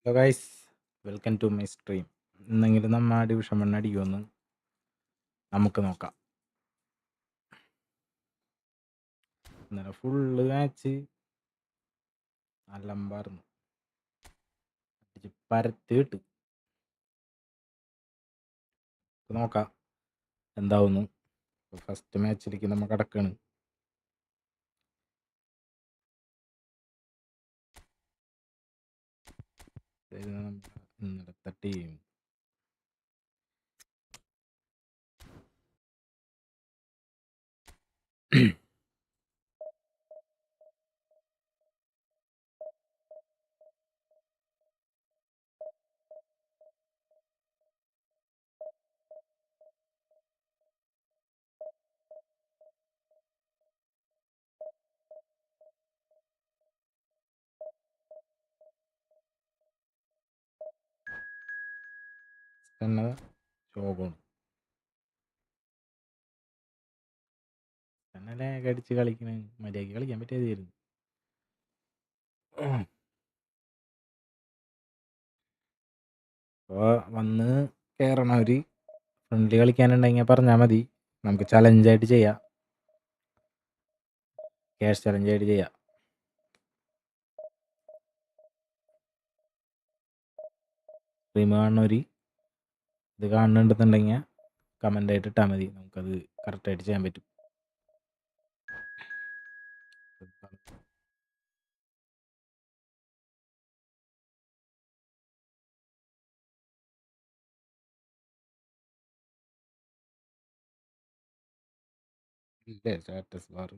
Hello guys, welcome to my stream. ഇന്നെങ്കിലും നമ്മ division 1 അടിക്കുമെന്ന് നമുക്ക് നോക്കാം. ഇന്നലെ ഫുള്ള് മാച്ച് അലമ്പാർന്നു, അടിച്ച് പരത്തി വിട്ട്. നോക്കാം എന്താവുന്നു. ഫസ്റ്റ് മാച്ചിലേക്ക് നമ്മ കിടക്കാണ്. ഇന്നലത്തെ ടീം തന്നെ ശോകമാണ്. തന്നെ ലാഗ് അടിച്ച് കളിക്കണ മര്യാദയ്ക്ക് കളിക്കാൻ പറ്റിയതായിരുന്നു. അപ്പോൾ വന്ന് കയറണവര് ഫ്രണ്ട്ലി കളിക്കാനുണ്ടെങ്കിൽ പറഞ്ഞാൽ മതി, നമുക്ക് ചലഞ്ചായിട്ട് ചെയ്യാം. ക്യാഷ് ചലഞ്ചായിട്ട് ചെയ്യാം. സ്ട്രീം കാണുന്നവർ ഇത് കാണുന്നുണ്ടെന്നുണ്ടെങ്കിൽ കമൻ്റായിട്ട് ഇട്ടാൽ മതി, നമുക്കത് കറക്റ്റായിട്ട് ചെയ്യാൻ പറ്റും. ഇല്ലേ സ്റ്റാറ്റസ് ബാർ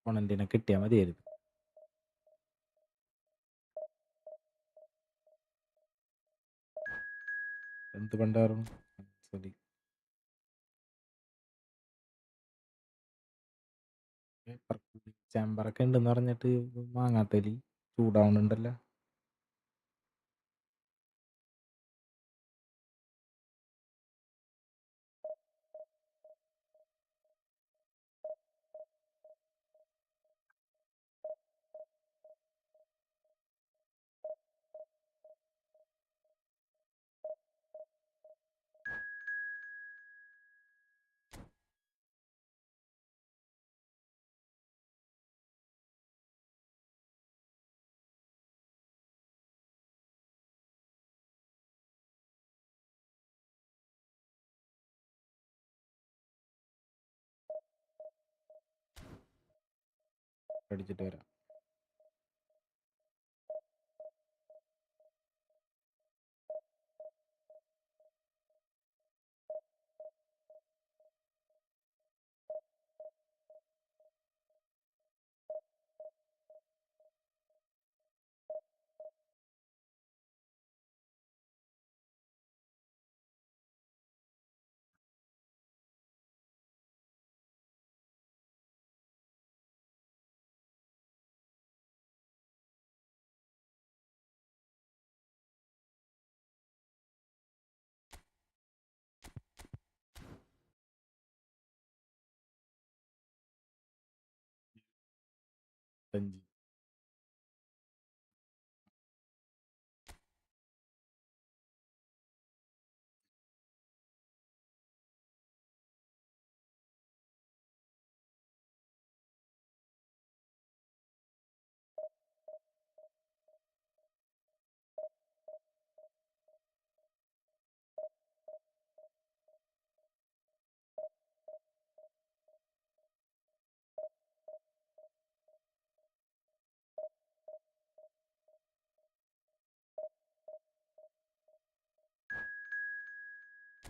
ഒപ്പണന്റിനെ കിട്ടിയാൽ മതിയായിരുന്നു. എന്ത് പണ്ടാറും ചേമ്പറൊക്കെ ഉണ്ടെന്ന് പറഞ്ഞിട്ട് വാങ്ങാത്തലി ചൂടാവുന്നുണ്ടല്ലോ. അടിച്ചിട്ട് വരാം. അഞ്ച്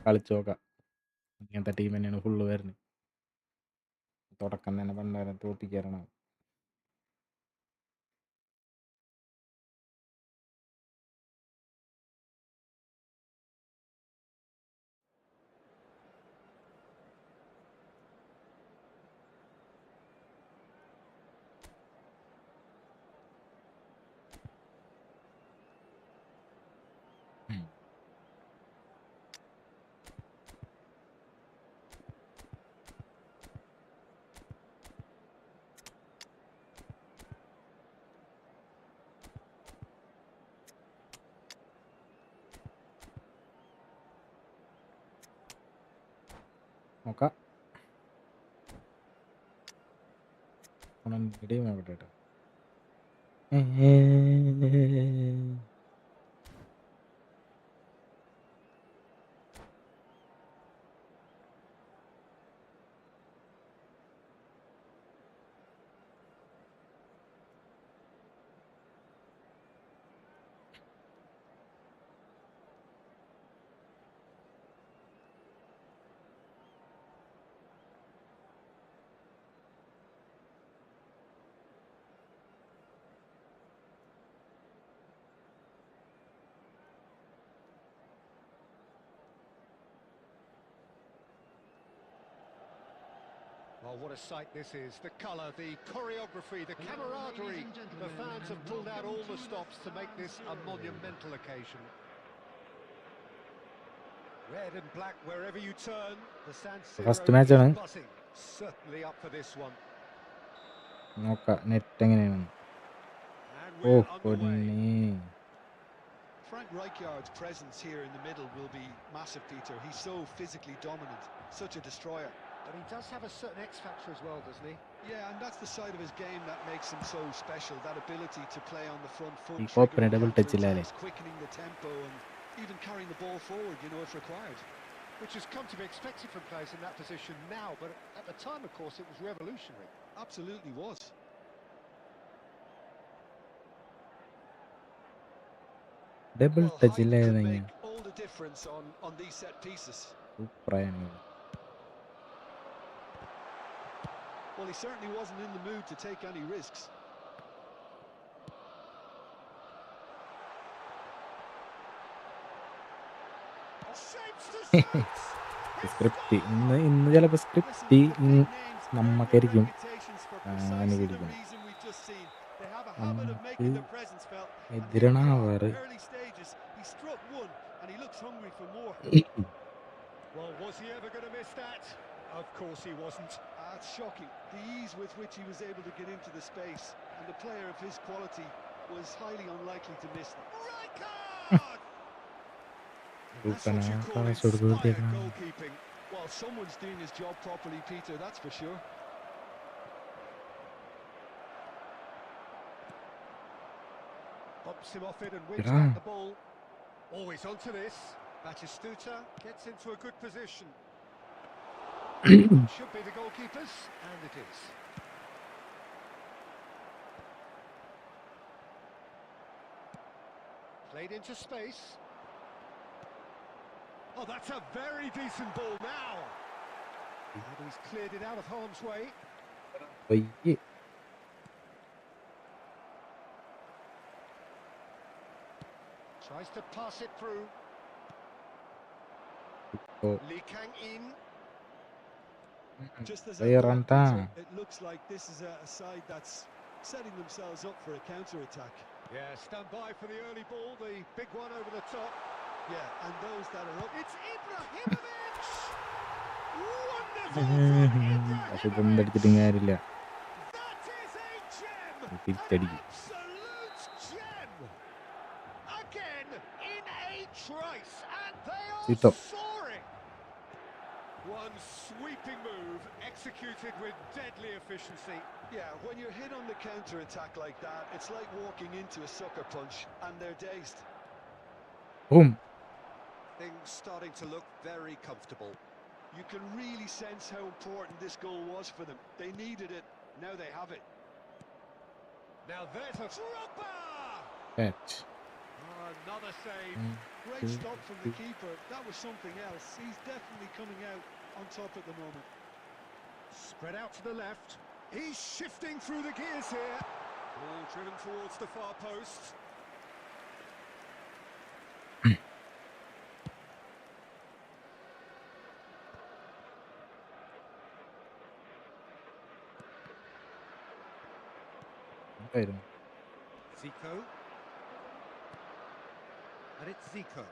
കളിച്ചു നോക്കാം. ഇങ്ങനത്തെ ടീം തന്നെയാണ് ഫുള്ള് വരുന്നത്. തുടക്കം തന്നെ പണ്ടാരം തോപ്പിക്കയറണം. നോക്കാം. ഇടയും നോക്കട്ടെ കേട്ടോ. Oh, what a sight this is. The colour, the choreography, the camaraderie. The fans have pulled out all the stops to make this a monumental occasion. Red and black wherever you turn. The San First Siro match is ആണ്. buzzing. Certainly up for this one. നോക്കാം net എങ്ങനെയാണ്. And oh we're underway. പൊന്നേ. Frank Rijkaard's presence here in the middle will be massive, Peter. He's so physically dominant, such a destroyer. But he does have a certain X factor as well, doesn't he? Yeah, and that's the side of his game that makes him so special, that ability to play on the front foot, ഈ കോപ്പിന് triggering double touch ഇല്ലാലേ. counterattacks, quickening the tempo and even carrying the ball forward, if required. Which has come to be expected from players in that position now, but at the time, of course, it was revolutionary. Absolutely was. Double Well, touch height could ഇല്ലായിരുന്നെങ്കിൽ make all the difference on these set pieces. സൂപ്പറായാണ്. Well, he certainly wasn't in the mood to take any risks. Script ഇന്ന് ചിലപ്പോൾ script നമ്മക്കായിരിക്കും അനുകരിക്കും. നമുക്ക് എതിരണാവാറ്. Well, was he ever going to miss that? Of course he wasn't. It's shocking, the ease with which he was able to get into the space, and the player of his quality was highly unlikely to miss that. Rijkaard! That's what you call inspired goalkeeping. Well, someone's doing his job properly, Peter, that's for sure. Bumps him off it and wins back the ball. Always onto this. Batistuta gets into a good position. Should be the goalkeepers, and it is. Played into space. Oh, that's a very decent ball now. And he's cleared it out of harm's way. പയ്യെ Tries to pass it through. Oh. Lee Kang in. Just as Player I on thought, Peter, time. it looks like this is a side that's setting themselves up for a counter-attack. Yeah, stand by for the early ball, the big one over the top. Yeah, and those that are up. It's Ibrahimovic! Wonderful പക്ഷെ from ഇതൊന്നും അടിച്ചിട്ടും Ibrahimovic! കാര്യമില്ല. That is a gem! An തിരിച്ചടിക്കും. absolute gem! Again, in a trice, and they are Sito. soaring! One sweeping move, executed with deadly efficiency. Yeah, when you're hit on the counter-attack like that, it's like walking into a sucker punch, and they're dazed. Boom. Things starting to look very comfortable. You can really sense how important this goal was for them. They needed it, now they have it. Now there's a Drogba! Catch. Another save. Great stop from the keeper. That was something else. He's definitely coming out on top at the moment. Spread out to the left. He's shifting through the gears here. Ball driven towards the far post. എന്തായിരുന്നു? Zico. And it's Zico.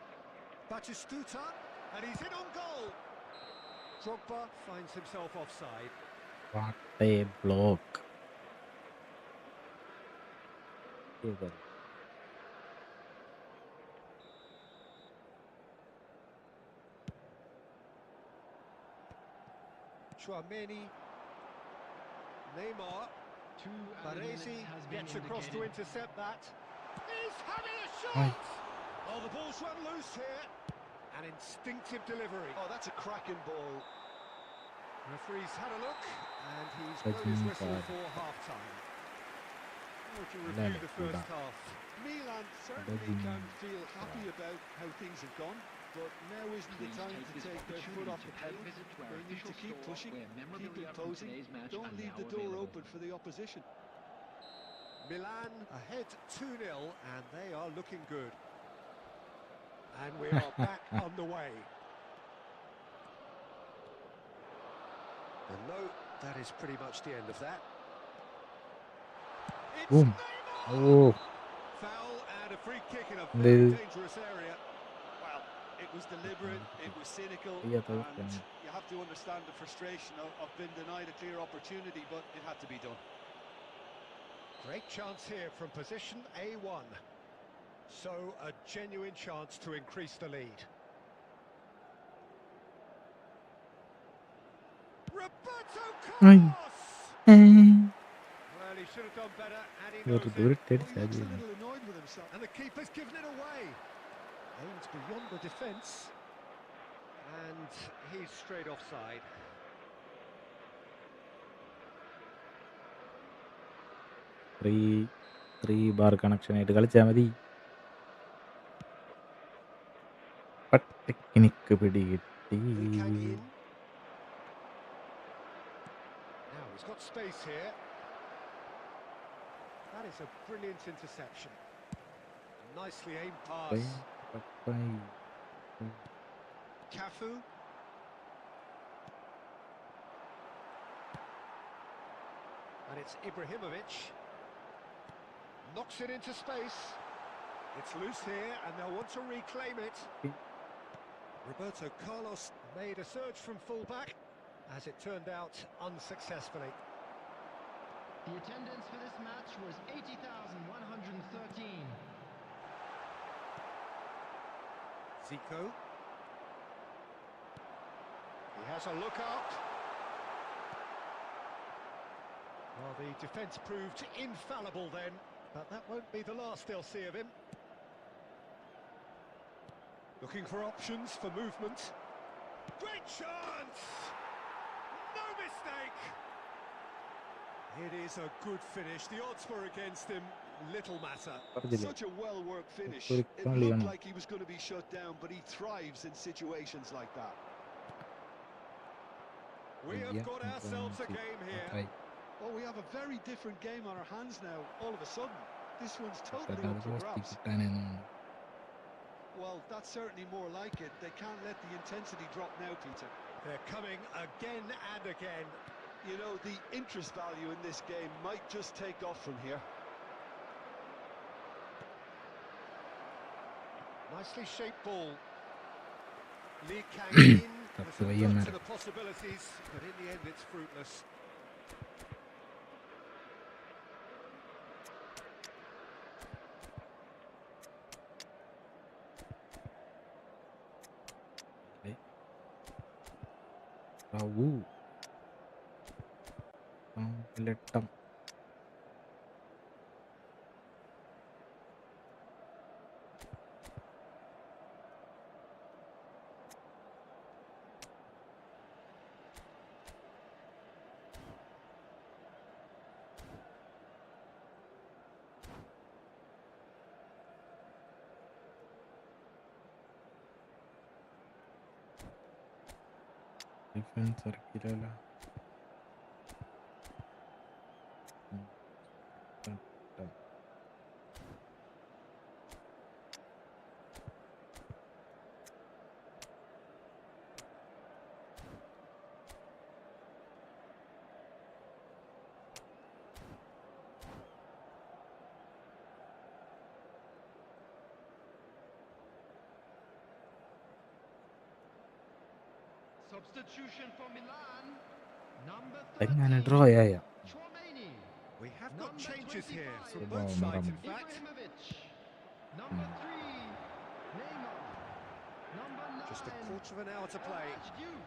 Batistuta. And he's in on goal. Drogba finds himself offside. What a block. Super. Chouameni, Neymar, Baresi gets across to intercept that. He's having a Oi. shot! Oh, the ball's run loose here. An instinctive delivery. Oh, that's a cracking ball. Referee's had a look, and he's That's blown his in whistle card. for half-time. How would you No, review no, the do first that. half? Milan certainly Doesn't- can feel happy about how things have gone, but now isn't the time to take their foot off the pedal. They need to keep pushing, keep imposing, don't leave the door open for the opposition. Milan ahead 2-0, and they are looking good. And we are back underway. And no, that is pretty much the end of that. It's Boom. Neymar! Oh, Foul and a free kick in a And very they- dangerous area. Well, it was deliberate, it was cynical, Yeah, that was and bad. you have to understand the frustration of being denied a clear opportunity, but it had to be done. Great chance here from position A1. So a genuine chance to increase the lead. Roberto Ai. Carlos! Well, he should have done better, and he knows ഒരു it. ദൂരത്തടിച്ച് Well, he looks a അടിയാണ്. little annoyed with himself. And the keeper's given it away. Aims beyond the defence. And he's straight offside. Three bar connection ആയിട്ട് കളിച്ചാൽ മതി. പട്ടിക്ക് പിടികിട്ടി. Lee Kang in. Now he's got space here. That is a brilliant interception. Nicely aimed pass. Cafu. And it's Ibrahimovic. Knocks it into space. It's loose here, and they'll want to reclaim it. Roberto Carlos made a surge from full-back, as it turned out unsuccessfully. The attendance for this match was 80,113. Zico. He has a look out. Well, the defence proved infallible then, but that won't be the last they'll see of him. Looking for options for movement. Great chance! No mistake! It is a good finish. The odds were against him. Little matter. പറഞ്ഞില്ലേ? Such a well-worked finish. ഒരു It കളിയാണ്. looked like he was going to be shut down, but he thrives in situations like that. We have got ourselves a game here. Oh, we have a very different game on our hands now, all of a sudden. This one's totally up for grabs. Well, that's certainly more like it. They can't let the intensity drop now, Peter. They're coming again and again. You know, the interest value in this game might just take off from here. Nicely shaped ball. Lee Kang in. That's There's the a way you lot matter. to the possibilities, but in the end it's fruitless. ലട്ടം defence ഇറക്കില്ലല്ലോ. Substitution for Milan. Number എങ്ങനെ 13, draw ആയ Chouameni. We have got Number changes here 25, from Wow, both sides, in Maram. fact. Ibrahimovic. Number 3, Neymar. Number 9, Just a quarter of an hour to play. Raj Diouf.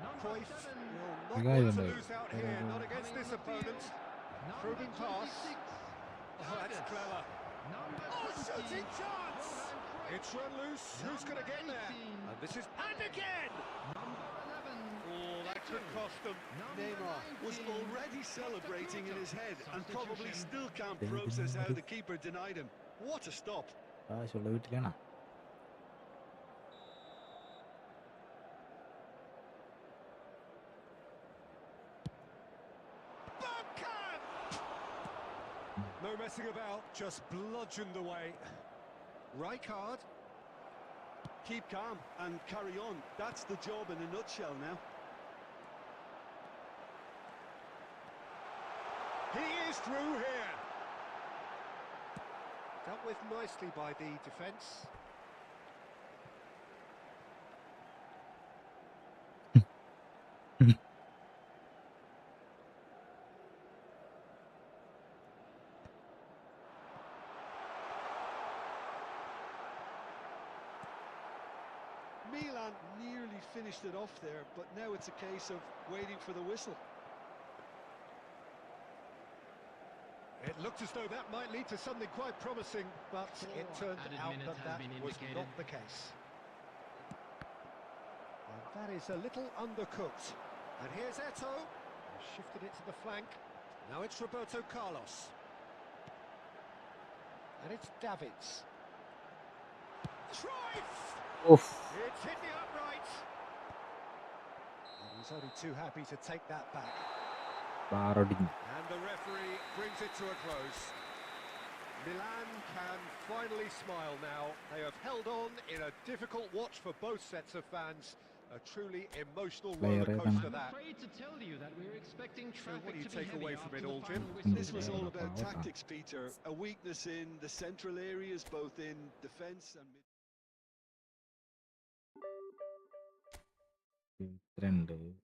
Number Cruyff 7. will not You want guys to are lose out here, not against Coming this on the field, opponent. Number Probing pass. 26. Oh, that's Curtis. clever. Number Oh, 20. shooting chance! Johan Cruyff. It's run loose. Who's going to Number get there? 18. And this is... And again! Number 11. Oh, that could cost them. Number Neymar was 19. already celebrating in his head and probably Substitution. still can't process how the keeper denied him. What a stop. കാശുള്ള വീട്ടിലാണോ? Bergkamp! No messing about, just bludgeoned away. Rijkaard. Keep calm and carry on. That's the job in a nutshell now. He is through here. Dealt with nicely by the defence. Milan nearly finished it off there, but now it's a case of waiting for the whistle. It looked as though that might lead to something quite promising, but it turned added out minutes that has been was indicated. not the case. And that is a little undercooked. And here's Eto'o. He's shifted it to the flank. Now it's Roberto Carlos. And it's Davids. Cruyff! Oof. It's hit the upright. And he's only too happy to take that back. പാറൊടിഞ്ഞു. And the referee brings it to a close. Milan can finally smile now. They have held on in a difficult watch for both sets of fans. A truly emotional Player roller ഏതാണ്? coaster I'm that. afraid to tell you that we're expecting So traffic what do you to be take heavy away from after it the all, final Jim? whistle. This was Yeah, all no about power. tactics, Peter. A weakness in the central areas, both in defence and mid. 2.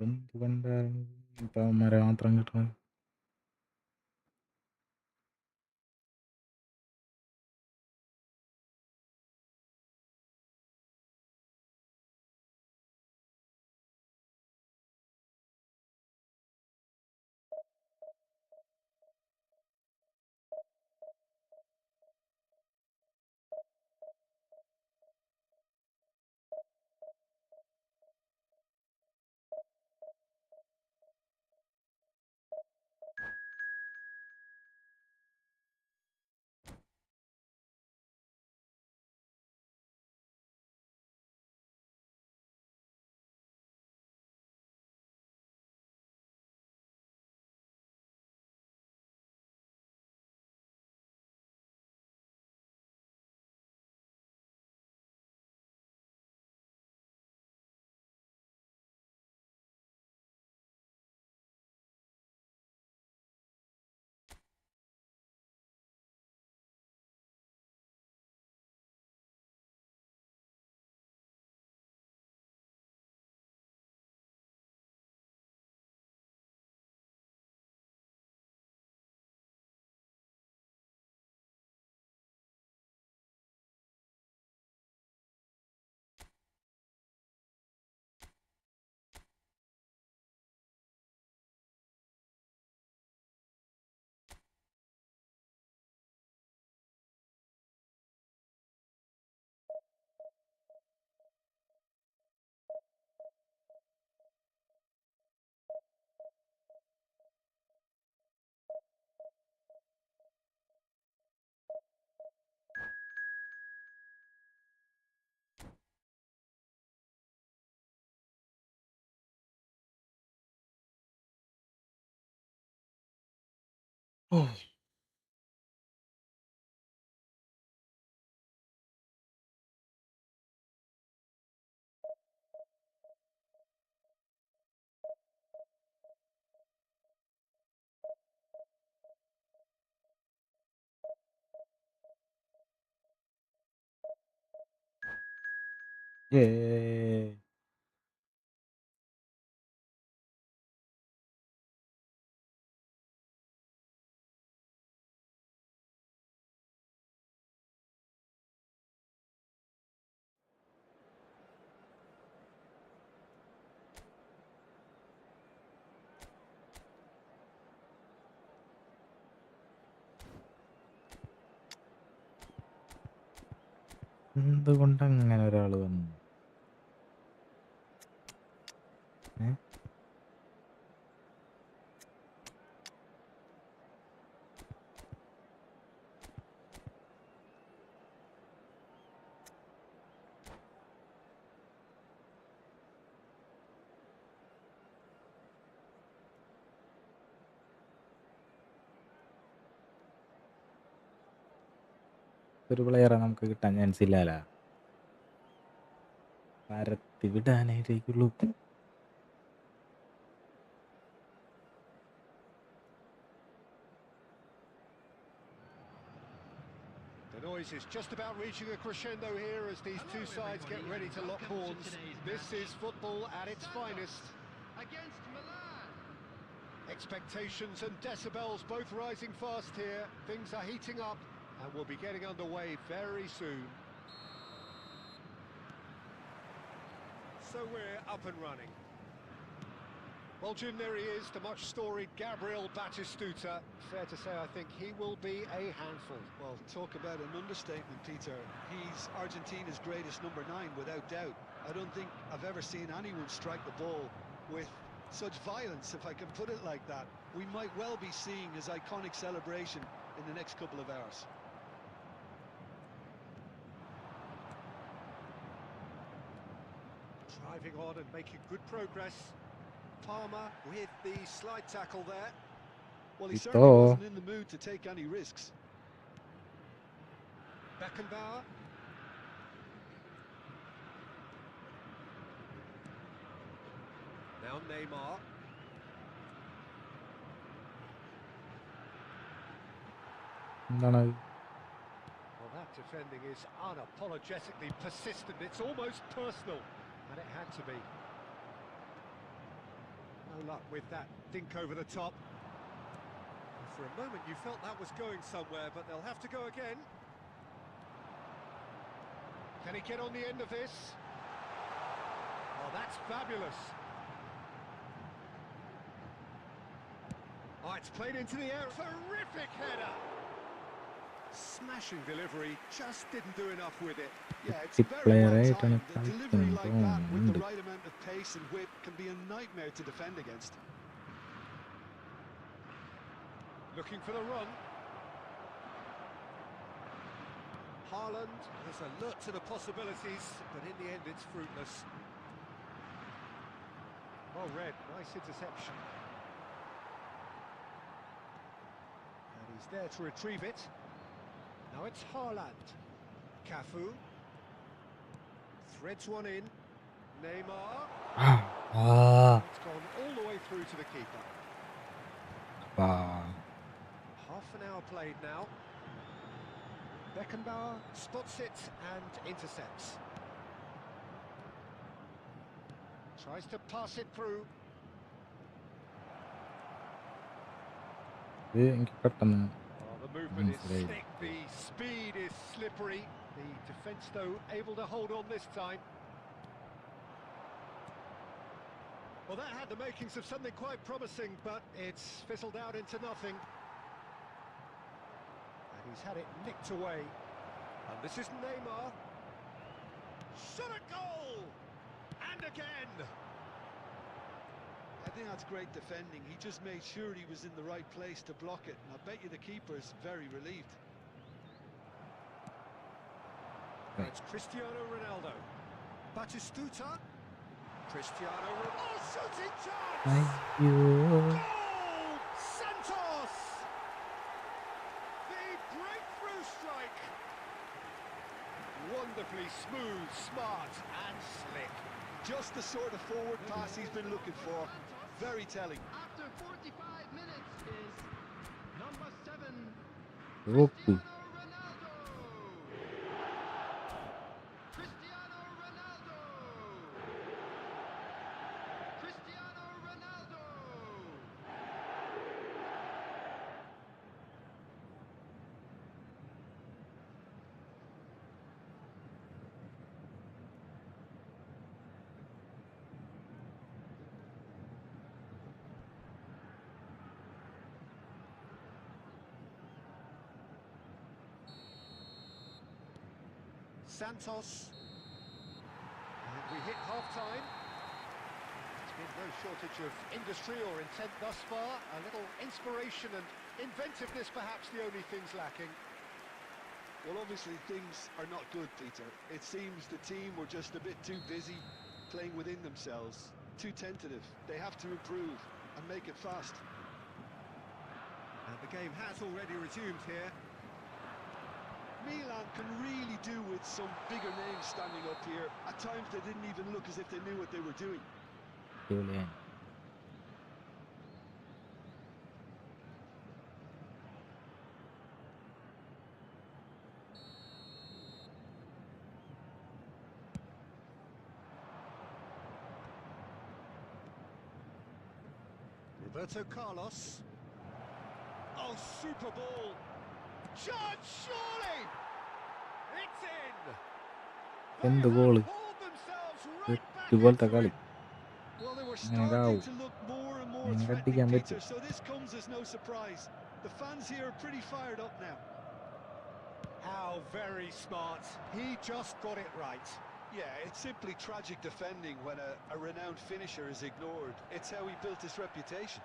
എന്തുകൊണ്ടാണ് ഇപ്പൊ അവന്മാരെ മാത്രം കിട്ടണത്? ഓ ഏ എന്തുകൊണ്ട് അങ്ങനെ ഒരാൾ വന്നു? ഏ? ഒരു പ്ലെയറെ നമുക്ക് കിട്ടാൻ ചാൻസ് ഇല്ലല്ലോ. പരത്തി വിടാനായിരിക്കുള്ളൂ. The noise is just about reaching a crescendo here as these two sides get ready to lock horns. This is football at its finest. Against Milan. Expectations and decibels both rising fast here. Things are heating up and we'll be getting underway very soon. So we're up and running. Well, Jim, there he is, the much-storied Gabriel Batistuta. Fair to say, I think he will be a handful. Well, talk about an understatement, Peter. He's Argentina's greatest number 9, without doubt. I don't think I've ever seen anyone strike the ball with such violence, if I can put it like that. We might well be seeing his iconic celebration in the next couple of hours. Driving on and making good progress. Palmer with the slide tackle there. Well, he Ito. certainly wasn't in the mood to take any risks. Beckenbauer. Now Neymar. എന്താണ്? Well, that defending is unapologetically persistent. It's almost personal, and it had to be. No luck with that dink over the top. For a moment you felt that was going somewhere, but they'll have to go again. Can he get on the end of this? Oh, that's fabulous. Oh, it's played into the air. Terrific header. Smashing delivery, just didn't do enough with it. Yeah, it's Big very player, well right? timed. And The delivery like that, with the and- right amount of pace and whip, can be a nightmare to defend against. Looking for the run. Haaland is alert to the possibilities, but in the end it's fruitless. Well read, nice interception. And he's there to retrieve it. Now it's Haaland. Cafu. Threads one in. Neymar. It's gone all the way through to the keeper. Half an hour played now. Beckenbauer spots it and intercepts. Tries to pass it through. എനിക്ക് പെട്ടെന്ന് Oh, the movement is Great. thick, the speed is slippery. The defence, though, able to hold on this time. Well, that had the makings of something quite promising, but it's fizzled out into nothing. And he's had it nicked away. And this is Neymar. Shot at goal! And again! I think that's great defending. He just made sure he was in the right place to block it, and I bet you the keeper's very relieved. Now it's Cristiano Ronaldo. Batistuta. Cristiano Ronaldo. Oh, shooting chance! അയ്യോ Goal! Santos! Simply smooth, smart, and slick. Just the sort of forward pass he's been looking for. Very telling. After 45 minutes is number 7, rock Cristiano Ronaldo. Cristiano Ronaldo. Santos. And we hit half-time. There's been no shortage of industry or intent thus far. A little inspiration and inventiveness, perhaps the only things lacking. Well, obviously things are not good, Peter. It seems the team were just a bit too busy playing within themselves, too tentative. They have to improve and make it fast. And the game has already resumed here. Milan can really do with some bigger names standing up here. At times they didn't even look as if they knew what they were doing. അടിപൊളിയാണ്. Roberto Carlos. Oh, super ball. Chance, surely! It's in! എന്ത് They goal? have pulled themselves right back ഇതുപോലത്തെ into കളി it. Well, they were അങ്ങനെ starting ആവും. to look more and more അങ്ങനെ threatening, അടിക്കാൻ Peter, പറ്റും. so this comes as no surprise. The fans here are pretty fired up now. How very smart. He just got it right. Yeah, it's simply tragic defending when a renowned finisher is ignored. It's how he built his reputation.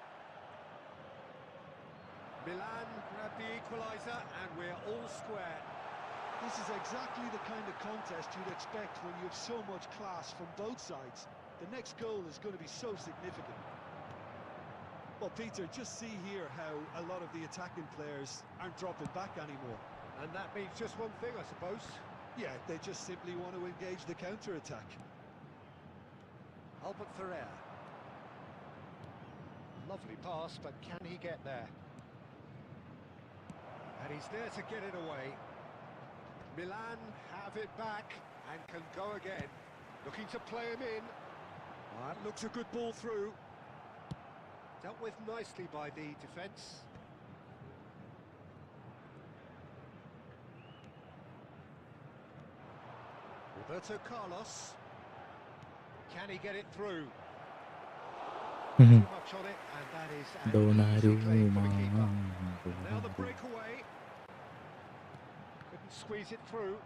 Milan grabbed the equaliser and we're all square. This is exactly the kind of contest you'd expect when you have so much class from both sides. The next goal is going to be so significant. Well, Peter, just see here how a lot of the attacking players aren't dropping back anymore. And that means just one thing, I suppose. Yeah, they just simply want to engage the counter-attack. Albert Ferrer. Lovely pass, but can he get there? And he's there to get it away. Milan have it back and can go again. Looking to play him in. That looks a good ball through. Dealt with nicely by the defence. Roberto Carlos. Can he get it through? Too much on it, and that is an easy claim for the keeper. Now the breakaway. Couldn't squeeze it through.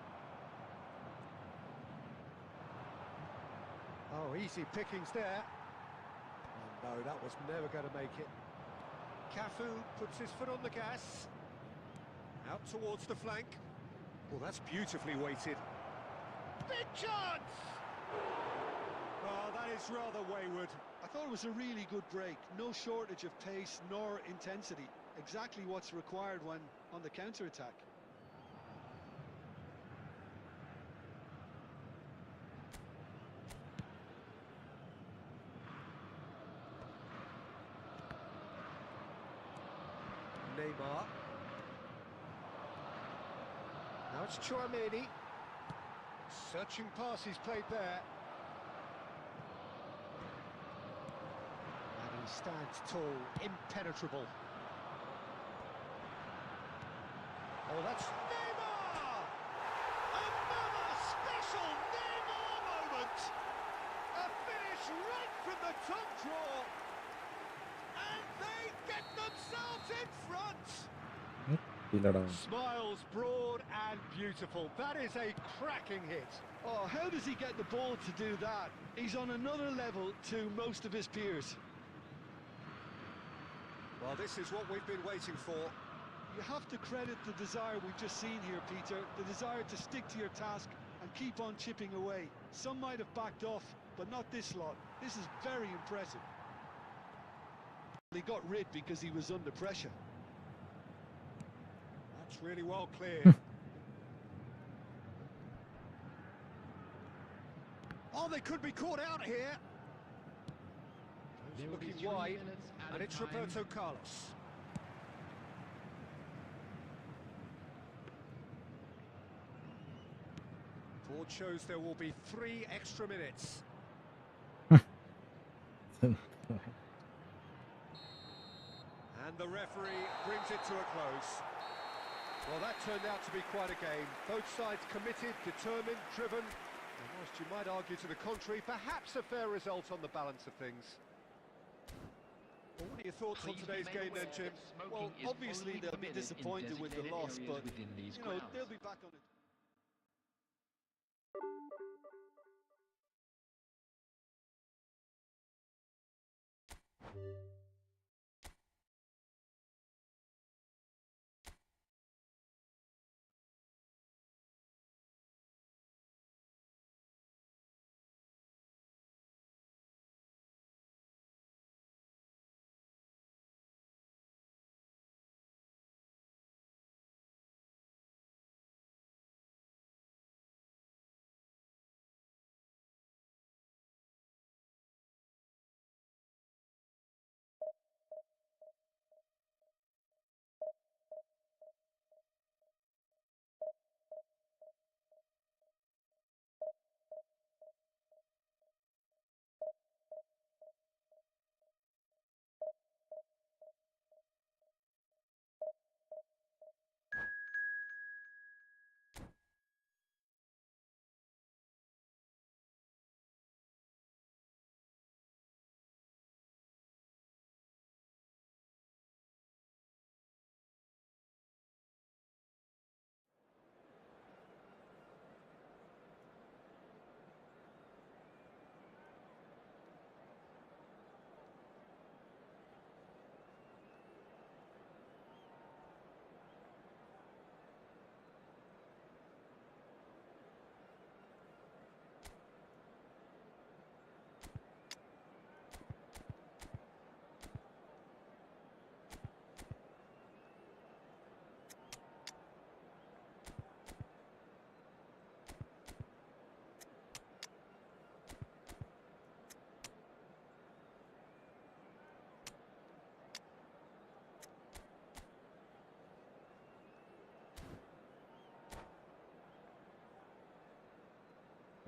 Oh, easy pickings there. Oh, no, that was never going to make it. Cafu puts his foot on the gas. Out towards the flank. Well, that's beautifully weighted. Big chance! Oh, that is rather wayward. I thought it was a really good break. No shortage of pace nor intensity. Exactly what's required when on the counter-attack. Neymar. Now it's Chouameni. Searching pass he's played there. And he stands tall, impenetrable. Oh, that's Neymar! Another special Neymar moment! A finish right from the top draw! And they get themselves in front! ഇല്ലടാ. Smiles broad and beautiful. That is a cracking hit. Oh, how does he get the ball to do that? He's on another level to most of his peers. Well, this is what we've been waiting for. You have to credit the desire we've just seen here, Peter. The desire to stick to your task and keep on chipping away. Some might have backed off, but not this lot. This is very impressive. He got rid because he was under pressure. That's really well cleared. Oh, they could be caught out here. There will be Looking 3 wide, minutes and added it's time. Roberto Carlos. Board shows there will be 3 extra minutes. And the referee brings it to a close. Well, that turned out to be quite a game. Both sides committed, determined, driven. And whilst you might argue to the contrary, perhaps a fair result on the balance of things. Well, what are your thoughts on Please be today's made game aware then, Jim? that smoking Well, is obviously only they'll be permitted in disappointed with the designated loss, areas but within these you know grounds. they'll be back on it.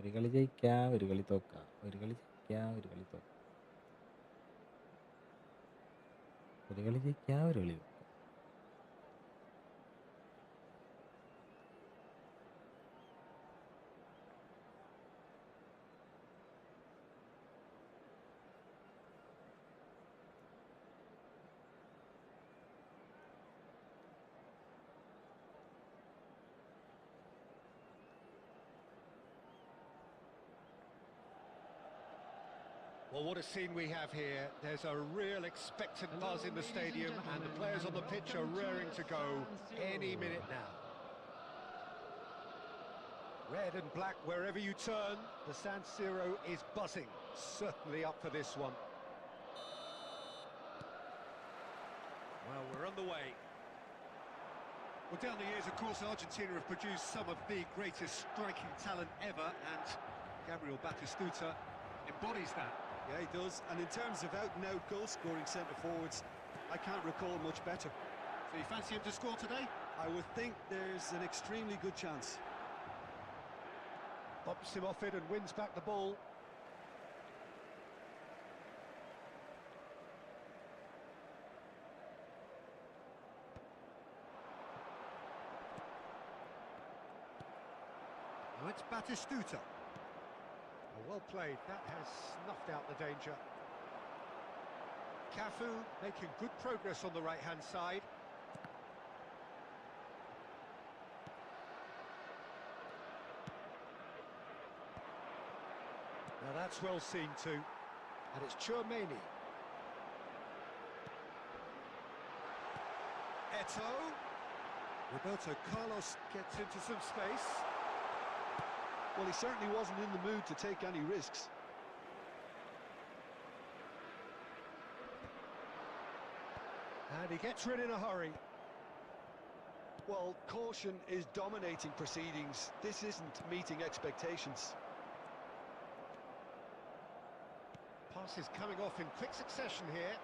ഒരു കളി ജയിക്കാം, ഒരു കളി തോക്കാം, ഒരു കളി ജയിക്കാം, ഒരു കളി തോക്കാം, ഒരു കളി ജയിക്കാം, ഒരു കളി തോക്കാം. Well, what a scene we have here. There's a real expectant buzz in the stadium, and the players on the pitch are raring to go any minute now. Red and black wherever you turn, the San Siro is buzzing. Certainly up for this one. Well, we're underway. Well, down the years, of course, Argentina have produced some of the greatest striking talent ever, and Gabriel Batistuta embodies that. Yeah, he does. And in terms of out-and-out goal-scoring centre-forwards, I can't recall much better. So you fancy him to score today? I would think there's an extremely good chance. Bumps him off it and wins back the ball. Now it's Batistuta. Well played, that has snuffed out the danger. Cafu making good progress on the right-hand side. Now that's well seen too. And it's Tchouaméni. Eto'o. Roberto Carlos gets into some space. Well, he certainly wasn't in the mood to take any risks. And he gets rid in a hurry. Well, caution is dominating proceedings. This isn't meeting expectations. Pass is coming off in quick succession here.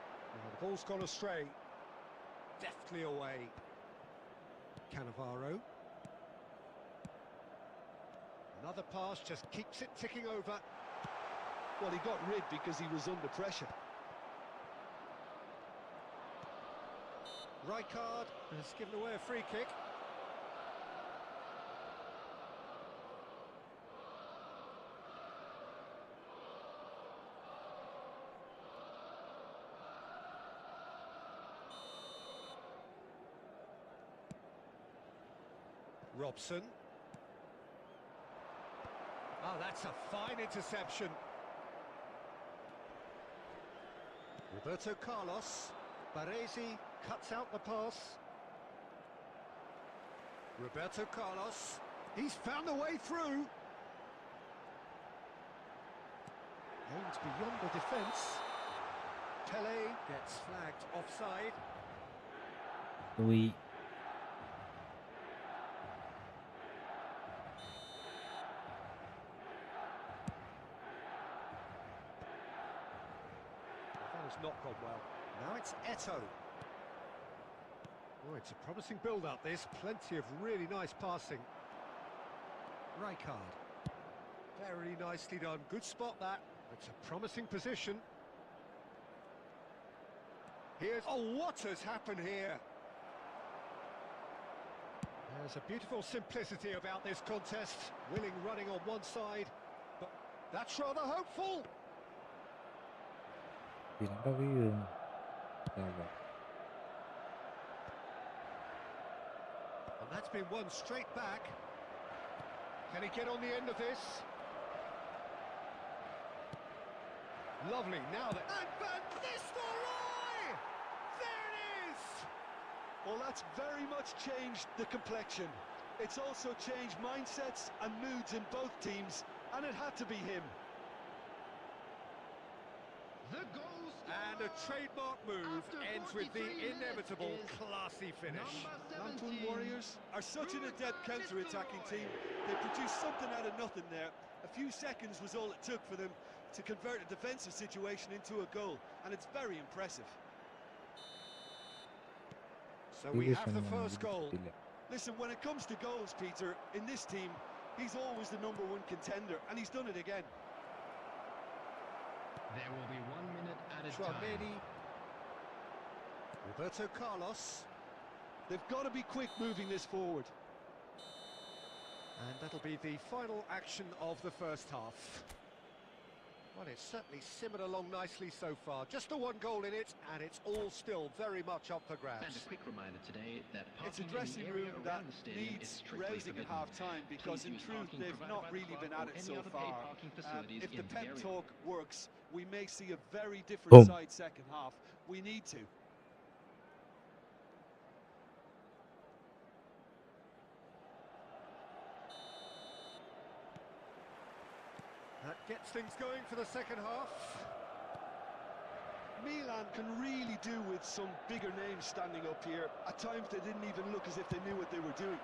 The ball's gone astray. Deftly away. Cannavaro. Another pass just keeps it ticking over. Well, he got rid because he was under pressure. Rijkaard has given away a free kick. Robson. Oh, that's a fine interception. Roberto Carlos. Baresi cuts out the pass. Roberto Carlos. He's found a way through. Aims beyond the defence. Pele gets flagged offside. We That has not gone well. Now it's Eto'o. Oh, it's a promising build-up, this. Plenty of really nice passing. Rijkaard. Very nicely done. Good spot, that. It's a promising position. Here's... Oh, what has happened here? There's a beautiful simplicity about this contest. Willing running on one side, but that's rather hopeful. pindah വീഴുന്നു. Yeah. And that's been won straight back. Can he get on the end of this? Lovely, now that... And Van Nistelrooy! There it is! Well, that's very much changed the complexion. It's also changed mindsets and moods in both teams, and it had to be him. The goal And a trademark move ends with the inevitable classy finish. Lampoon Warriors are such an adept counter-attacking team. They produced something out of nothing there. A few seconds was all it took for them to convert a defensive situation into a goal, and it's very impressive. So we have the first goal. Listen, when it comes to goals, Peter, in this team, he's always the #1 contender, and he's done it again. There will be 1 minute added time. Tchouaméni. Roberto Carlos. They've got to be quick moving this forward. And that'll be the final action of the first half. Well, it's certainly simmered along nicely so far. Just the one goal in it, and it's all still very much up for And grabs. a quick reminder today that It's a parking in the dressing area room around that the stadium is needs strictly rousing at forbidden. half-time, because Please in use truth parking they've provided not by the really club been or at it any so other paid far. parking facilities If the in pep area. talk works, we may see a very different Boom. side second half. We need to. That gets things going for the second half. Milan can really do with some bigger names standing up here. At times they didn't even look as if they knew what they were doing.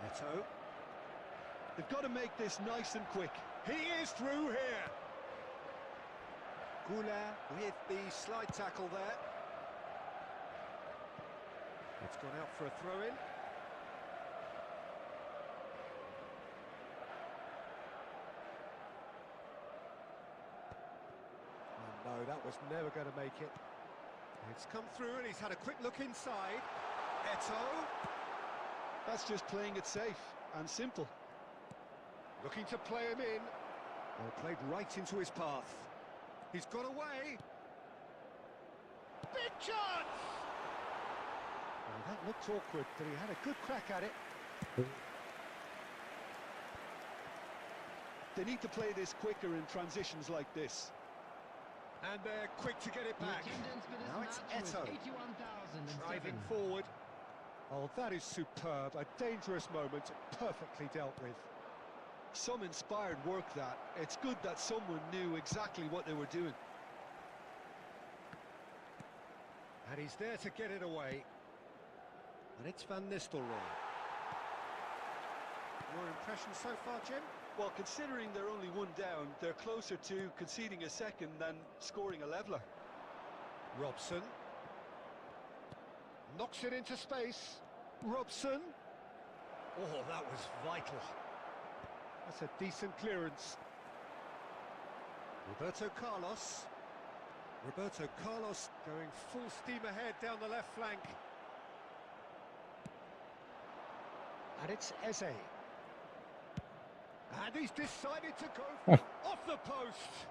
Eto'o. They've got to make this nice and quick. He is through here. Goulart with the slide tackle there. It's gone out for a throw-in. No, that was never going to make it. It's come through and he's had a quick look inside. Eto'o. That's just playing it safe and simple. Looking to play him in. Well, played right into his path. He's got away. Big chance! Well, that looked awkward, but he had a good crack at it. They need to play this quicker in transitions like this. And they're quick to get it The back. attendance for this Now it's match was Eto'o. 81,007. Driving forward. Oh, that is superb. A dangerous moment, perfectly dealt with. Some inspired work, that. It's good that someone knew exactly what they were doing. And he's there to get it away. And it's Van Nistelrooy. Your impression so far, Jim? Well, considering they're only one down, they're closer to conceding a second than scoring a leveller. Robson. Knocks it into space. Robson. Oh, that was vital. That's a decent clearance. Roberto Carlos. Roberto Carlos going full steam ahead down the left flank. And it's Eze. And he's decided to go off the post.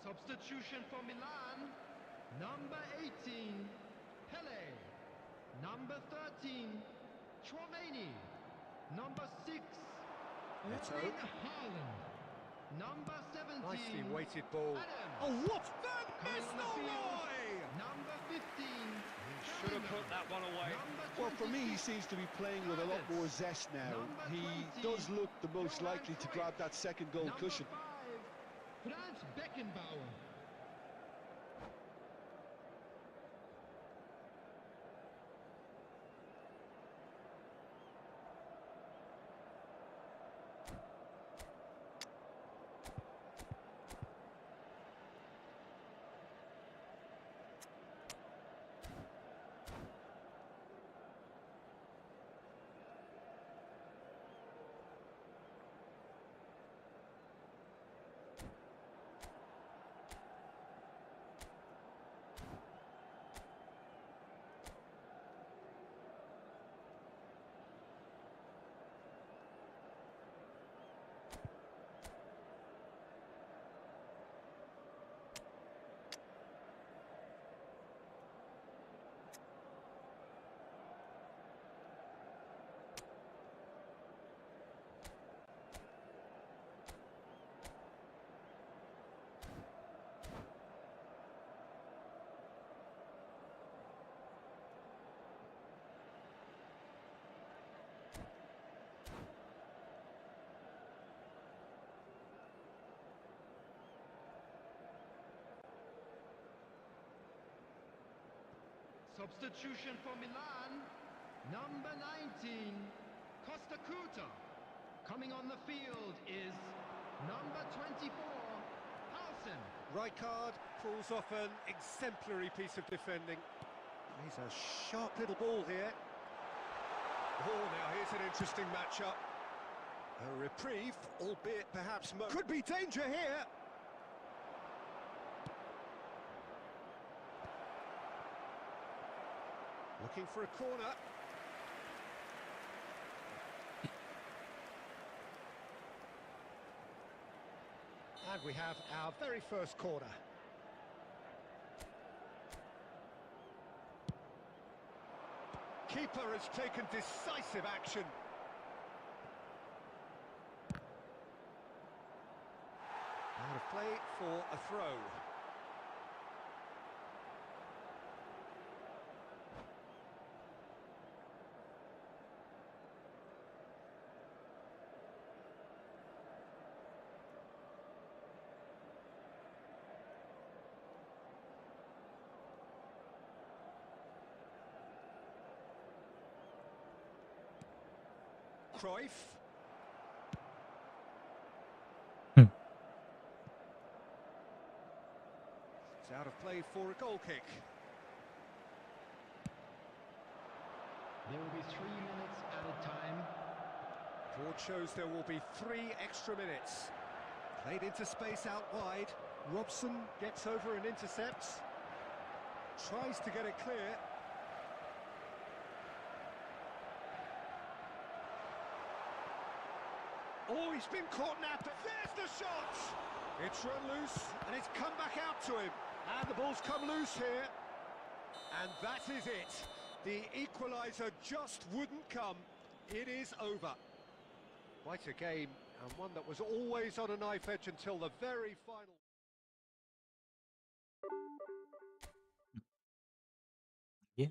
Substitution for Milan, number 18, Pele. Number 13, Chouameni. Number 6, Neto. Erling Haaland. Number 17, Nicely weighted ball. Adams. Oh, what? Van Coming on the field, Nistelrooy! number 15, Should have put that one away. Number Well, for me, he 26, seems to be playing with a lot more zest now. Number He 20, does look the most Johan likely to Cruyff. grab that second goal number cushion. 5, Franz Beckenbauer. Substitution for Milan, number 19, Costa Curta. Coming on the field is number 24, Halsen. Rijkaard pulls off an exemplary piece of defending. He's a sharp little ball here. Oh, now here's an interesting matchup. A reprieve, albeit perhaps could be danger here. Looking for a corner. And we have our very first corner. Keeper has taken decisive action. Out of play for a throw. Cruyff. It's out of play for a goal kick. There will be 3 minutes added time. Board shows there will be 3 extra minutes. Played into space out wide. Robson gets over and intercepts. Tries to get it clear. Oh, he's been caught napping. There's the shot! It's run loose, and it's come back out to him. And the ball's come loose here. And that is it. The equaliser just wouldn't come. It is over. Quite a game, and one that was always on a knife edge until the very final. Yeah.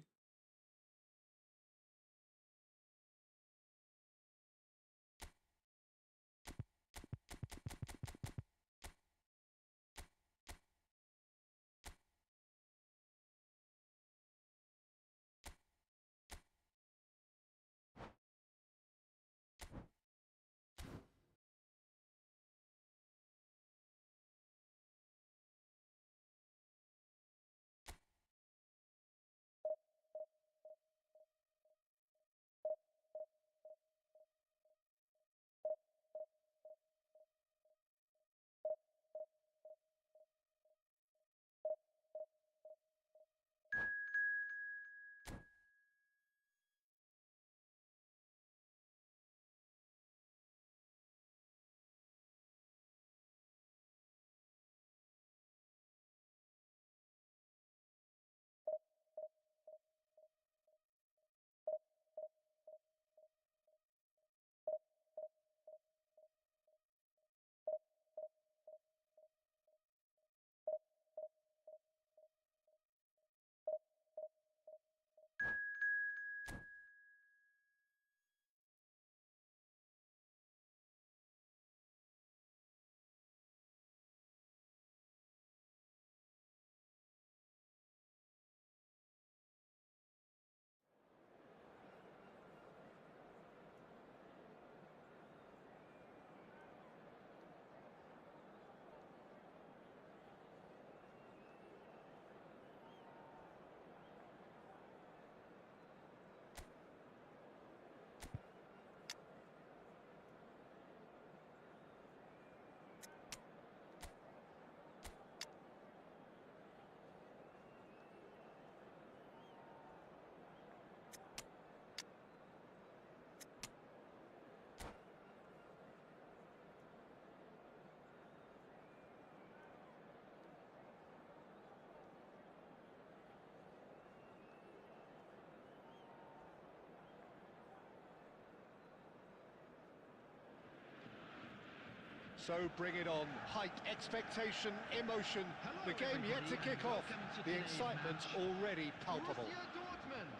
So bring it on. Hype, expectation, emotion. The game yet to kick off. The excitement already palpable. Borussia Dortmund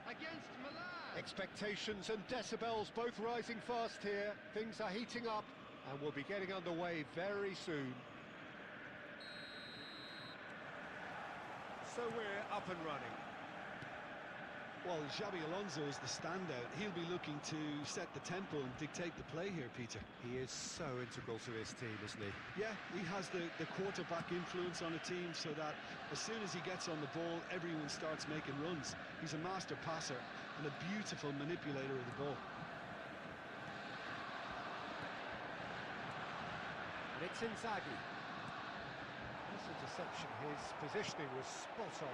against Milan. Expectations and decibels both rising fast here. Things are heating up and we'll be getting underway very soon. So we're up and running. Well, Xabi Alonso is the standout. He'll be looking to set the tempo and dictate the play here, Peter. He is so integral to this team, isn't he? Yeah, he has the quarterback influence on a team so that as soon as he gets on the ball, everyone starts making runs. He's a master passer and a beautiful manipulator of the ball. And it's Inzaghi. This interception, his positioning was spot on.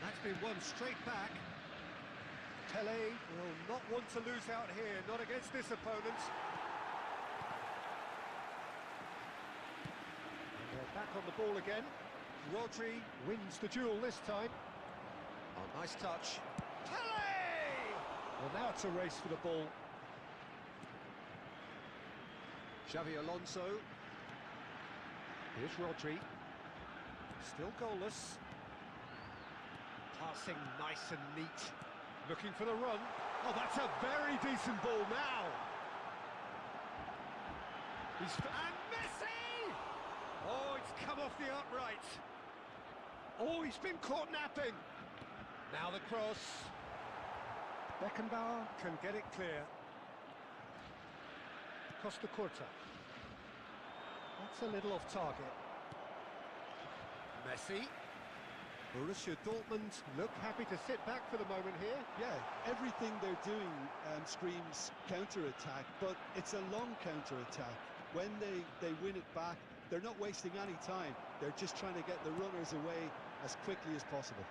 That's been won straight back. Pele will not want to lose out here, not against this opponent. And they're back on the ball again. Rodri wins the duel this time. Oh, nice touch. Pele! Well, now it's a race for the ball. Xabi Alonso. Here's Rodri. Still goalless. Passing nice and neat. Looking for the run. Oh, that's a very decent ball now. And Messi! Oh, it's come off the upright. Oh, he's been caught napping. Now the cross. Beckenbauer can get it clear. Costa Curta. That's a little off target. Messi. Borussia Dortmund look happy to sit back for the moment here. Yeah, everything they're doing screams counter-attack, but it's a long counter-attack. When they win it back, they're not wasting any time. They're just trying to get the runners away as quickly as possible.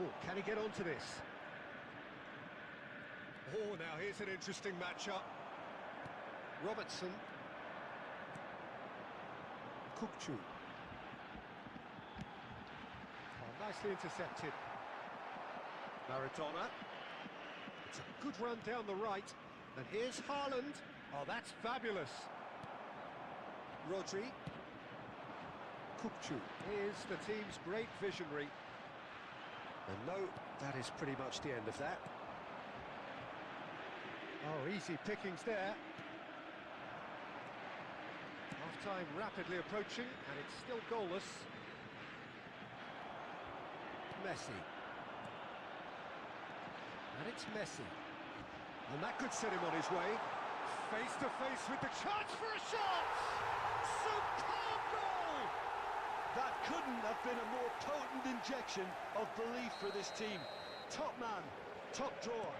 Oh, can he get onto this? Oh, now here's an interesting matchup. Robertson. Kukçu. Oh, nicely intercepted. Maradona. It's a good run down the right. And here's Haaland. Oh, that's fabulous. Rodri. Kukçu is the team's great visionary. And no, that is pretty much the end of that. Oh, easy pickings there. Half-time rapidly approaching, and it's still goalless. Messi. And it's Messi. And that could set him on his way. Face to face with the chance for a shot! Superb goal! That couldn't have been a more potent injection of belief for this team. Top man, top drawer.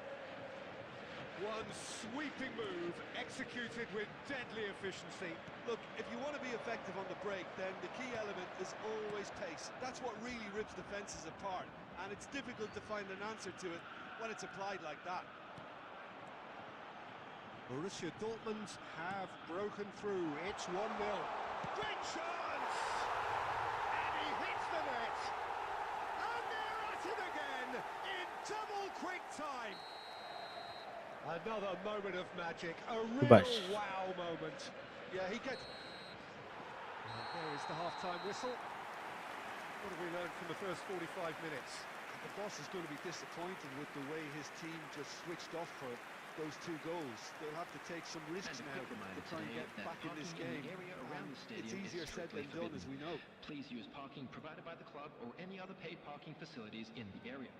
One sweeping move, executed with deadly efficiency. Look, if you want to be effective on the break, then the key element is always pace. That's what really rips defences apart, and it's difficult to find an answer to it when it's applied like that. Borussia Dortmund have broken through. It's 1-0. Great chance! And he hits the net! And they're at it again in double quick time! Another moment of magic, a real Baş. wow moment. Yeah, he gets... And there is the half-time whistle. What have we learned from the first 45 minutes? The boss is going to be disappointed with the way his team just switched off for those two goals. They'll have to take some risks And a now quick reminder to try and today get that back in this parking in game. the area around the stadium It's easier is said strictly than done, as forbidden. we know. Please use parking provided by the club or any other paid parking facilities in the area.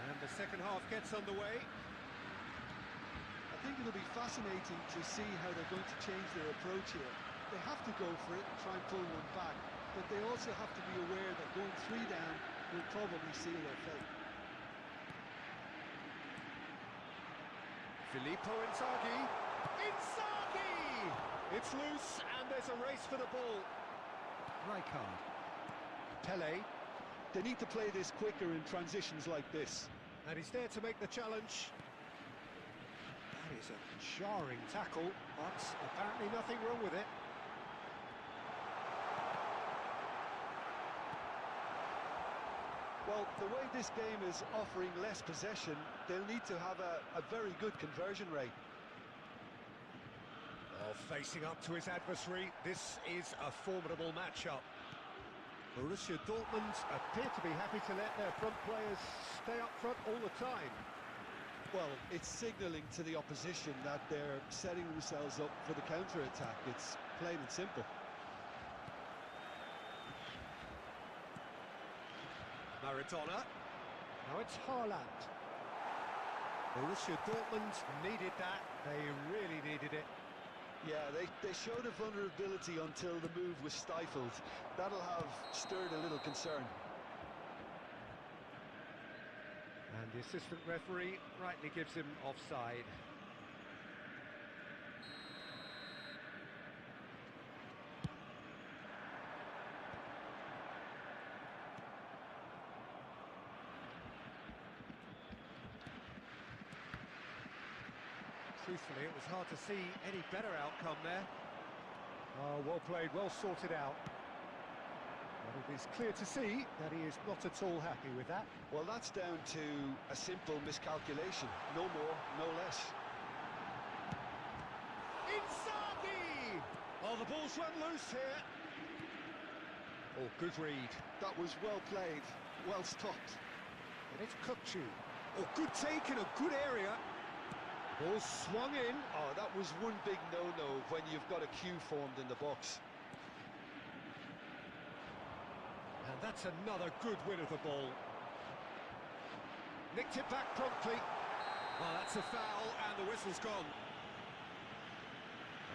And the second half gets underway. I think it'll be fascinating to see how they're going to change their approach here. They have to go for it and try and pull one back, but they also have to be aware that going 3 down will probably seal their fate. Filippo Inzaghi. Inzaghi! It's loose and there's a race for the ball. Rijkaard. Pele. They need to play this quicker in transitions like this. And he's there to make the challenge. That is a jarring tackle, but apparently nothing wrong with it. Well, the way this game is offering less possession, they'll need to have a very good conversion rate. Oh, facing up to his adversary, this is a formidable matchup. Borussia Dortmund appear to be happy to let their front players stay up front all the time. Well, it's signalling to the opposition that they're setting themselves up for the counter-attack. It's plain and simple. Maradona. Now it's Haaland. Borussia Dortmund needed that. They really needed it. Yeah, they showed a vulnerability until the move was stifled. That'll have stirred a little concern. And the assistant referee rightly gives him offside. Truthfully, it was hard to see any better outcome there. Oh, well played, well sorted out. But it is clear to see that he is not at all happy with that. Well, that's down to a simple miscalculation. No more, no less. Inzaghi! Oh, the ball's run loose here. Oh, good read. That was well played, well stopped. And it's Kukçu. Oh, good take in a good area. Ball swung in. Oh, that was one big no-no when you've got a queue formed in the box. And that's another good win of the ball. Nicked it back promptly. Well, that's a foul and the whistle's gone.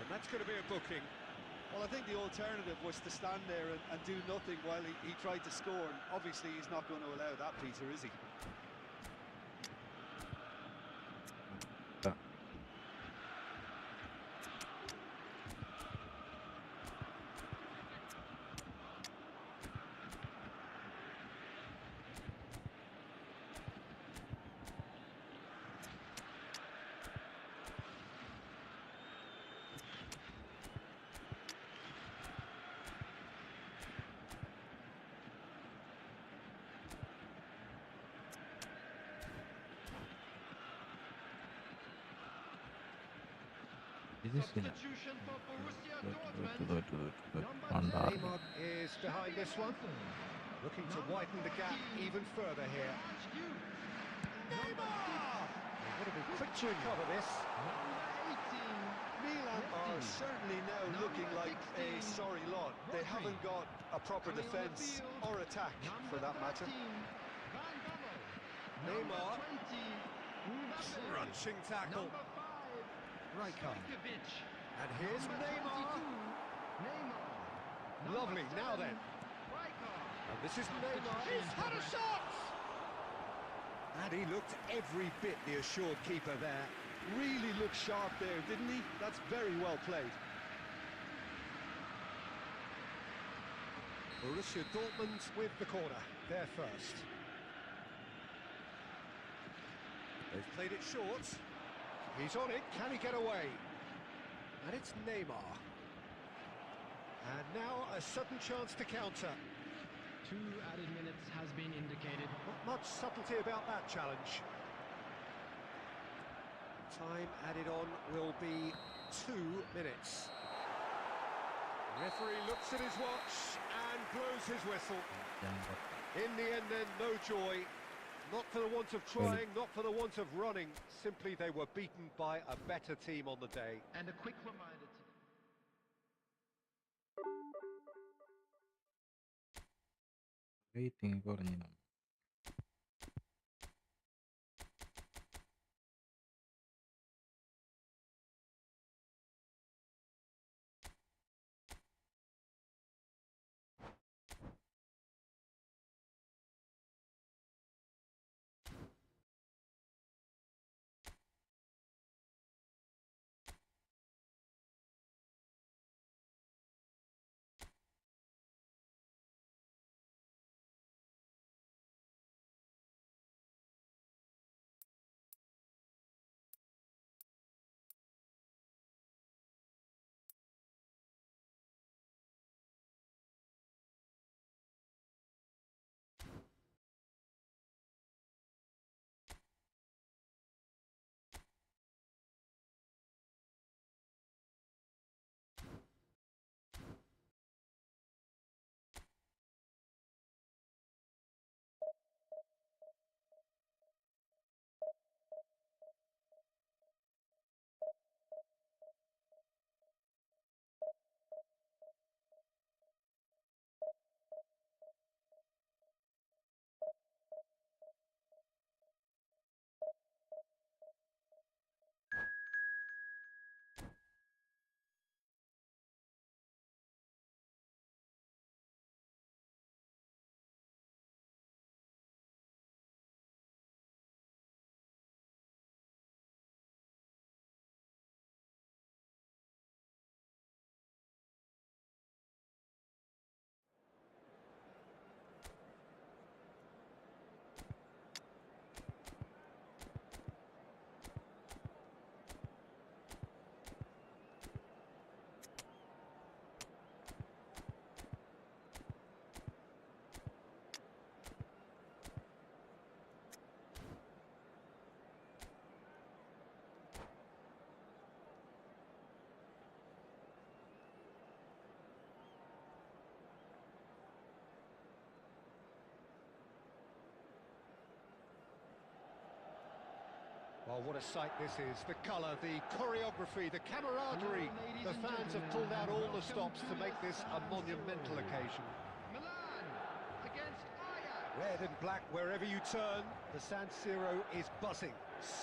And that's going to be a booking. Well, I think the alternative was to stand there and do nothing while he tried to score. And obviously, he's not going to allow that, Peter, is he? Substitution for Borussia Dortmund. Number Andar. 10, Neymar is behind this one, looking to widen the gap even further here. Neymar! They've got to be quick to recover this. Number 18. Milan are certainly now looking like a sorry lot. They haven't got a proper Coming on the defence field. or attack, for that matter. 13, Van Bommel. Neymar. Number 20, Mbappe. Crunching tackle. Number 5, Rijkaard. Stojkovic. And here's Number Neymar. 22, Neymar. Lovely, Number now 7, then. Rijkaard. And this is Neymar. Substitution He's had a progress. shot! And he looked every bit the assured keeper there. Really looked sharp there, didn't he? That's very well played. Borussia Dortmund with the corner, there first. They've played it short. He's on it, can he get away? And it's Neymar. And now a sudden chance to counter. 2 added minutes has been indicated. Not much subtlety about that challenge. Time added on will be 2 minutes. Referee looks at his watch and blows his whistle. In the end then, no joy. Not for the want of trying, not for the want of running. Simply they were beaten by a better team on the day. And a quick reminder to rating കുറഞ്ഞു Well, what a sight this is. The colour, the choreography, the camaraderie. The fans have pulled out all the stops to make this a monumental occasion. Milan against Ajax. Red and black wherever you turn, the San Siro is buzzing.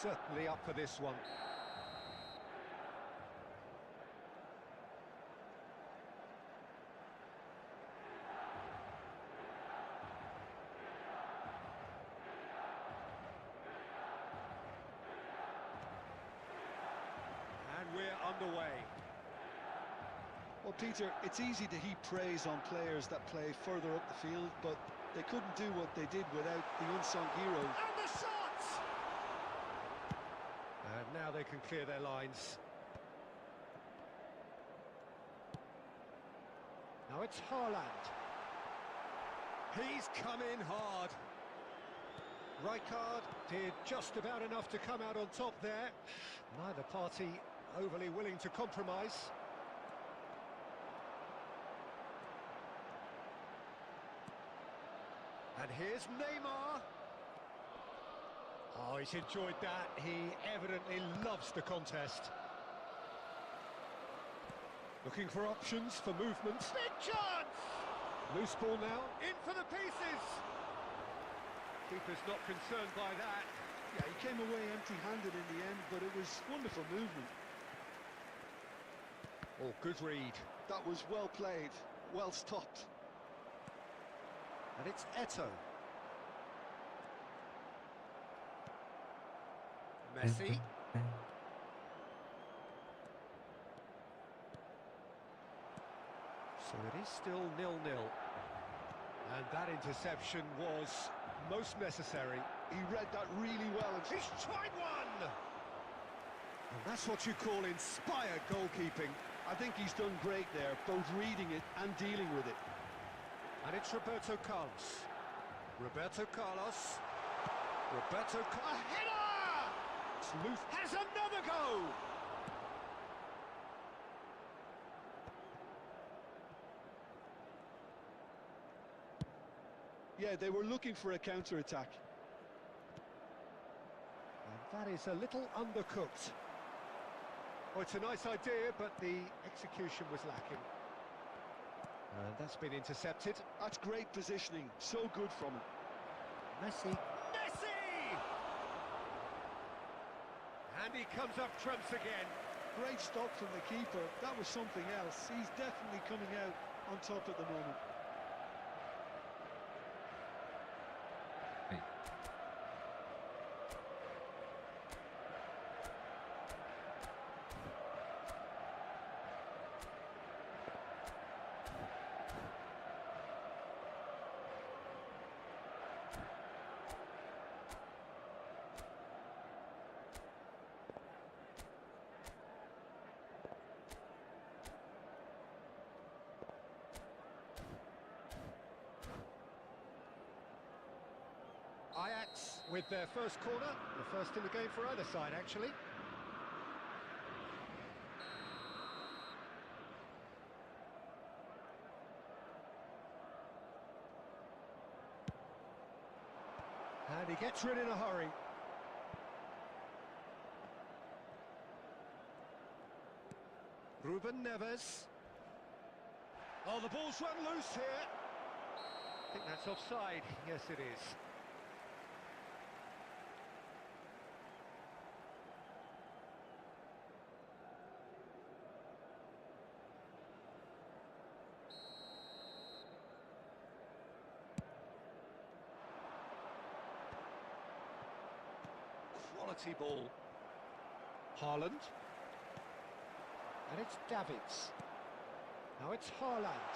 Certainly up for this one. underway. Well, Peter, it's easy to heap praise on players that play further up the field, but they couldn't do what they did without the unsung heroes. And the shot! And now they can clear their lines. Now it's Haaland. He's come in hard. Rijkaard did just about enough to come out on top there. Neither party overly willing to compromise. And here's Neymar. Oh, he's enjoyed that. He evidently loves the contest. Looking for options for movement. Big chance! Loose ball now, in for the pieces! Keeper's not concerned by that. Yeah, he came away empty-handed in the end, but it was wonderful movement. Oh, good read. That was well played, well stopped. And it's Eto'o. Messi. So it is still 0-0. And that interception was most necessary. He read that really well. He's tried one! And that's what you call inspired goalkeeping. I think he's done great there, both reading it and dealing with it. And it's Roberto Carlos. Roberto Carlos. A header! Sleuth has another go! Yeah, they were looking for a counter-attack. And that is a little undercooked. Oh, it's a nice idea, but the execution was lacking. And that's been intercepted. That's great positioning, so good from him. Messi! And he comes up trumps again. Great stop from the keeper, that was something else. He's definitely coming out on top at the moment. Ajax with their first corner, the first in the game for either side, actually. And he gets rid in a hurry. Ruben Neves. Oh, the ball's run loose here. I think that's offside. Yes, it is. Quality ball. Haaland. And it's Davids. Now it's Haaland.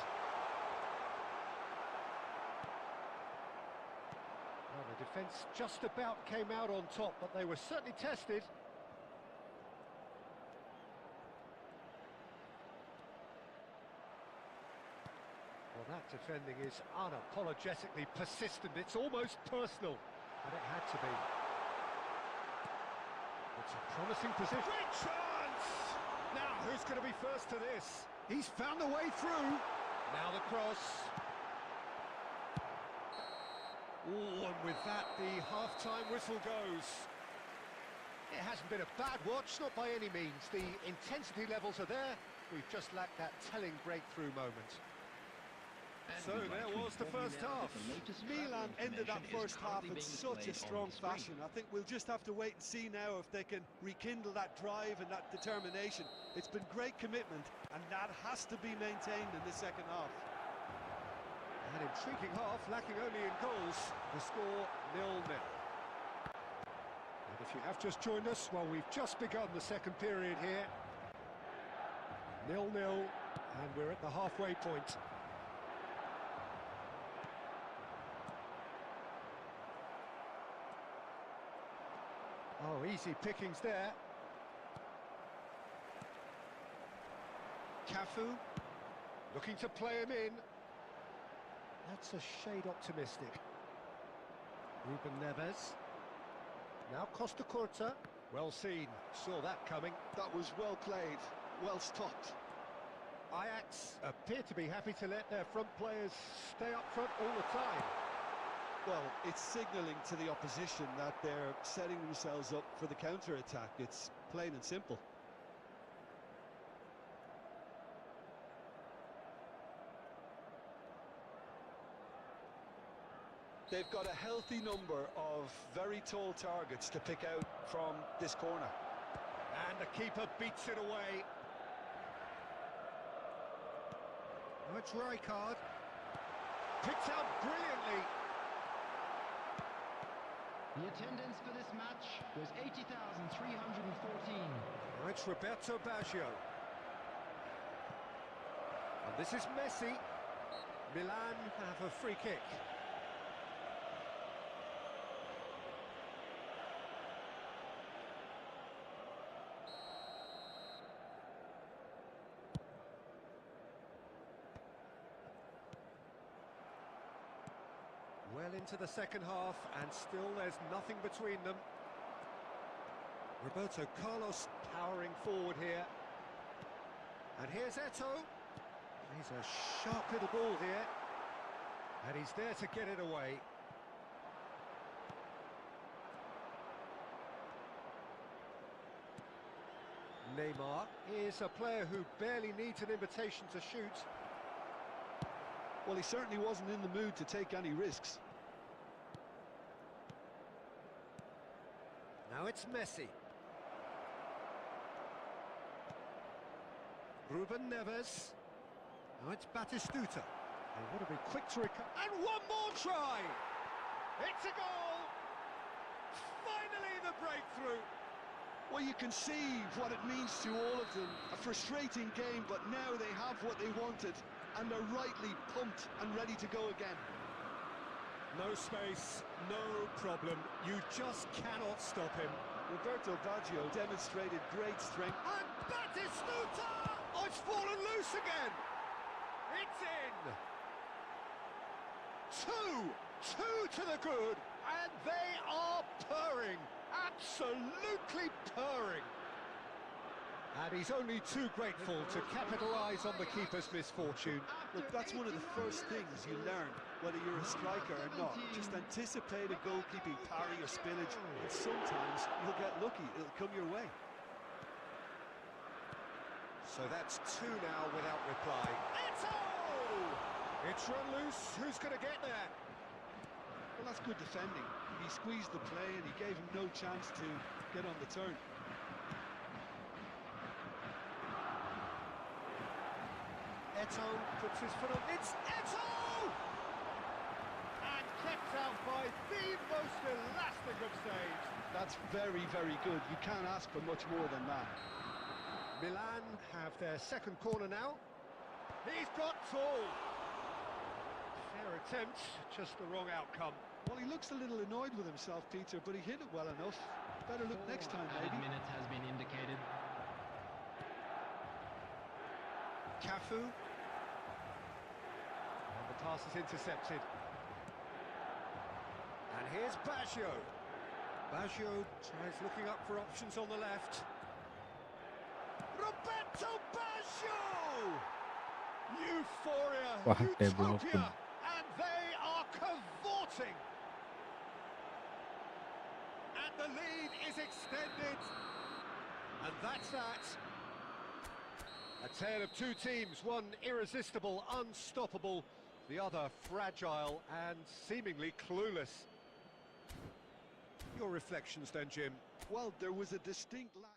Well, the defence just about came out on top, but they were certainly tested. Well, that defending is unapologetically persistent. It's almost personal, and it had to be. It's a promising position. Great chance! Now, who's going to be first to this? He's found a way through. Now the cross. Oh, and with that, the half-time whistle goes. It hasn't been a bad watch, not by any means. The intensity levels are there. We've just lacked that telling breakthrough moment. So there was the first half. Milan ended that first half in such a strong fashion. I think we'll just have to wait and see now if they can rekindle that drive and that determination. It's been great commitment, and that has to be maintained in the second half. An intriguing half, lacking only in goals. The score 0-0. And if you have just joined us, well, we've just begun the second period here. 0-0, and we're at the halfway point. Oh, easy pickings there. Cafu, looking to play him in. That's a shade optimistic. Ruben Neves. Now Costa Curta. Well seen, saw that coming. That was well played, well stopped. Ajax appear to be happy to let their front players stay up front all the time. Well, it's signalling to the opposition that they're setting themselves up for the counter-attack. It's plain and simple. They've got a healthy number of very tall targets to pick out from this corner. And the keeper beats it away. Oh, it's Rijkaard. Picked out brilliantly. The attendance for this match was 80,314. Oh, it's Roberto Baggio. And this is Messi. Milan have a free kick. Well into the second half, and still there's nothing between them. Roberto Carlos powering forward here. And here's Eto'o. He's a sharp little ball here. And he's there to get it away. Neymar is a player who barely needs an invitation to shoot. Well, he certainly wasn't in the mood to take any risks. Now it's Messi. Ruben Neves. Now it's Batistuta. They want to be quick to recover. And one more try! It's a goal! Finally the breakthrough! Well, you can see what it means to all of them. A frustrating game, but now they have what they wanted. And they're rightly pumped and ready to go again. No space, no problem. You just cannot stop him. Roberto Baggio demonstrated great strength. And Batistuta! Oh, it's fallen loose again! It's in! Two to the good, and they are purring. Absolutely purring. And he's only too grateful to capitalise on the keeper's misfortune. Look, that's one of the first things you learn, whether you're a striker or not. Just anticipate a goalkeeping parry or spillage, and sometimes you'll get lucky, it'll come your way. So that's two now without reply. It's run loose, who's going to get there? Well, that's good defending. He squeezed the play and he gave him no chance to get on the turn. Eto'o puts his foot on. It's Eto'o! And kept out by the most elastic of saves. That's very, very good. You can't ask for much more than that. Milan have their second corner now. He's got tall. Fair attempt, just the wrong outcome. Well, he looks a little annoyed with himself, Peter, but he hit it well enough. Better look next time, Added maybe. minutes has been indicated. Cafu. And the pass is intercepted. And here's Baggio. Baggio tries looking up for options on the left. Roberto Baggio! Euphoria, What a block. utopia, and they are cavorting. And the lead is extended. And that's that. A tale of two teams, one irresistible, unstoppable, the other fragile and seemingly clueless. Your reflections then, Jim? Well, there was a distinct lack.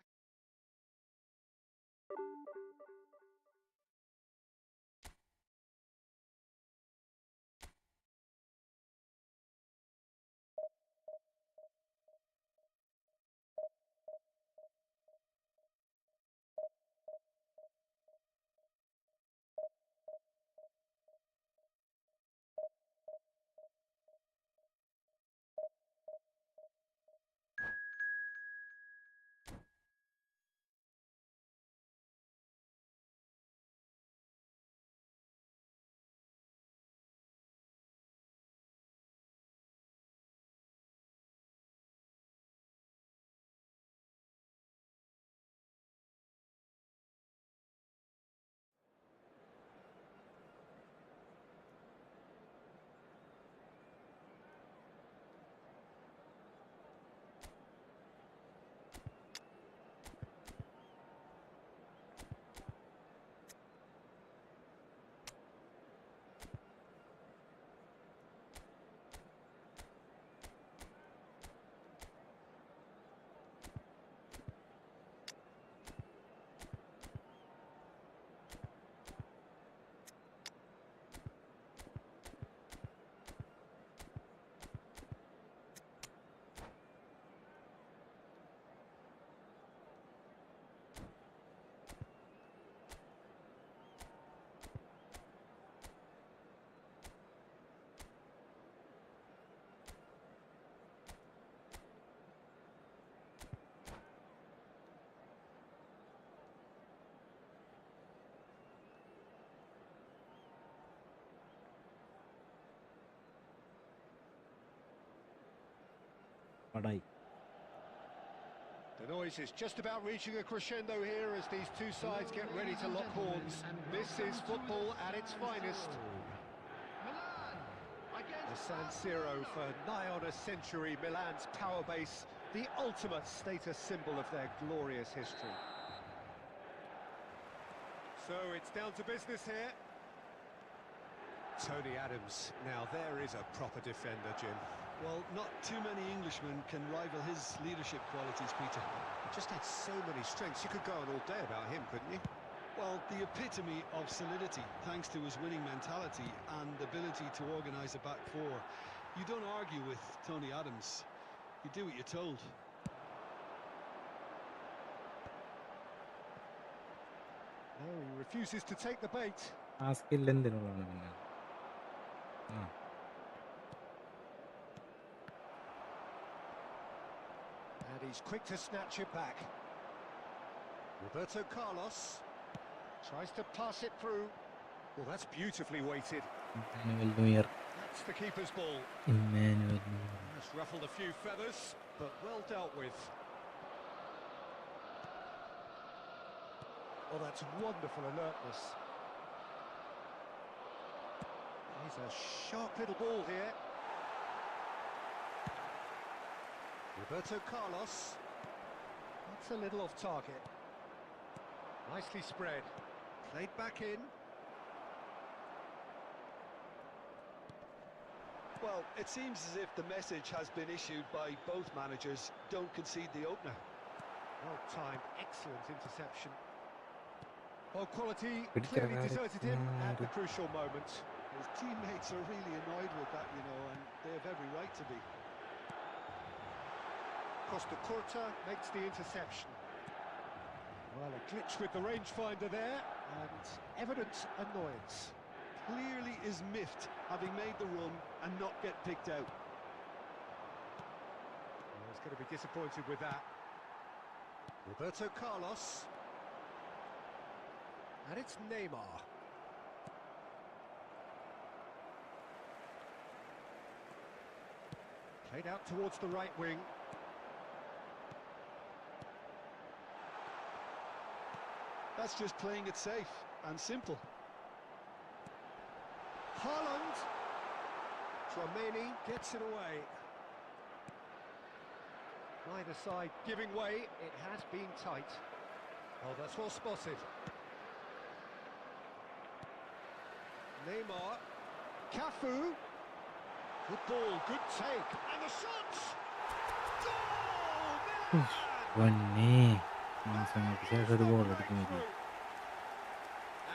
പടായി. The noise is just about reaching a crescendo here as these two sides get ready to lock horns. This is football at its finest. Milan The against San Siro for nigh on a century, Milan's power base, the ultimate status symbol of their glorious history. So it's down to business here. Tony Adams, now there is a proper defender, Jim. Well, not too many Englishmen can rival his leadership qualities, Peter. Just had so many strengths, you could go on all day about him, couldn't you? Well, the epitome of solidity, thanks to his winning mentality and ability to organise a back four. You don't argue with Tony Adams. You do what you're told. No, he refuses to take the bait. ആ skill എന്തിനുള്ളതാണ് പിന്നെ? ആ And he's quick to snatch it back. Roberto Carlos tries to pass it through. Well, that's beautifully weighted. Emmanuel New Year. That's the keeper's ball. Emmanuel New Year. That's ruffled a few feathers, but well dealt with. Oh, that's wonderful alertness. He's a sharp little ball here. Roberto Carlos. That's a little off target. Nicely spread. Played back in. Well, it seems as if the message has been issued by both managers: don't concede the opener. Well timed, excellent interception. Well, quality Pidikkara clearly deserted him at the crucial moment. His teammates are really annoyed with that, you know, and they have every right to be. Costa Curta makes the interception. Well, a glitch with the rangefinder there, and evident annoyance. Clearly is miffed, having made the run and not get picked out. Well, he's going to be disappointed with that. Roberto Carlos. And it's Neymar. Played out towards the right wing. That's just playing it safe and simple. Haaland. Tchouameni gets it away. Neither side giving way. It has been tight. Oh, that's well spotted. Neymar. Cafu. Good ball, good take. And the shots! Goal! Milan! പൊന്നേ മാസങ്ങൾക്ക് ശേഷം ഒരു goal അടിക്കുന്നത്.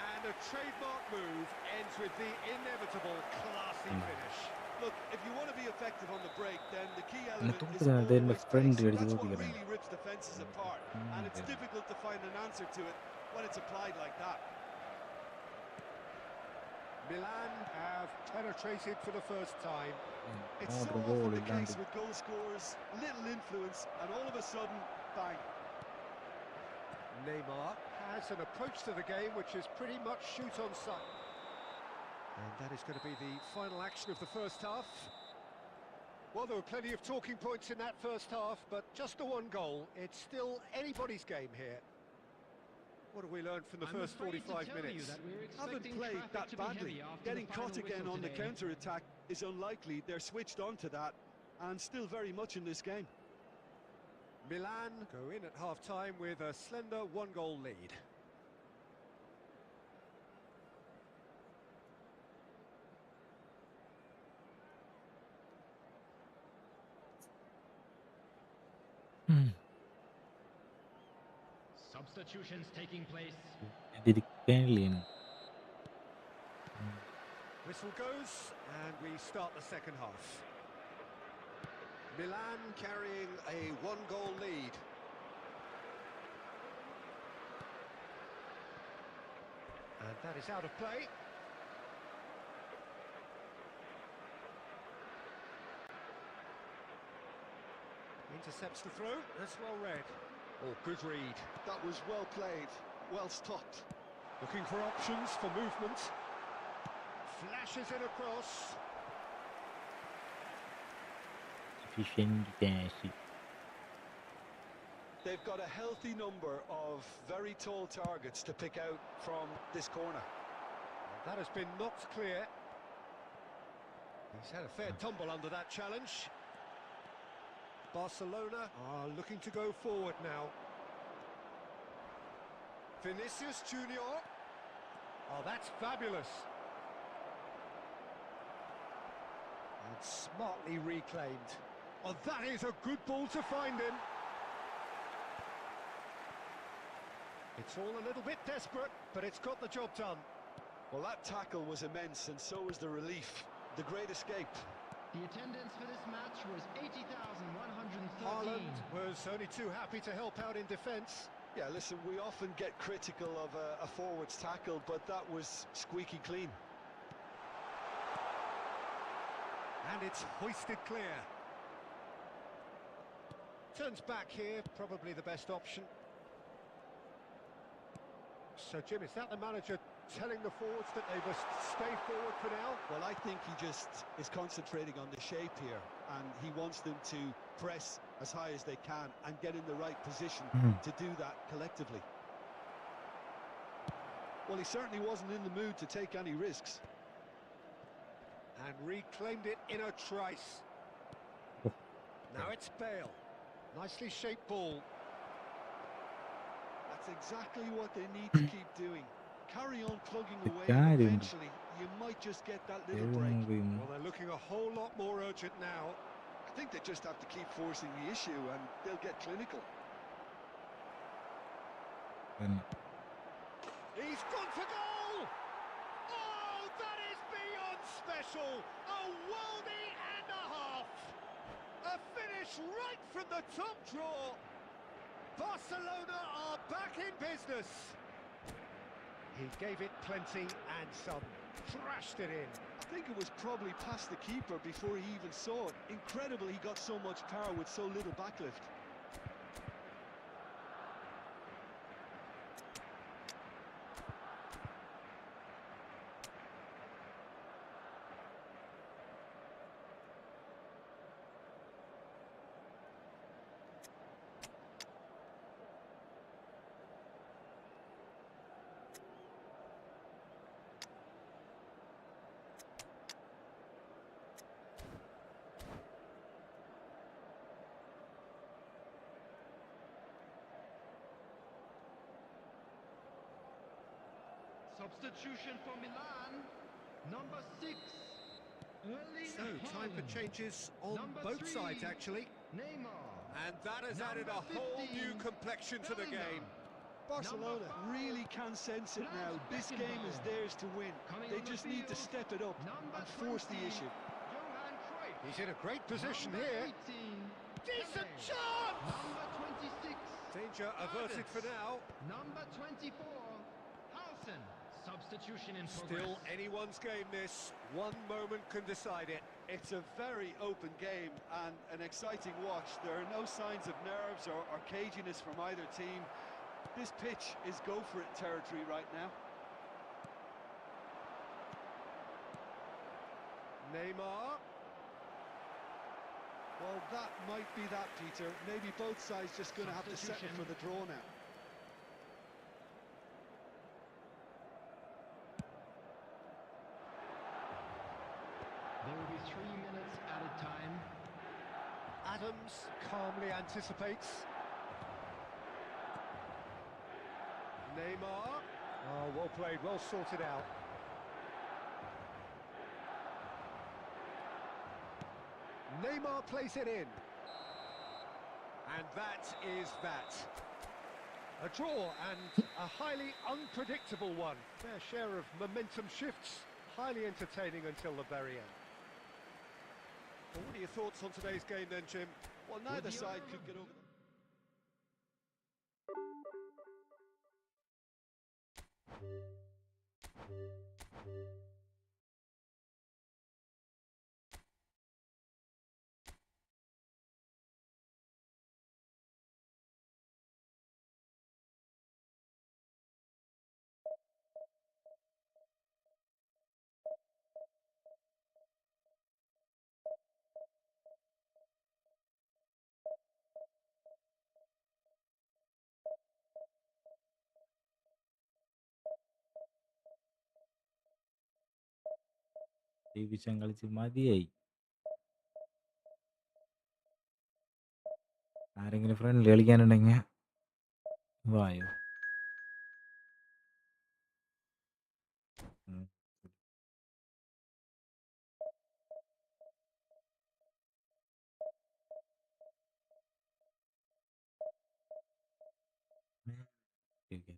And a trademark move ends with the inevitable classy finish. Look, if you want to be effective on the break, then the key And element the is top of the always sprint pace. ready to That's go what again. really rips defences apart, and it's yeah. difficult to find an answer to it when it's applied like that. Milan have penetrated for the first time. It's so often the case with goal scorers, little influence, and all of a sudden, bang. Neymar has an approach to the game which is pretty much shoot on sight. And that is going to be the final action of the first half. Well, there were plenty of talking points in that first half, but just the one goal. It's still anybody's game here. What have we learned from the first 45 minutes? Haven't played that badly. Getting caught again on the counter-attack is unlikely. They're switched on to that, and still very much in this game. Milan go in at half-time with a slender one-goal lead. Substitutions taking place. ഇതിരിക്കാനില്ലേനു. Whistle goes, and we start the second half. Milan carrying a one-goal lead. And that is out of play. Intercepts the throw, that's well read. Oh, good read. That was well played, well stopped. Looking for options for movement. Flashes it across. Scendi cash. They've got a healthy number of very tall targets to pick out from this corner. That has been knocked clear. He's had a fair tumble under that challenge. Barcelona are looking to go forward now. Vinicius Junior. Oh, that's fabulous. And smartly reclaimed. Oh, that is a good ball to find him. It's all a little bit desperate, but it's got the job done. Well, that tackle was immense, and so was the relief. The great escape. The attendance for this match was 80,113. Haaland was only too happy to help out in defence. Yeah, listen, we often get critical of a forward's tackle, but that was squeaky clean. And it's hoisted clear. Turns back here, probably the best option. So, Jim, is that the manager telling the forwards that they must stay forward for now? Well, I think he just is concentrating on the shape here, and he wants them to press as high as they can and get in the right position to do that collectively. Well, he certainly wasn't in the mood to take any risks. And reclaimed it in a trice. Now it's Bale. Nicely shaped ball. That's exactly what they need to keep doing. Carry on plugging away, കാര്യം and eventually you might just get that little break. Well, they're looking a whole lot more urgent now. I think they just have to keep forcing the issue and they'll get clinical. He's gone for goal! Oh, that is beyond special! A worldie and a half! A finish right from the top draw! Barcelona are back in business! He gave it plenty and some. Thrashed it in. I think it was probably past the keeper before he even saw it. Incredible he got so much power with so little backlift. Substitution for Milan, number 6. Erling So, time for Haaland. changes on Number both 3, sides, actually. Neymar. And that has added a Number whole 15, new complexion to the Bellingham. game. Barcelona Number 5, really can sense it now. This game is theirs to win. Coming They on the just need to field, step it up number and force the 20, issue. Johan Cruyff. He's in a great position Number here. 18, Decent Pele. chance! Number 26, Danger averted for now. number 24, Howson. Substitution in Still progress. anyone's game, this. One moment can decide it. It's a very open game and an exciting watch. There are no signs of nerves or caginess from either team. This pitch is go-for-it territory right now. Neymar. Well, that might be that, Peter. Maybe both sides just going to have to settle for the draw now. There will be 3 minutes added time. Adams calmly anticipates. Neymar. Oh, well played, well sorted out. Neymar plays it in. And that is that. A draw and a highly unpredictable one. Fair share of momentum shifts. Highly entertaining until the very end. Well, what are your thoughts on today's game then, Jim? Well, neither side could get over the... division കളിച്ച് മതിയായി. ആരെങ്കിലും friendly കളിക്കാനുണ്ടെങ്കിൽ വായോ. ഉം. Okay.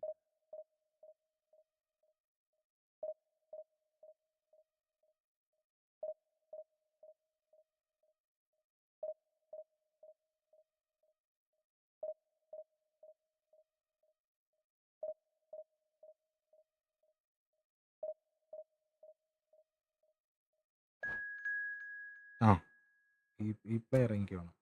ആ ഈ player എനിക്ക് വേണം.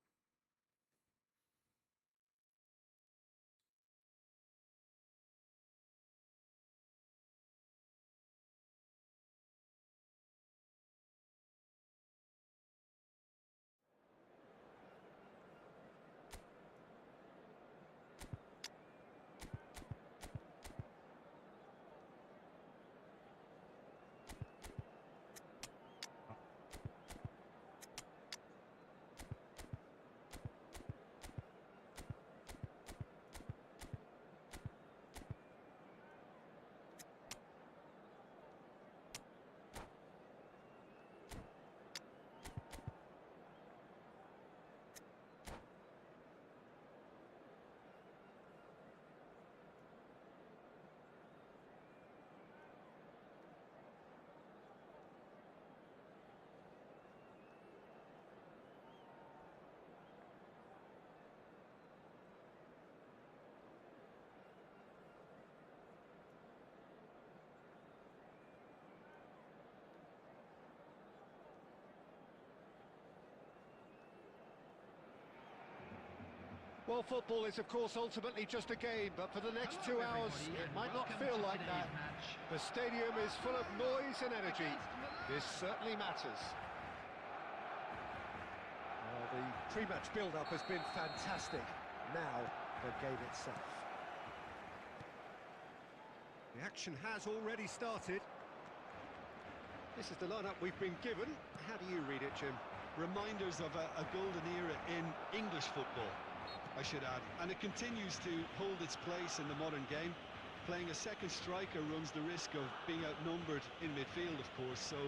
Well, football is, of course, ultimately just a game, but for the next 2 hours, it might not feel like that. The stadium is full of noise and energy. This certainly matters. Well, the pre-match build-up has been fantastic. Now, the game itself. The action has already started. This is the lineup we've been given. How do you read it, Jim? Reminders of a golden era in English football, I should add, and it continues to hold its place in the modern game. Playing a second striker runs the risk of being outnumbered in midfield, of course, so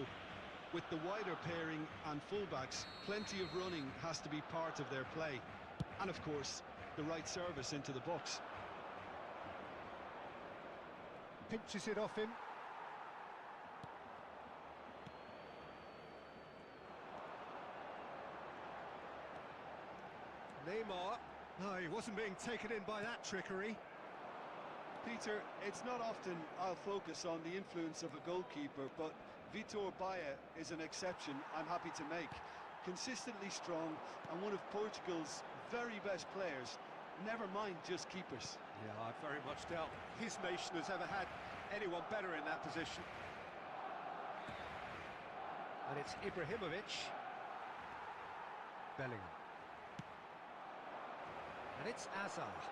with the wider pairing and fullbacks, plenty of running has to be part of their play. And of course, the right service into the box. Pinches it off him. Neymar. No, he wasn't being taken in by that trickery. Peter, it's not often I'll focus on the influence of a goalkeeper, but Vitor Baia is an exception I'm happy to make. Consistently strong and one of Portugal's very best players, never mind just keepers. Yeah, I very much doubt his nation has ever had anyone better in that position. And it's Ibrahimovic. Bellingham. And it's Hazard.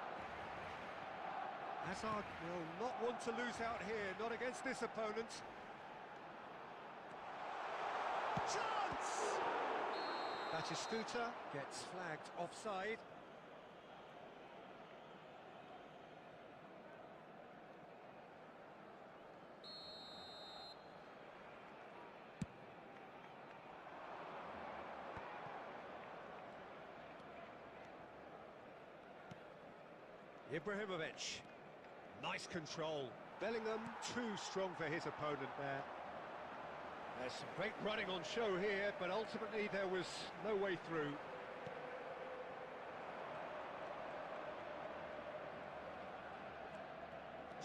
Hazard will not want to lose out here, not against this opponent. Chance! Batistuta gets flagged offside. Ibrahimovic. Nice control. Bellingham too strong for his opponent there. There's some great running on show here, but ultimately there was no way through.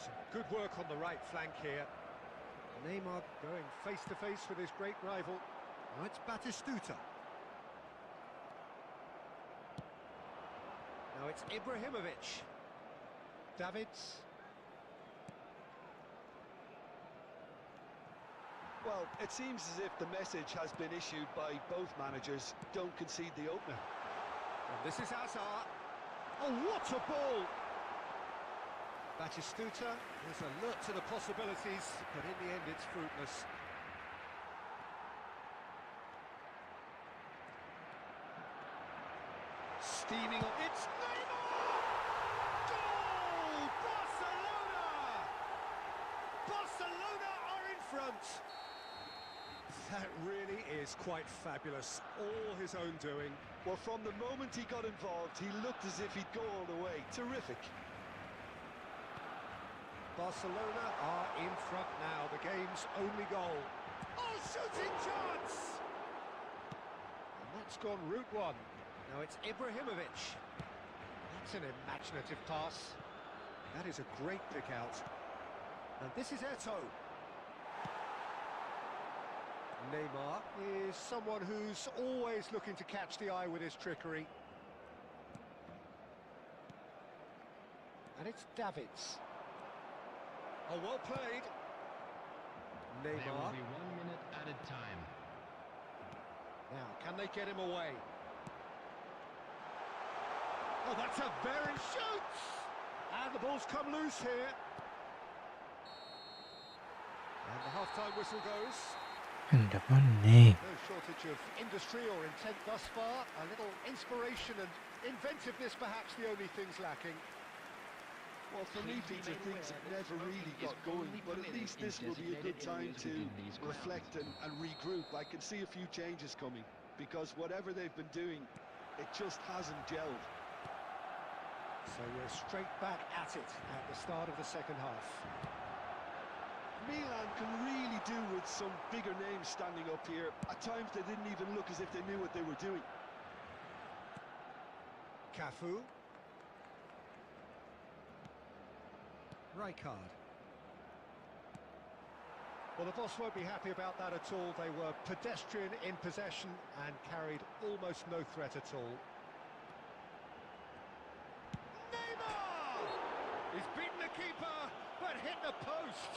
Some good work on the right flank here. Neymar going face to face with his great rival. Now it's Batistuta. Now it's Ibrahimovic. Davids. Well, it seems as if the message has been issued by both managers. Don't concede the opener. And this is Hazard. Oh, what a ball! Batistuta is alert to the possibilities, but in the end it's fruitless. steaming up. It's Neymar! Goal! Barcelona! Barcelona are in front. That really is quite fabulous. All his own doing. Well, from the moment he got involved, he looked as if he'd go all the way. Terrific. Barcelona are in front now. The game's only goal. Oh, shooting chance! And that's gone route one. Now it's Ibrahimovic. That's an imaginative pass. That is a great pick out. And this is Eto'o. Neymar is someone who's always looking to catch the eye with his trickery. And it's Davids. Oh, well played. There will Neymar. be 1 minute added time. Now, can they get him away? Oh, that's a very shoots! And the ball's come loose here. And the half-time whistle goes. എൻ്റെ പൊന്നേ. No shortage of industry or intent thus far. A little inspiration and inventiveness, perhaps the only things lacking. Well, for me, Peter, things have never really got going, but at least this will be a good time to reflect and regroup. I can see a few changes coming, because whatever they've been doing, it just hasn't gelled. So we're straight back at it at the start of the second half. Milan can really do with some bigger names standing up here. At times they didn't even look as if they knew what they were doing. Cafu. Rijkaard. Well, the boss won't be happy about that at all. They were pedestrian in possession and carried almost no threat at all. Neymar! He's beaten the keeper, but hit the post.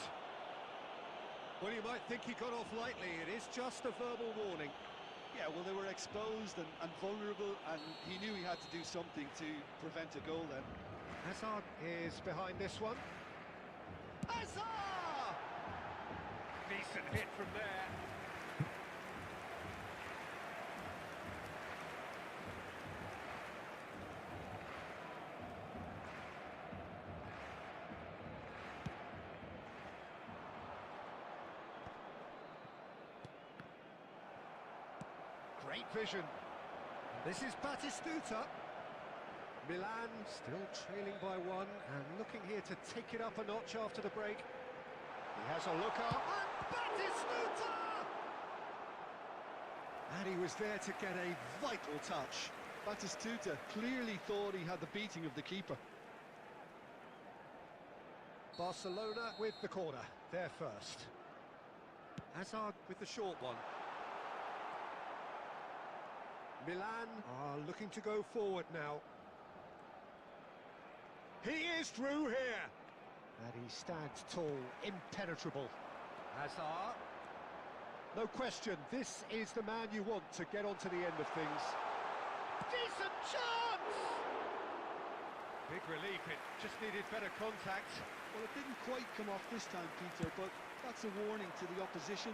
Well, you might think he got off lightly. It is just a verbal warning. Yeah, well, they were exposed and vulnerable, and he knew he had to do something to prevent a goal then. Hazard is behind this one. Hazard! Decent hit from there. Great vision. This is Batistuta. Milan still trailing by one and looking here to take it up a notch after the break. He has a look up and Batistuta! And he was there to get a vital touch. Batistuta clearly thought he had the beating of the keeper. Barcelona with the corner, they're first. Hazard with the short one. Milan are looking to go forward now. He is through here. And he stands tall, impenetrable. Hazard. No question, this is the man you want to get onto the end of things. Decent chance! Big relief, it just needed better contact. Well, it didn't quite come off this time, Peter, but that's a warning to the opposition.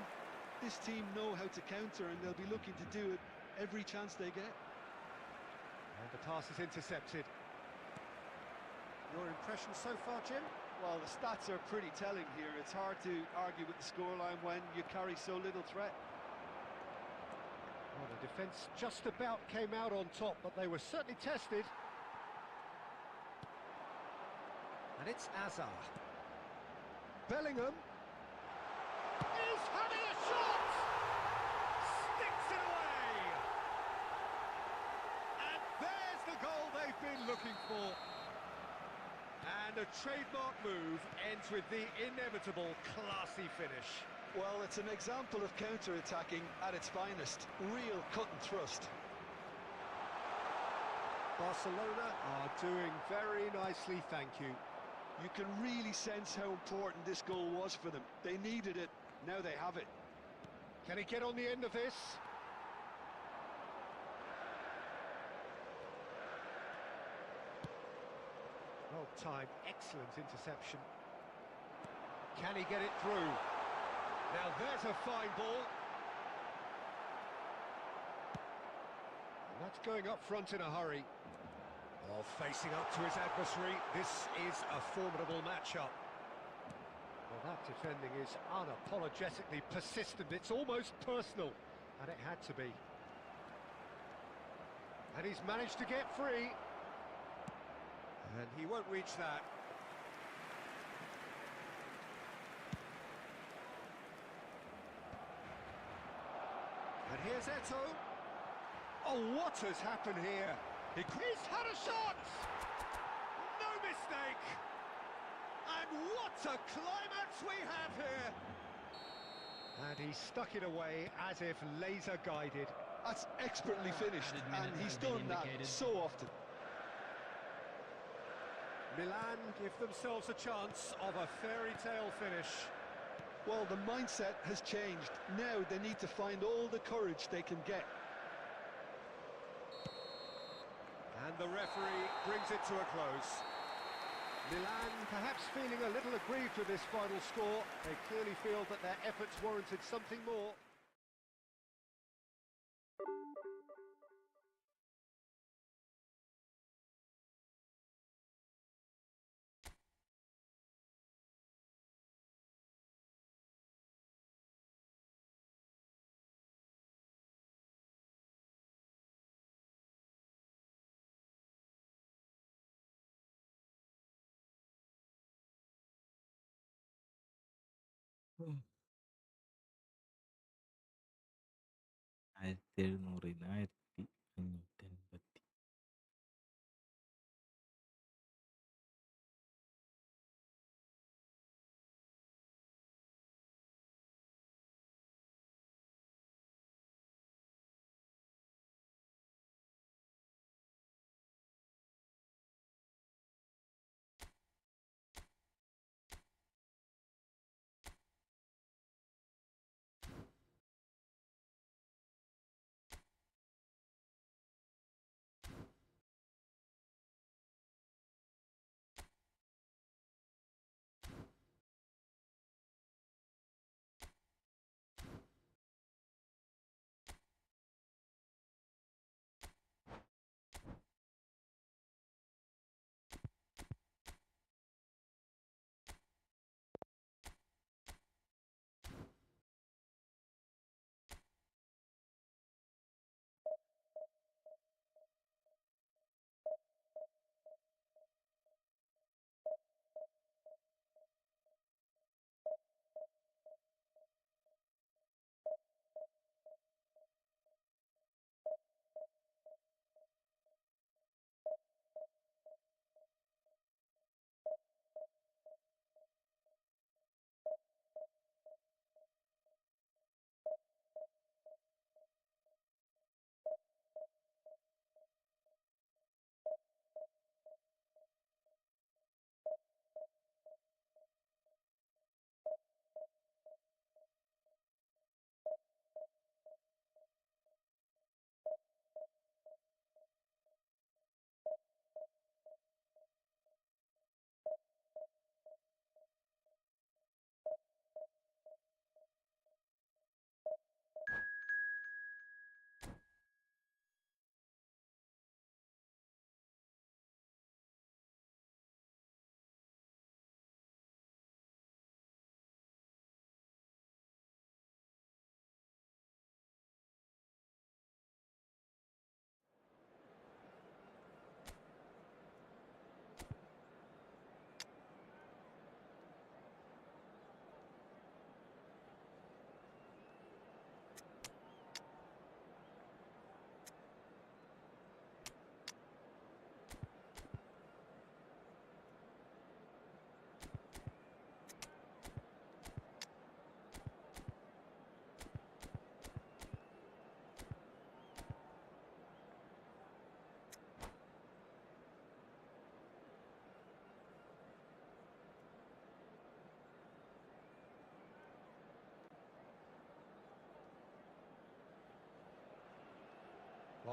This team know how to counter, and they'll be looking to do it every chance they get. And the pass is intercepted. Your impression so far, Jim? Well, the stats are pretty telling here. It's hard to argue with the scoreline when you carry so little threat. Well, the defence just about came out on top, but they were certainly tested. And it's Hazard. Bellingham is having a shot! Sticks it away! And there's the goal they've been looking for. And a trademark move ends with the inevitable classy finish. Well, it's an example of counter-attacking at its finest. Real cut and thrust. Barcelona are doing very nicely, thank you. You can really sense how important this goal was for them. They needed it, now they have it. Can he get on the end of this? Well timed, excellent interception. Can he get it through? Now there's a fine ball. And that's going up front in a hurry. Well, facing up to his adversary, this is a formidable matchup. Well, that defending is unapologetically persistent. It's almost personal, and it had to be. And he's managed to get free. And he won't reach that. And here's Eto'o. Oh, what has happened here? He's had a shot! No mistake! And what a climax we have here! And he stuck it away as if laser guided. That's expertly finished, and he's done that so often. Milan give themselves a chance of a fairy tale finish. Well, the mindset has changed. Now they need to find all the courage they can get. And the referee brings it to a close. Milan perhaps feeling a little aggrieved with this final score. They clearly feel that their efforts warranted something more. ഉം. 1700 1580.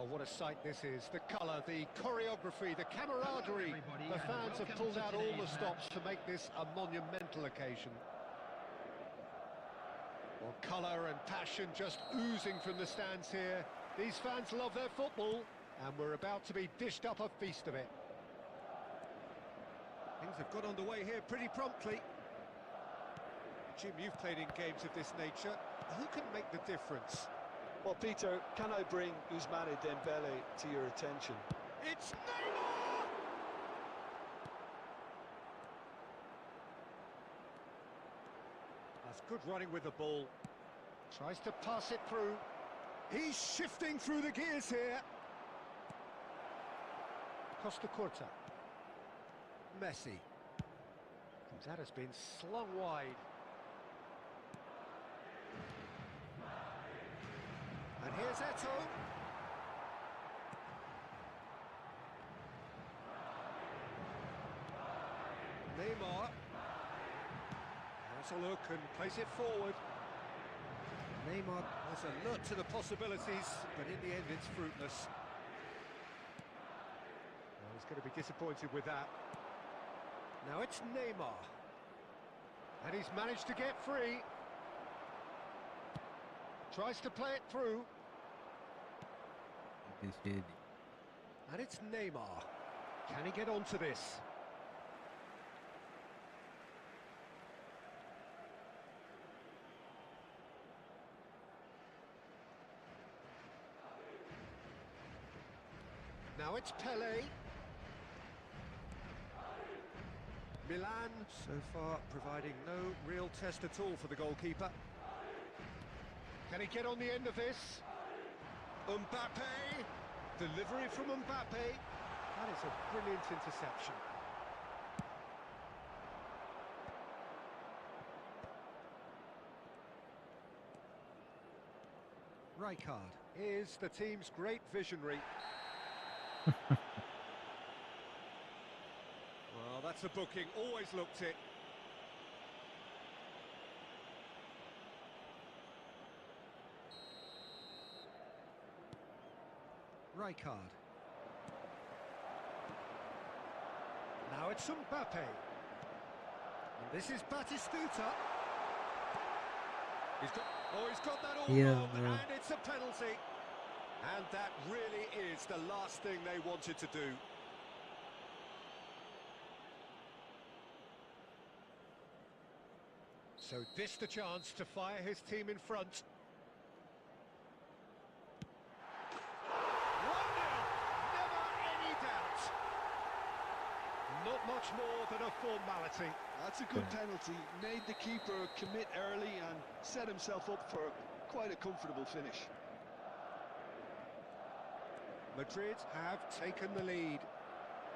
Well, what a sight this is. The colour, the choreography, the camaraderie. The fans have pulled out all the stops to make this a monumental occasion. Well, colour and passion just oozing from the stands here. These fans love their football, and we're about to be dished up a feast of it. Things have got underway here pretty promptly. Jim, you've played in games of this nature. Who can make the difference? Well, Peter, can I bring Ousmane Dembele to your attention? It's Neymar! That's good running with the ball. Tries to pass it through. He's shifting through the gears here. Costa Curta. Messi. That has been slung wide. And here's Eto'o. Neymar. Has a look and plays it forward. Neymar was alert to the possibilities, but in the end it's fruitless. Well, he's going to be disappointed with that. Now it's Neymar. And he's managed to get free. Tries to play it through. And it's Neymar. Can he get onto this? Now it's Pelé. Milan so far providing no real test at all for the goalkeeper. Can he get on the end of this? Mbappe! Delivery from Mbappe. That is a brilliant interception. Rijkaard is the team's great visionary. Well, that's a booking, always looked it. Rijkaard. Now it's Mbappe. And this is Batistuta. He's got that all wrong, and it's a penalty. And that really is the last thing they wanted to do. So this the chance to fire his team in front. 1-0, never any doubt. Not much more than a formality. That's a good penalty. Made the keeper commit early and set himself up for quite a comfortable finish. Madrid have taken the lead.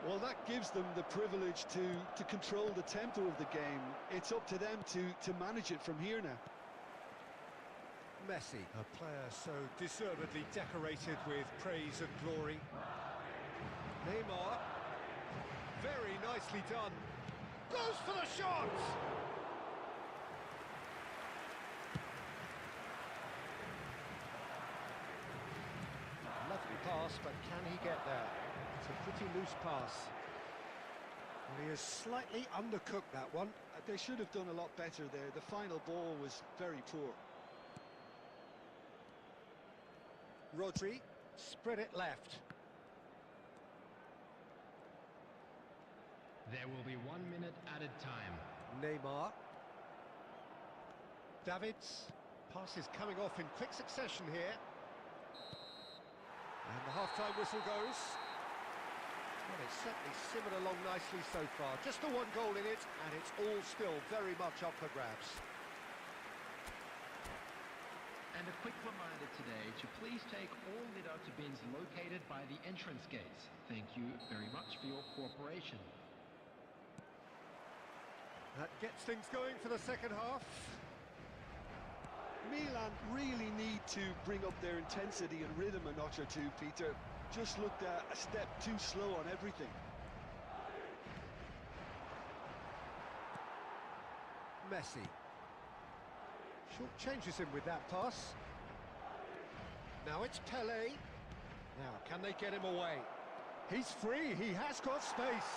Well, that gives them the privilege to control the tempo of the game. It's up to them to manage it from here now. Messi, a player so deservedly decorated with praise and glory. Neymar, very nicely done. Goes for the shot! Lovely pass, but can he get there? It's a pretty loose pass. Well, he has slightly undercooked that one. They should have done a lot better there. The final ball was very poor. Rodri, spread it left. There will be 1 minute added time. Neymar. Davids. Pass is coming off in quick succession here. And the half-time whistle goes. Well, it's certainly simmered along nicely so far. Just the one goal in it, and it's all still very much up for grabs. And a quick reminder today to please take all litter to bins located by the entrance gates. Thank you very much for your cooperation. That gets things going for the second half. Milan really need to bring up their intensity and rhythm a notch or two, Peter. Just looked a step too slow on everything. Messi. Short changes him with that pass. Now it's Pelé. Now, can they get him away? He's free, he has got space.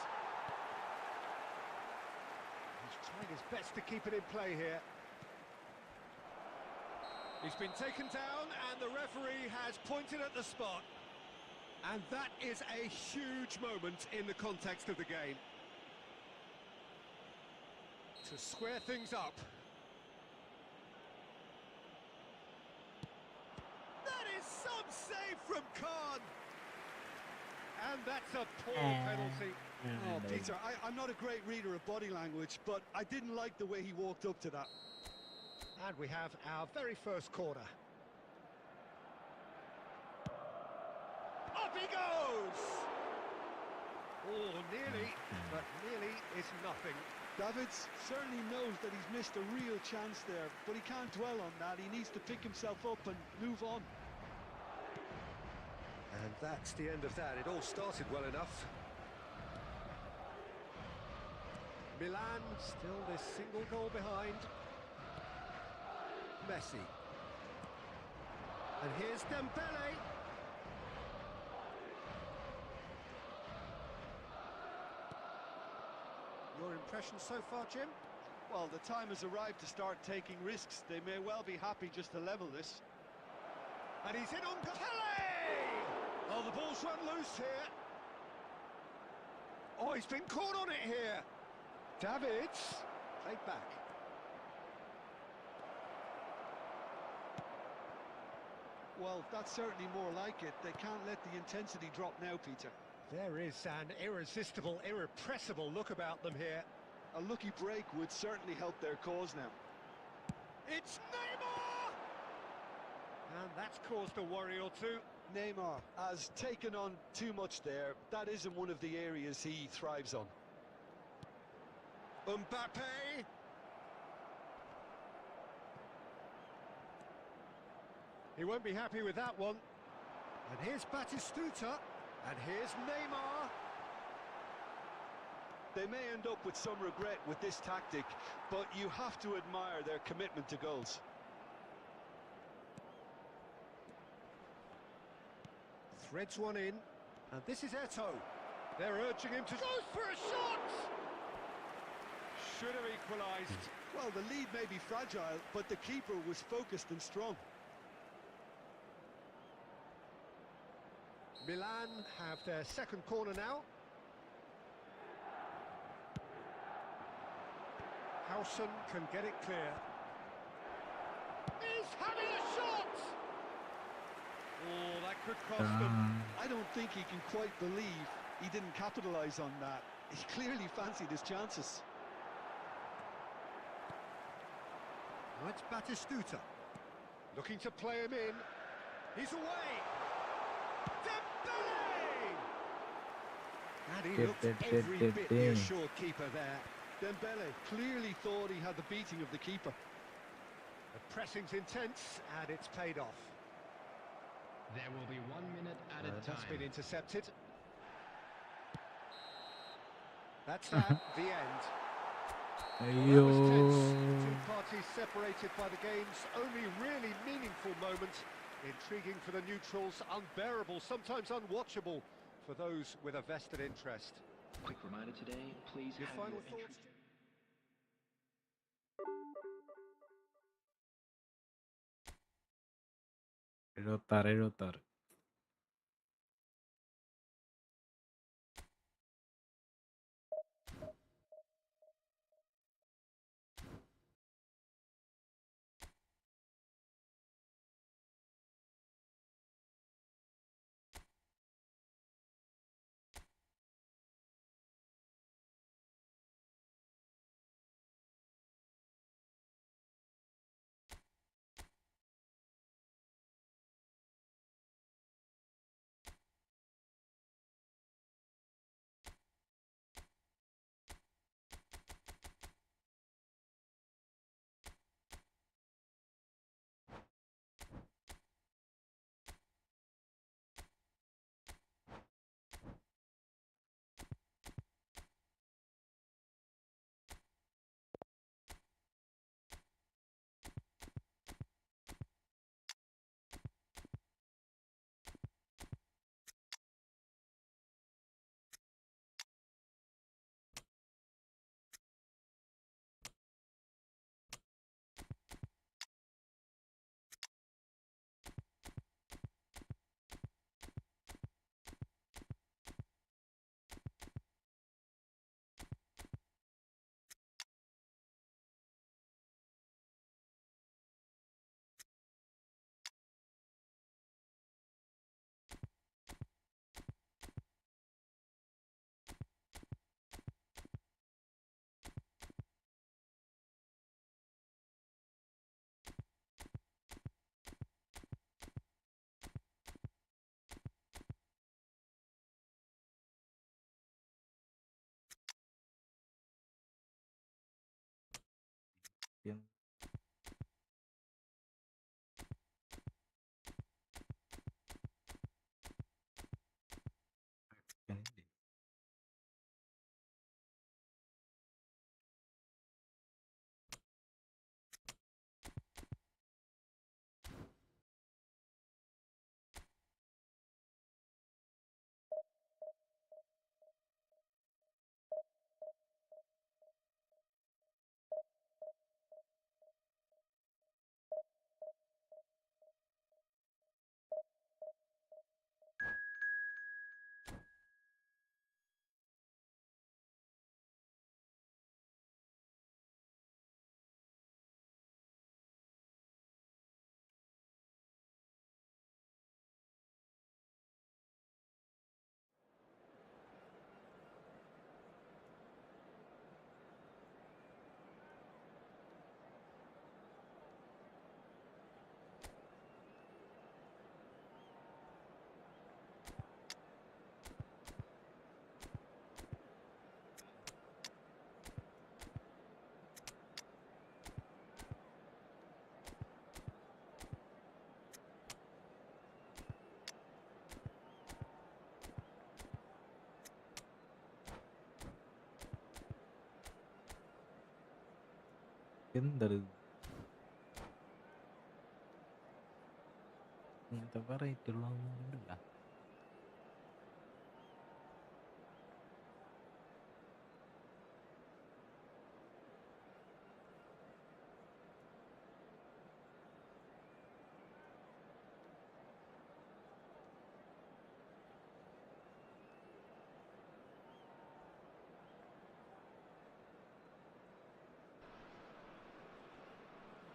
He's trying his best to keep it in play here. He's been taken down and the referee has pointed at the spot. And that is a huge moment in the context of the game. to square things up. That is some save from Khan. And that's a poor penalty. Oh, Peter, I'm not a great reader of body language, but I didn't like the way he walked up to that. And we have our very first corner. Up he goes! Oh, nearly, but nearly is nothing. Davids certainly knows that he's missed a real chance there, but he can't dwell on that. He needs to pick himself up and move on. And that's the end of that. It all started well enough. Milan still this single goal behind. Messi. And here's Dembele. Your impression so far, Jim? Well, the time has arrived to start taking risks. They may well be happy just to level this. And he's in on Kelly! Oh, the ball's run loose here. Oh, he's been caught on it here. Davids, played back. Well, that's certainly more like it. They can't let the intensity drop now, Peter. There is an irresistible, irrepressible look about them here. A lucky break would certainly help their cause now. It's Neymar! And that's caused a worry or two. Neymar has taken on too much there. That isn't one of the areas he thrives on. Mbappe! He won't be happy with that one. And here's Batistuta. And here's Neymar. They may end up with some regret with this tactic, but you have to admire their commitment to goals. Threads one in. And this is Eto'o. They're urging him to... Goes for a shot! Should have equalised. Well, the lead may be fragile, but the keeper was focused and strong. Milan have their second corner now. Howson can get it clear. He's having a shot! Oh, that could cost them. I don't think he can quite believe he didn't capitalise on that. He clearly fancied his chances. Now it's Batistuta. Looking to play him in. He's away! Dembele! And he looked every bit the assured keeper there. Dembele clearly thought he had the beating of the keeper. The pressing's intense, and it's paid off. There will be 1 minute added And time. that's been intercepted. That's that, the end. Well, that was tense. Two parties separated by the game's only really meaningful moment. Intriguing for the neutrals, unbearable, sometimes unwatchable for those with a vested interest. Quick reminder today, please Your have final your thoughts? entry. 76. എന്തത് ഇങ്ങനത്തെ variety ഉള്ളതൊന്നുമില്ല.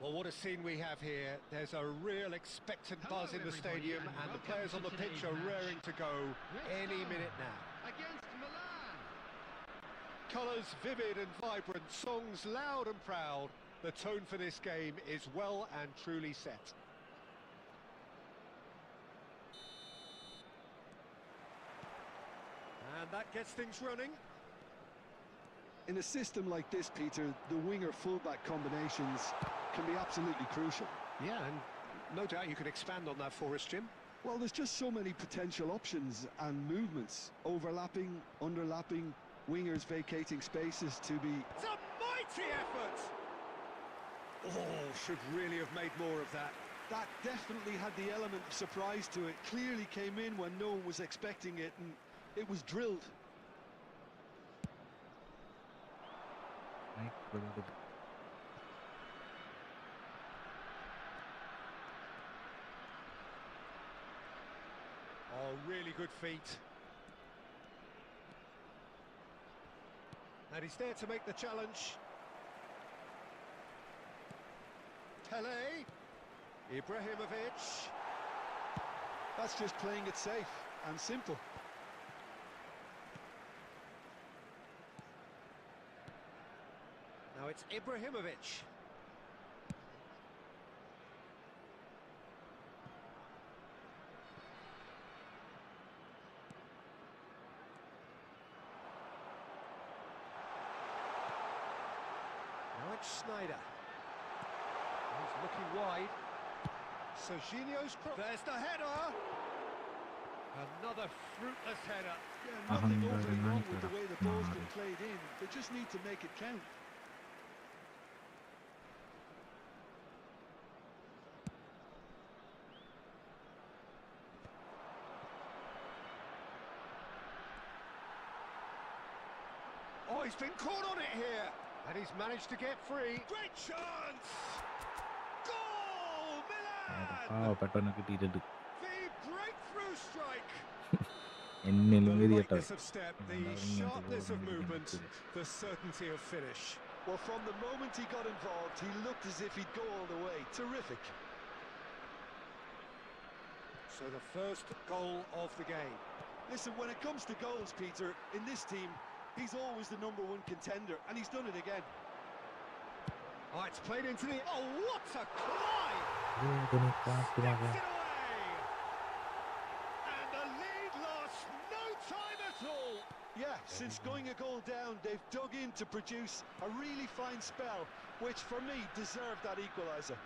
Well, what a scene we have here. There's a real expectant Hello, buzz in the everybody, stadium, and and the welcome players to on the pitch today's are match. raring to go West any Ham minute now. Against Milan. Colours vivid and vibrant, songs loud and proud. The tone for this game is well and truly set. And that gets things running. In a system like this, Peter, the winger-fullback combinations can be absolutely crucial. Yeah, and no doubt you could expand on that for us, Jim. Well, there's just so many potential options and movements. Overlapping, underlapping, wingers vacating spaces to be... It's a mighty effort! Oh, should really have made more of that. That definitely had the element of surprise to it. Clearly came in when no one was expecting it, and it was drilled. Oh, really good feet. And he's there to make the challenge. Pele. Ibrahimovic. That's just playing it safe and simple. Now it's Ibrahimovic. Now it's Snyder. He's looking wide. Serginho's cross. There's the header. Another fruitless header. Yeah, nothing overly wrong with the way the ball's Ahmad. been played in. They just need to make it count. Oh, he's been caught on it here. And he's managed to get free. Great chance! Goal! Milan! പാവപ്പെട്ടവനെ കിട്ടിയിട്ടുണ്ട്. The breakthrough strike! എന്നിലും The എതിയട്ടോ lightness of step, the sharpness of movement, the certainty of finish. Well, from the moment he got involved, he looked as if he'd go all the way. Terrific. So the first goal of the game. Listen, when it comes to goals, Peter, in this team, he's always the #1 contender, and he's done it again. Oh, it's played into the... Oh, what a climb! വേദനിക്കാത്ത Gets it away! And the lead lost no time at all! Yeah, since going a goal down, they've dug in to produce a really fine spell, which for me deserved that equaliser.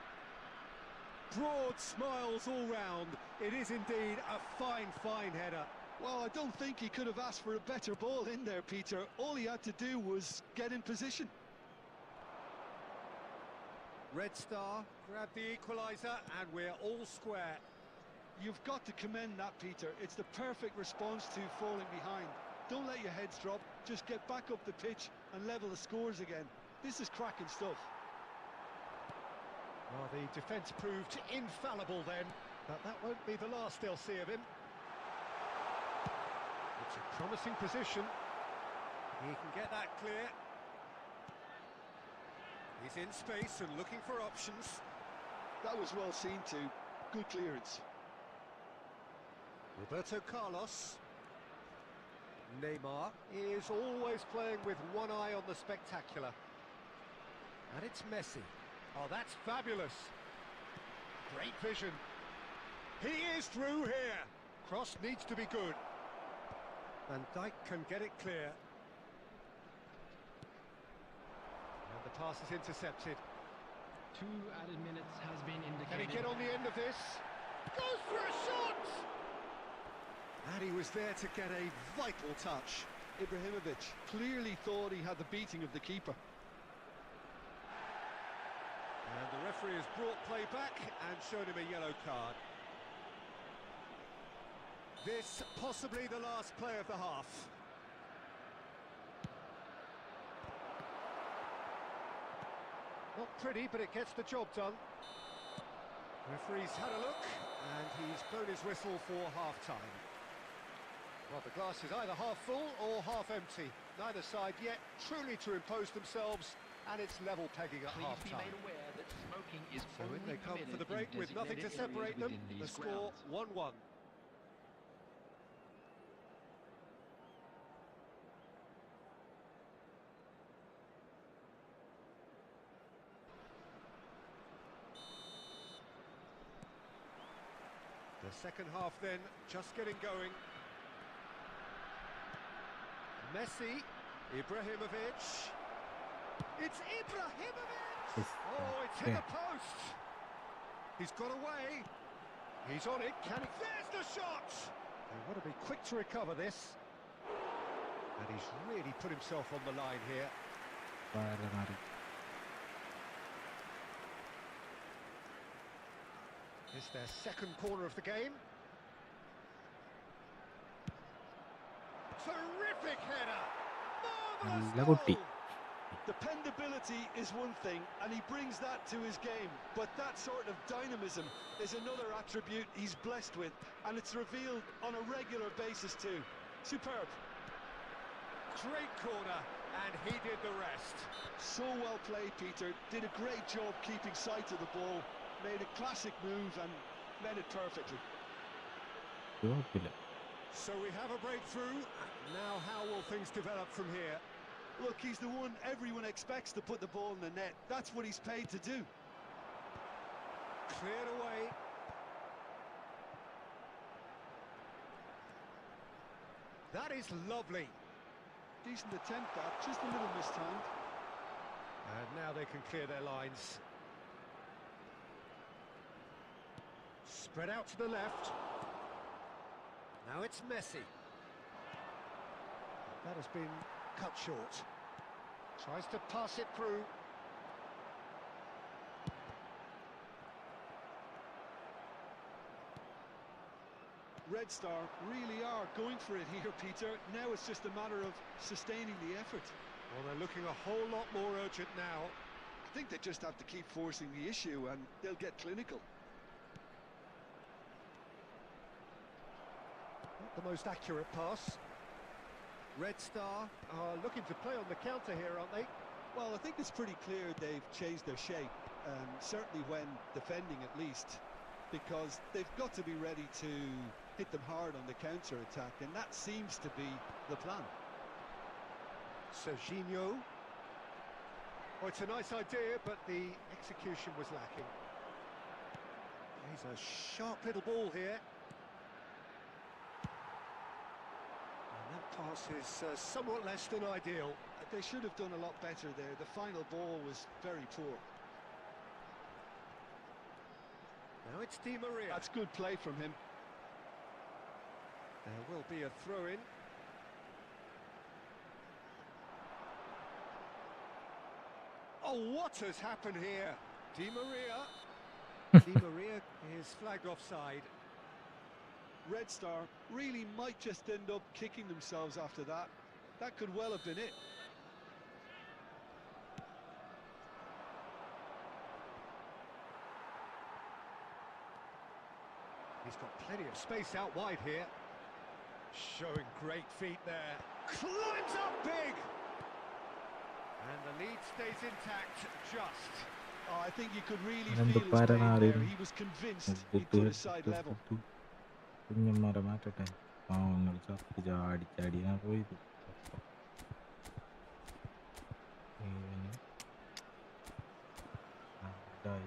Broad smiles all round. It is indeed a fine, fine header. Well, I don't think he could have asked for a better ball in there, Peter. All he had to do was get in position. Red Star grabbed the equaliser and we're all square. You've got to commend that, Peter. It's the perfect response to falling behind. Don't let your heads drop. Just get back up the pitch and level the scores again. This is cracking stuff. Well, the defence proved infallible then, but that won't be the last they'll see of him. It's a promising position. He can get that clear. He's in space and looking for options. That was well seen too. Good clearance. Roberto Carlos. Neymar is always playing with one eye on the spectacular. And it's Messi. Oh, that's fabulous. Great vision. He is through here. Cross needs to be good. Van Dijk can get it clear. And the pass is intercepted. 2 added minutes has been indicated. Can he get on the end of this? Goes for a shot! And he was there to get a vital touch. Ibrahimovic clearly thought he had the beating of the keeper. referee has brought play back and shown him a yellow card. This possibly the last play of the half. Not pretty, but it gets the job done. Referee's had a look, and he's blown his whistle for half-time. Well, the glass is either half full or half empty. Neither side yet truly to impose themselves, and it's level pegging at Please be half-time. made aware that smoking is So in only they come for the permitted break in with nothing to designated separate areas them. within The these score grounds. 1-1. The second half then, just getting going. Messi, Ibrahimovic. It's Ibrahimovic! It's, Oh, it's hit yeah. the post! He's got away. He's on it, can he? There's the shot! They want to be quick to recover this. And he's really put himself on the line here. വേറെ മാറി. It's their second corner of the game. Terrific header! Marvellous നല്ല കുട്ടി. goal! Dependability is one thing, and he brings that to his game. But that sort of dynamism is another attribute he's blessed with, and it's revealed on a regular basis too. Superb. Great corner, and he did the rest. So well played, Peter. Did a great job keeping sight of the ball. Made a classic move and met it perfectly. കുഴപ്പമില്ല. So we have a breakthrough. Now how will things develop from here? Look, he's the one everyone expects to put the ball in the net. That's what he's paid to do. Cleared away. That is lovely. Decent attempt, that. Just a little mistimed. And now they can clear their lines. Spread out to the left. Now it's Messi. That has been cut short. Tries to pass it through. Red Star really are going for it here, Peter. Now it's just a matter of sustaining the effort. Well, they're looking a whole lot more urgent now. I think they just have to keep forcing the issue and they'll get clinical. Not the most accurate pass. Red Star are looking to play on the counter here, aren't they? Well, I think it's pretty clear they've changed their shape, certainly when defending at least, because they've got to be ready to hit them hard on the counter-attack, and that seems to be the plan. Serginho. Oh, it's a nice idea, but the execution was lacking. He's a sharp little ball here. And that pass is somewhat less than ideal. They should have done a lot better there. The final ball was very poor. Now it's Di Maria. That's good play from him. There will be a throw-in. Oh, what has happened here? Di Maria. Di Maria is flagged offside. Red Star really might just end up kicking themselves after that. That could well have been it. He's got plenty of space out wide here. Showing great feet there. Climbs up big! And the lead stays intact, just. Oh, I think you could really അതെന്ത് feel his pain there. പരനാറിയും He was convinced he put his side level. കുഞ്ഞന്മാരെ മാറ്റട്ടെ. പാവങ്ങൾ ചത്തി ചാടി ചാടിയാ പോയത്. ഇവന് എന്തായി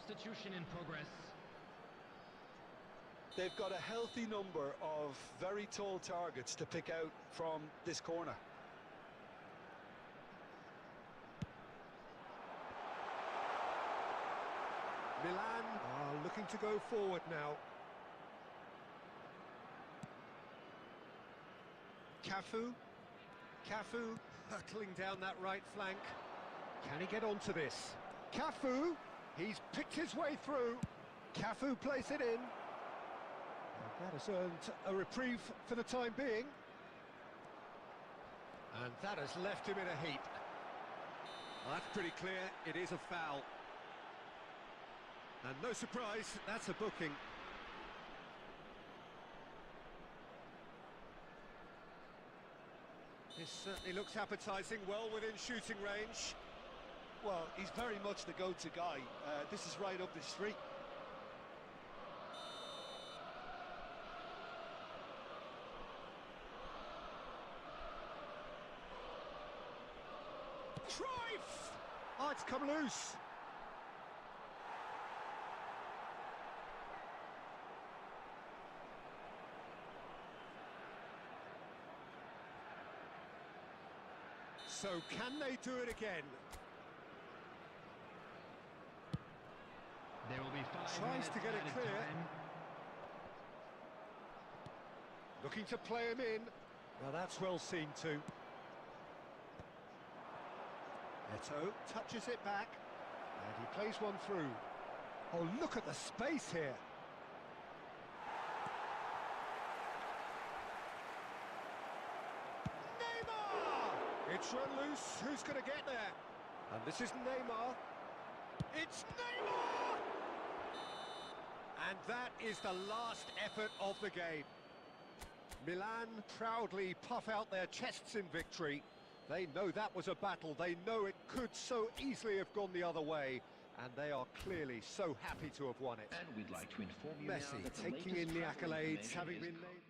Substitution in progress. They've got a healthy number of very tall targets to pick out from this corner. Milan are looking to go forward now. Cafu hurtling down that right flank. Can he get onto this? Cafu, he's picked his way through. Cafu plays it in. And that has earned a reprieve for the time being. And that has left him in a heap. Well, that's pretty clear, it is a foul. And no surprise, that's a booking. This certainly looks appetising, well within shooting range. Well, he's very much the go-to guy. This is right up the street. Cruyff! Oh, it's come loose. So can they do it again? There will be 5 Tries minutes to get it added clear. time. Looking to play him in. Well, that's well seen too. Eto'o touches it back. And he plays one through. Oh, look at the space here. Neymar! It's run loose. Who's going to get there? And this is Neymar. It's Neymar! And that is the last effort of the game. Milan proudly puff out their chests in victory. They know that was a battle. They know it could so easily have gone the other way. And they are clearly so happy to have won it. And we'd like to inform you now Messi that the taking latest in the travel accolades, information having is been named.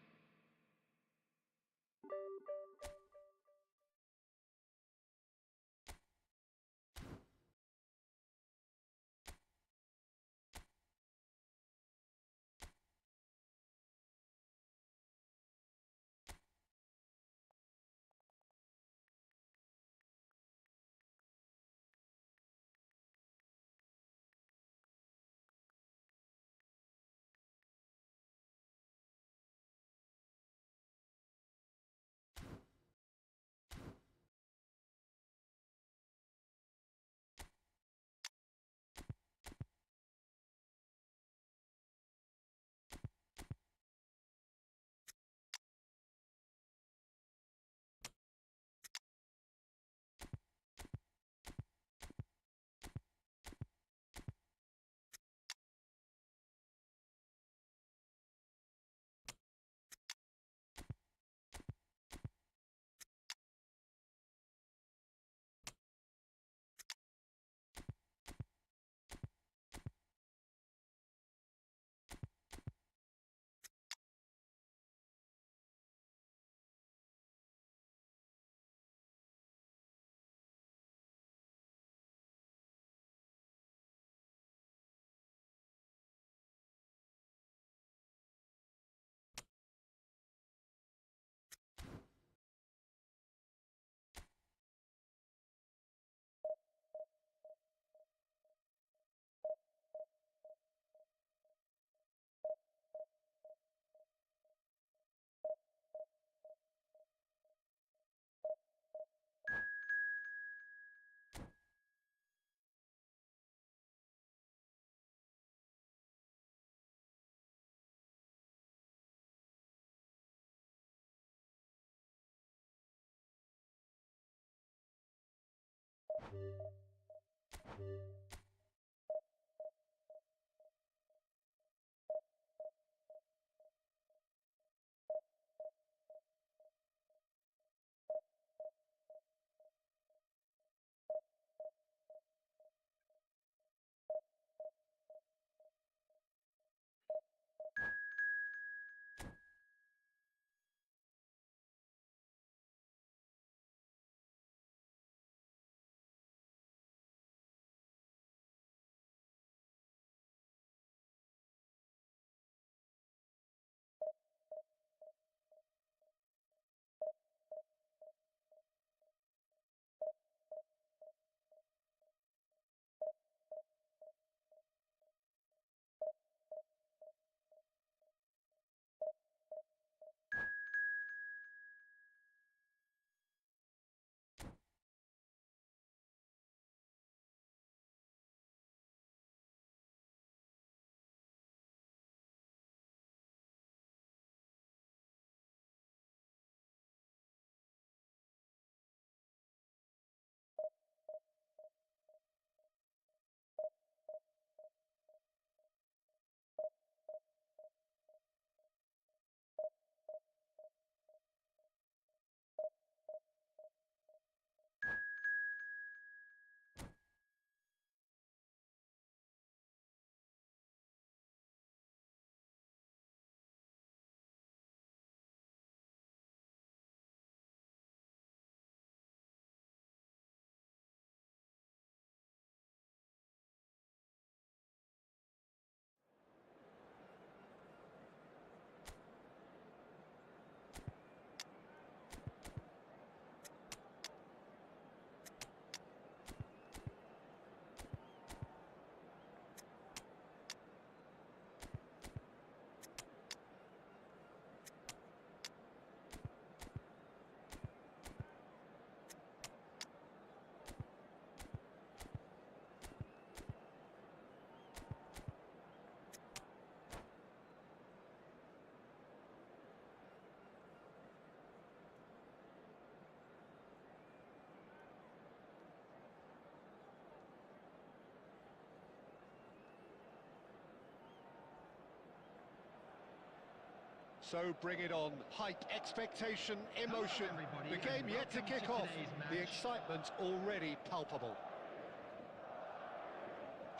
So bring it on. Hype, expectation, emotion. everybody, The game and yet to welcome kick to off. today's The match. excitement already palpable.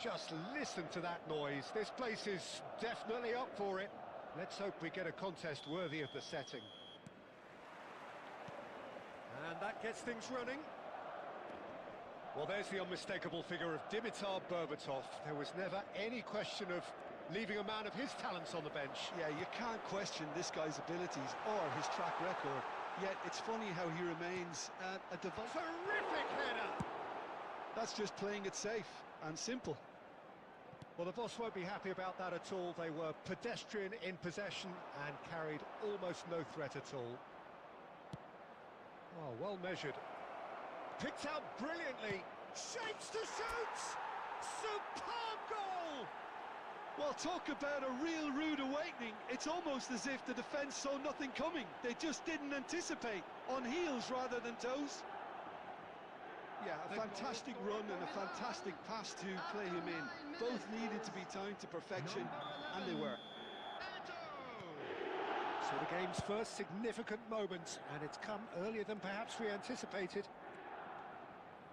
Just listen to that noise. This place is definitely up for it. Let's hope we get a contest worthy of the setting. And that gets things running. Well, there's the unmistakable figure of Dimitar Berbatov. There was never any question of leaving a man of his talents on the bench. Yeah, you can't question this guy's abilities or his track record. Yet it's funny how he remains a device. Terrific header! That's just playing it safe and simple. Well, the boss won't be happy about that at all. They were pedestrian in possession and carried almost no threat at all. Oh, well measured. Picked out brilliantly. Shapes to shoot! Superb goal! Well, talk about a real rude awakening. It's almost as if the defence saw nothing coming. They just didn't anticipate. On heels rather than toes. Yeah, a fantastic run and a fantastic pass to play him in. Both needed to be timed to perfection, and they were. So the game's first significant moment, and it's come earlier than perhaps we anticipated.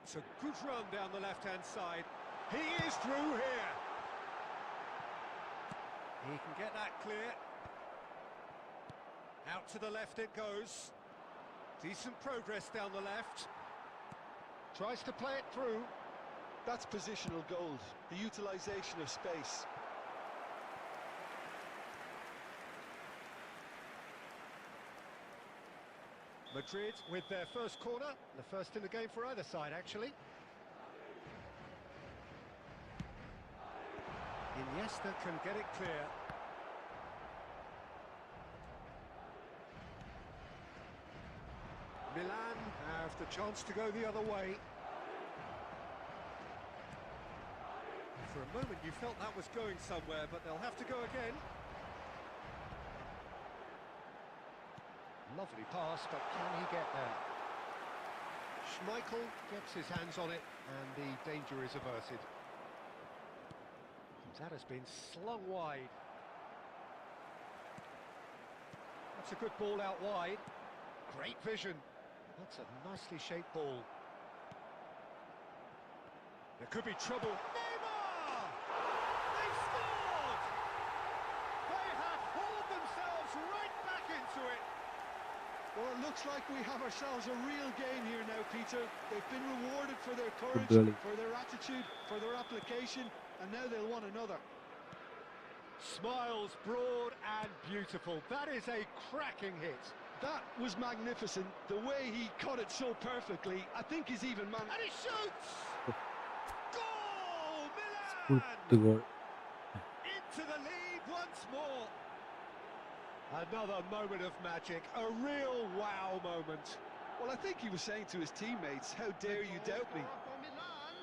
It's a good run down the left-hand side. He is through here. He can get that clear. Out to the left it goes. Decent progress down the left. Tries to play it through. That's positional gold, the utilisation of space. Madrid with their first corner, the first in the game for either side, actually. Iniesta can get it clear. Milan have the chance to go the other way. For a moment you felt that was going somewhere, but they'll have to go again. Lovely pass, but can he get there? Schmeichel gets his hands on it, and the danger is averted. That has been slung wide. That's a good ball out wide. Great vision. That's a nicely shaped ball. There could be trouble. Neymar! They've scored! They have hauled themselves right back into it. Well, it looks like we have ourselves a real game here now, Peter. They've been rewarded for their courage, Really? for their attitude, for their application, and now they'll want another. Smiles broad and beautiful. That is a cracking hit. That was magnificent. The way he cut it so perfectly, I think he's even man. And he shoots! Goal! Good Milan! goal. Into the lead once more. Another moment of magic, a real wow moment. Well, I think he was saying to his teammates, how dare you doubt me? For Milan,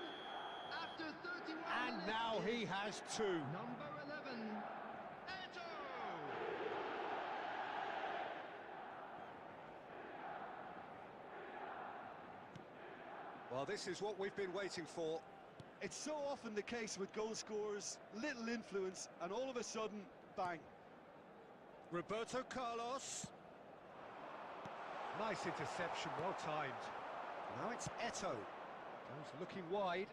after 31 And minutes now he is has two. number 11, Eto'o. Well, this is what we've been waiting for. It's so often the case with goal scorers, little influence, and all of a sudden, bang. Roberto Carlos. Nice interception, well timed. Now it's Eto'o. Goes looking wide.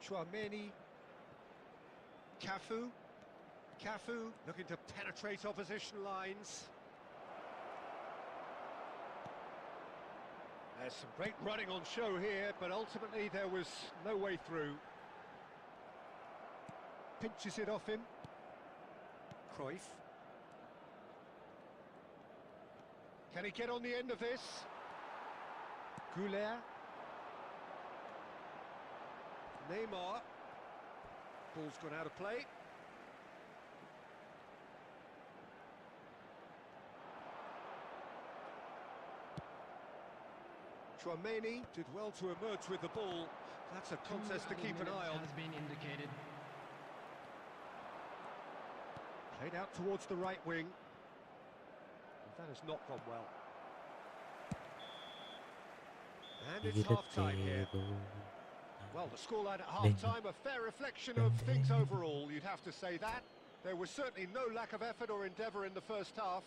Tchouaméni. Cafu. Cafu looking to penetrate opposition lines. There's some great running on show here, but ultimately there was no way through. Pinches it off him. Cruyff. Can he get on the end of this? Goulet. Neymar. Ball's gone out of play. Tchouaméni did well to emerge with the ball. That's a contest to keep an eye on. Has been indicated. Played out towards the right wing. That has not gone well. And it's half-time here. Well, the scoreline at half-time, a fair reflection of things overall, you'd have to say that. There was certainly no lack of effort or endeavour in the first half.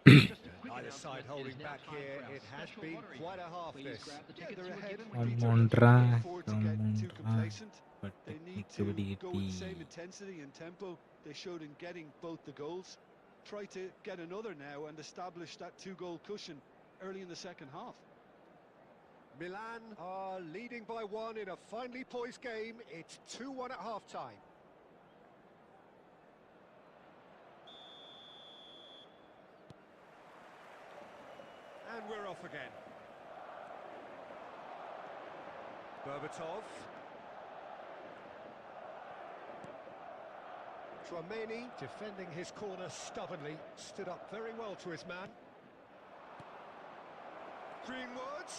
Just a quick Neither side announcement, holding it is now back time here. for our It has special been lottery quite a game. half, Please this. grab the Yeah, tickets they're you were ahead, given Peter. when you They Come on, can't try. afford to get too complacent. But They need technically to go with the same intensity and tempo they showed in getting both the goals. Try to get another now and establish that two-goal cushion early in the second half. Milan are leading by 1 in a finely poised game. It's 2-1 at half-time. And we're off again. Berbatov. Tchouameni defending his corner stubbornly, stood up very well to his man. Greenwood.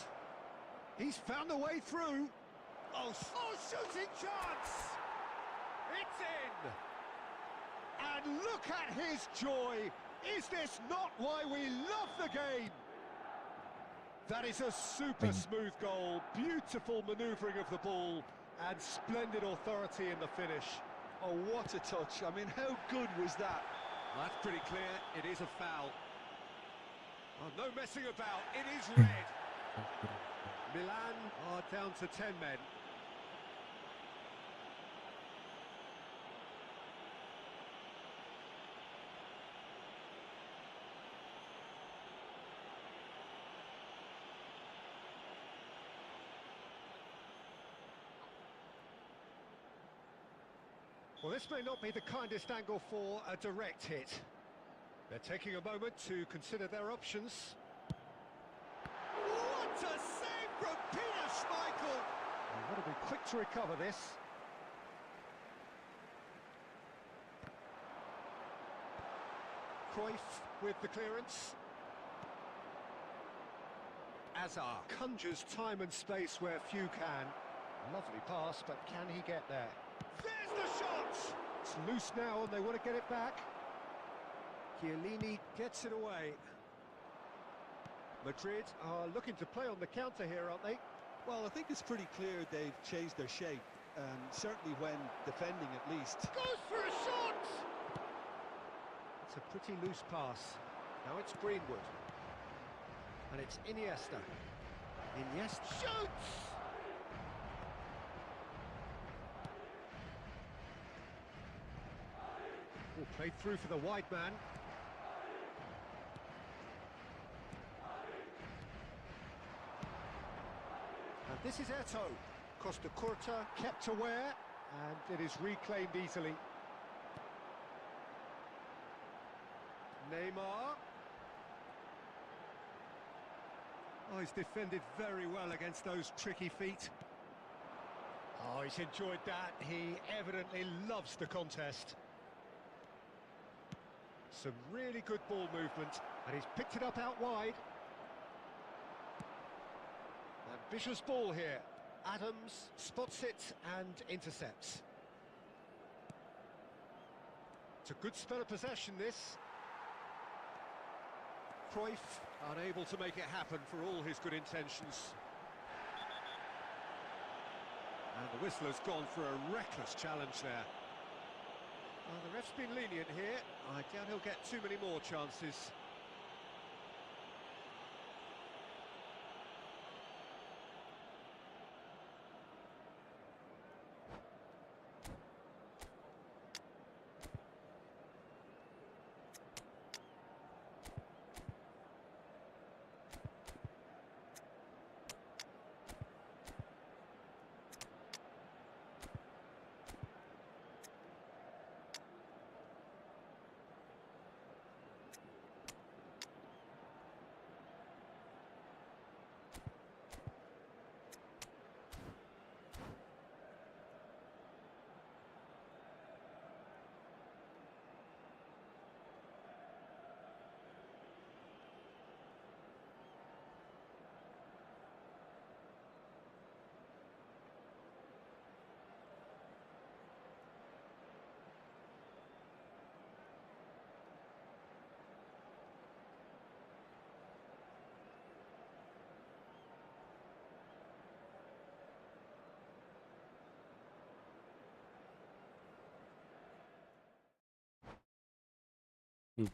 He's found a way through. Oh, shooting chance! It's in! And look at his joy! Is this not why we love the game? That is a super smooth goal, beautiful manoeuvring of the ball, and splendid authority in the finish. Oh, what a touch. I mean, how good was that? That's pretty clear, it is a foul. Oh, no messing about, it is red. Milan are down to 10 men. Well, this may not be the kindest angle for a direct hit. They're taking a moment to consider their options. What a save from Peter Schmeichel! They've got to be quick to recover this. Cruyff with the clearance. Azar conjures time and space where few can. Lovely pass, but can he get there? There's the shot! It's loose now and they want to get it back. Chiellini gets it away. Madrid are looking to play on the counter here, aren't they? Well, I think it's pretty clear they've changed their shape, certainly when defending at least. Goes for a shot! It's a pretty loose pass. Now it's Greenwood. And it's Iniesta. Iniesta shoots! Ball played through for the wide man. And this is Eto'o. Costa Curta kept aware, and it is reclaimed easily. Neymar. Oh, he's defended very well against those tricky feet. Oh, he's enjoyed that. He evidently loves the contest. Some really good ball movement, and he's picked it up out wide. Ambitious ball here. Adams spots it and intercepts. It's a good spell of possession, this. Cruyff unable to make it happen for all his good intentions. And the whistler's gone for a reckless challenge there. Well, the ref's been lenient here. I doubt he'll get too many more chances. you.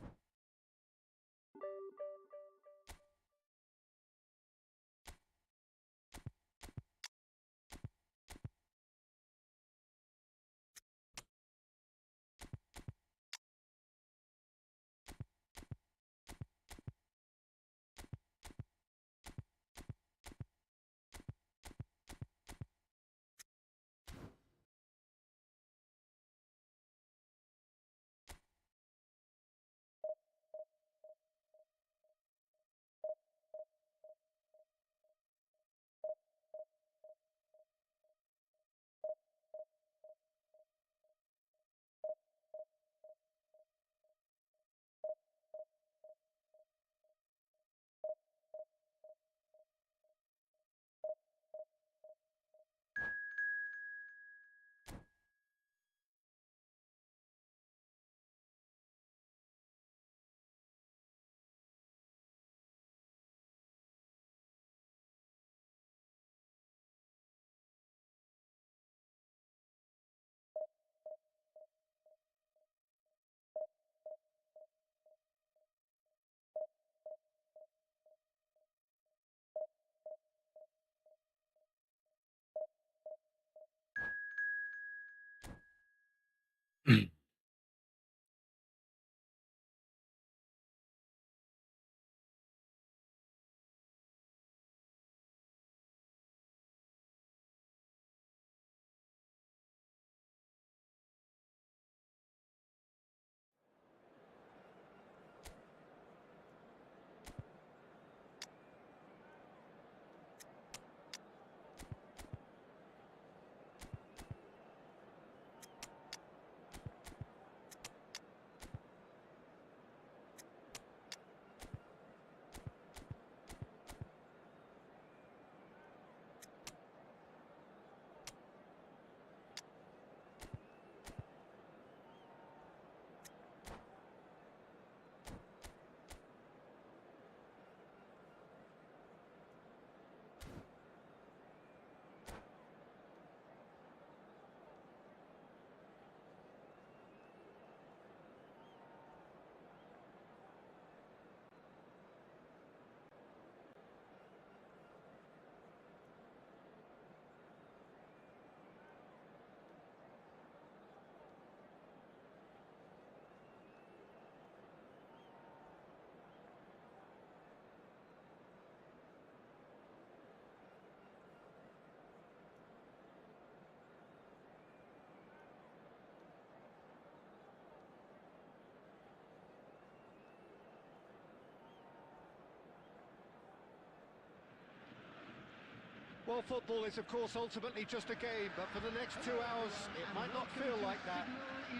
Well, football is, of course, ultimately just a game, but for the next 2 hours, it might not feel like that.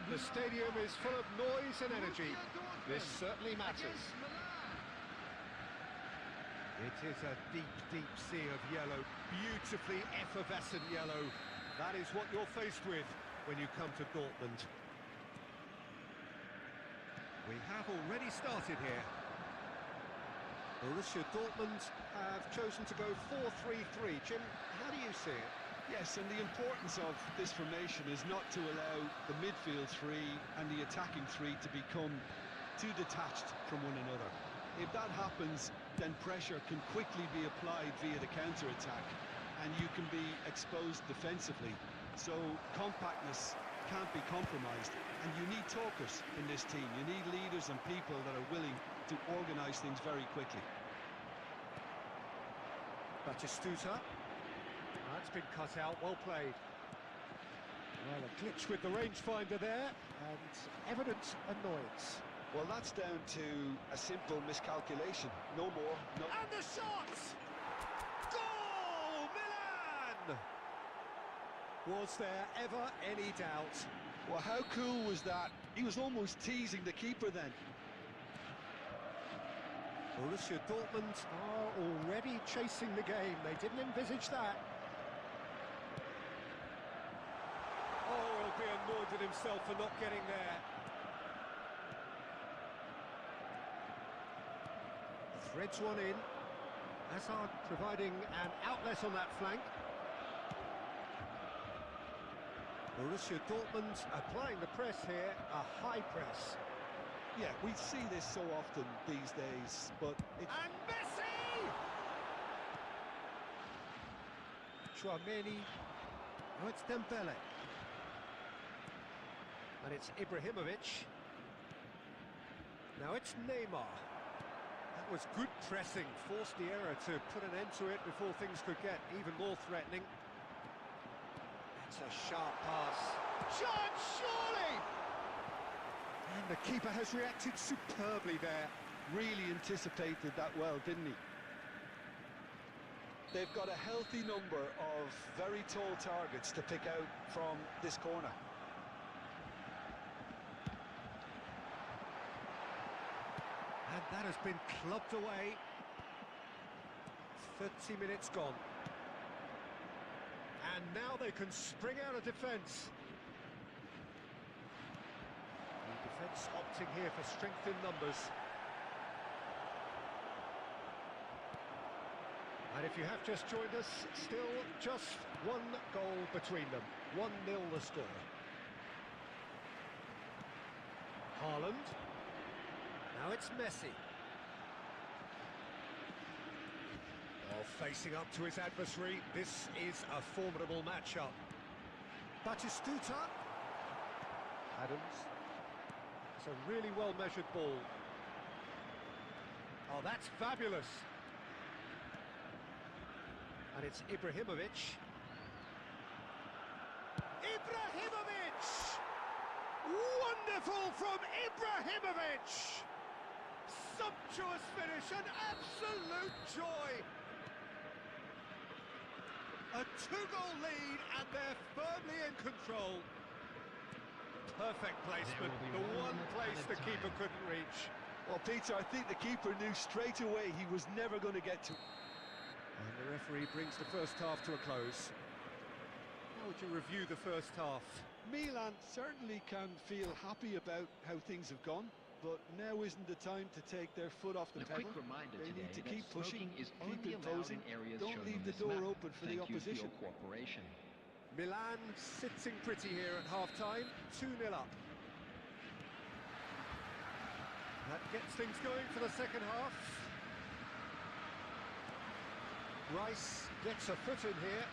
The stadium is full of noise and energy. This certainly matters. It is a deep, deep sea of yellow, beautifully effervescent yellow. That is what you're faced with when you come to Dortmund. We have already started here. Borussia Dortmund have chosen to go 4-3-3. Jim, how do you see it? Yes, and the importance of this formation is not to allow the midfield three and the attacking three to become too detached from one another. If that happens, then pressure can quickly be applied via the counter-attack, and you can be exposed defensively. So compactness can't be compromised, and you need talkers in this team. You need leaders and people that are willing to organise things very quickly. Batistuta. That's been cut out, well played. Well, a glitch with the rangefinder there, and evident annoyance. Well, that's down to a simple miscalculation. No more, no... And the shot! Goal! Milan! Was there ever any doubt? Well, how cool was that? He was almost teasing the keeper then. Borussia Dortmund are already chasing the game. They didn't envisage that. Oh, he'll be annoyed at himself for not getting there. Threads one in. Hazard providing an outlet on that flank. Borussia Dortmund applying the press here, a high press. Yeah, we see this so often these days, but it... And Messi! Tchouameni. Oh, it's Dembele. And it's Ibrahimovic. Now it's Neymar. That was good pressing, forced the error to put an end to it before things could get even more threatening. It's a sharp pass. Chance, surely! And the keeper has reacted superbly there. Really anticipated that well, didn't he? They've got a healthy number of very tall targets to pick out from this corner. And that has been clubbed away. 30 minutes gone. And now they can spring out of defence. The defence opting here for strength in numbers. And if you have just joined us, still just one goal between them. 1-0 the score. Haaland. Now it's Messi. Oh, facing up to his adversary, this is a formidable matchup. Batistuta. Adams. It's a really well-measured ball. Oh, that's fabulous. And it's Ibrahimovic. Ibrahimovic! Wonderful from Ibrahimovic! Sumptuous finish, an absolute joy! A two-goal lead and they're firmly in control. Perfect placement, the one place the keeper couldn't reach. Well, Peter, I think the keeper knew straight away he was never going to get to... And the referee brings the first half to a close. How would you review the first half? Milan certainly can feel happy about how things have gone, but now isn't the time to take their foot off the A quick pedal. reminder They today need to that keep pushing, smoking is keep only allowed imposing, in areas don't shown leave on the this door map. open for the Thank you for opposition. your cooperation. Milan sitting pretty here at half-time, 2-0 up. That gets things going for the second half. Rice gets a foot in here.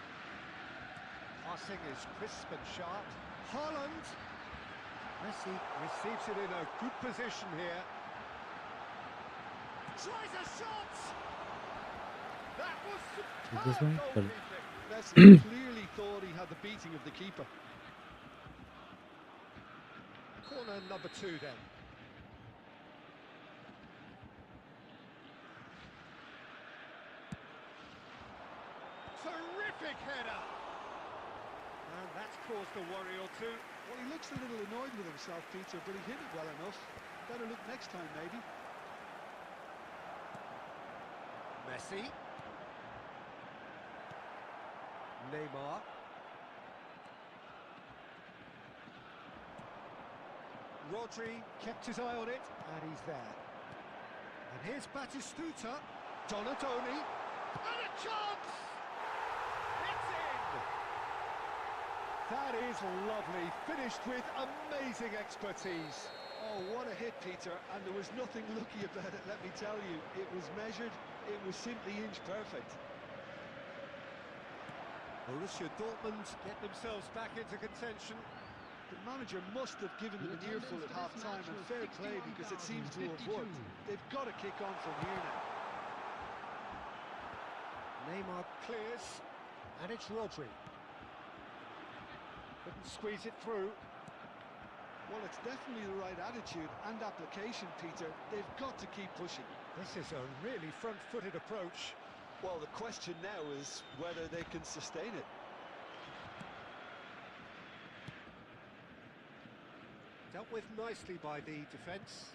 Passing is crisp and sharp. Haaland. Messi receives it in a good position here. Tries a shot! That was This one? superb goalkeeping. Messi clearly thought he had the beating of the keeper. Corner number 2 then. Terrific header! And that's caused a worry or two. Well, he looks a little annoyed with himself, Peter, but he hit it well enough. Better look next time, maybe. Messi. Neymar. Rodri kept his eye on it, and he's there. And here's Batistuta. Donadoni. And a chance! It's in! That is lovely, finished with amazing expertise. Oh, what a hit, Peter, and there was nothing lucky about it, let me tell you. It was measured, it was simply inch perfect. Borussia Dortmund get themselves back into contention. The manager must have given them an earful at half-time, and fair play, because it seems to have worked. They've got to kick on from here now. Neymar clears, and it's Rodri. Couldn't squeeze it through. Well, it's definitely the right attitude and application, Peter. They've got to keep pushing. This is a really front-footed approach. Well, the question now is whether they can sustain it. Dealt with nicely by the defence.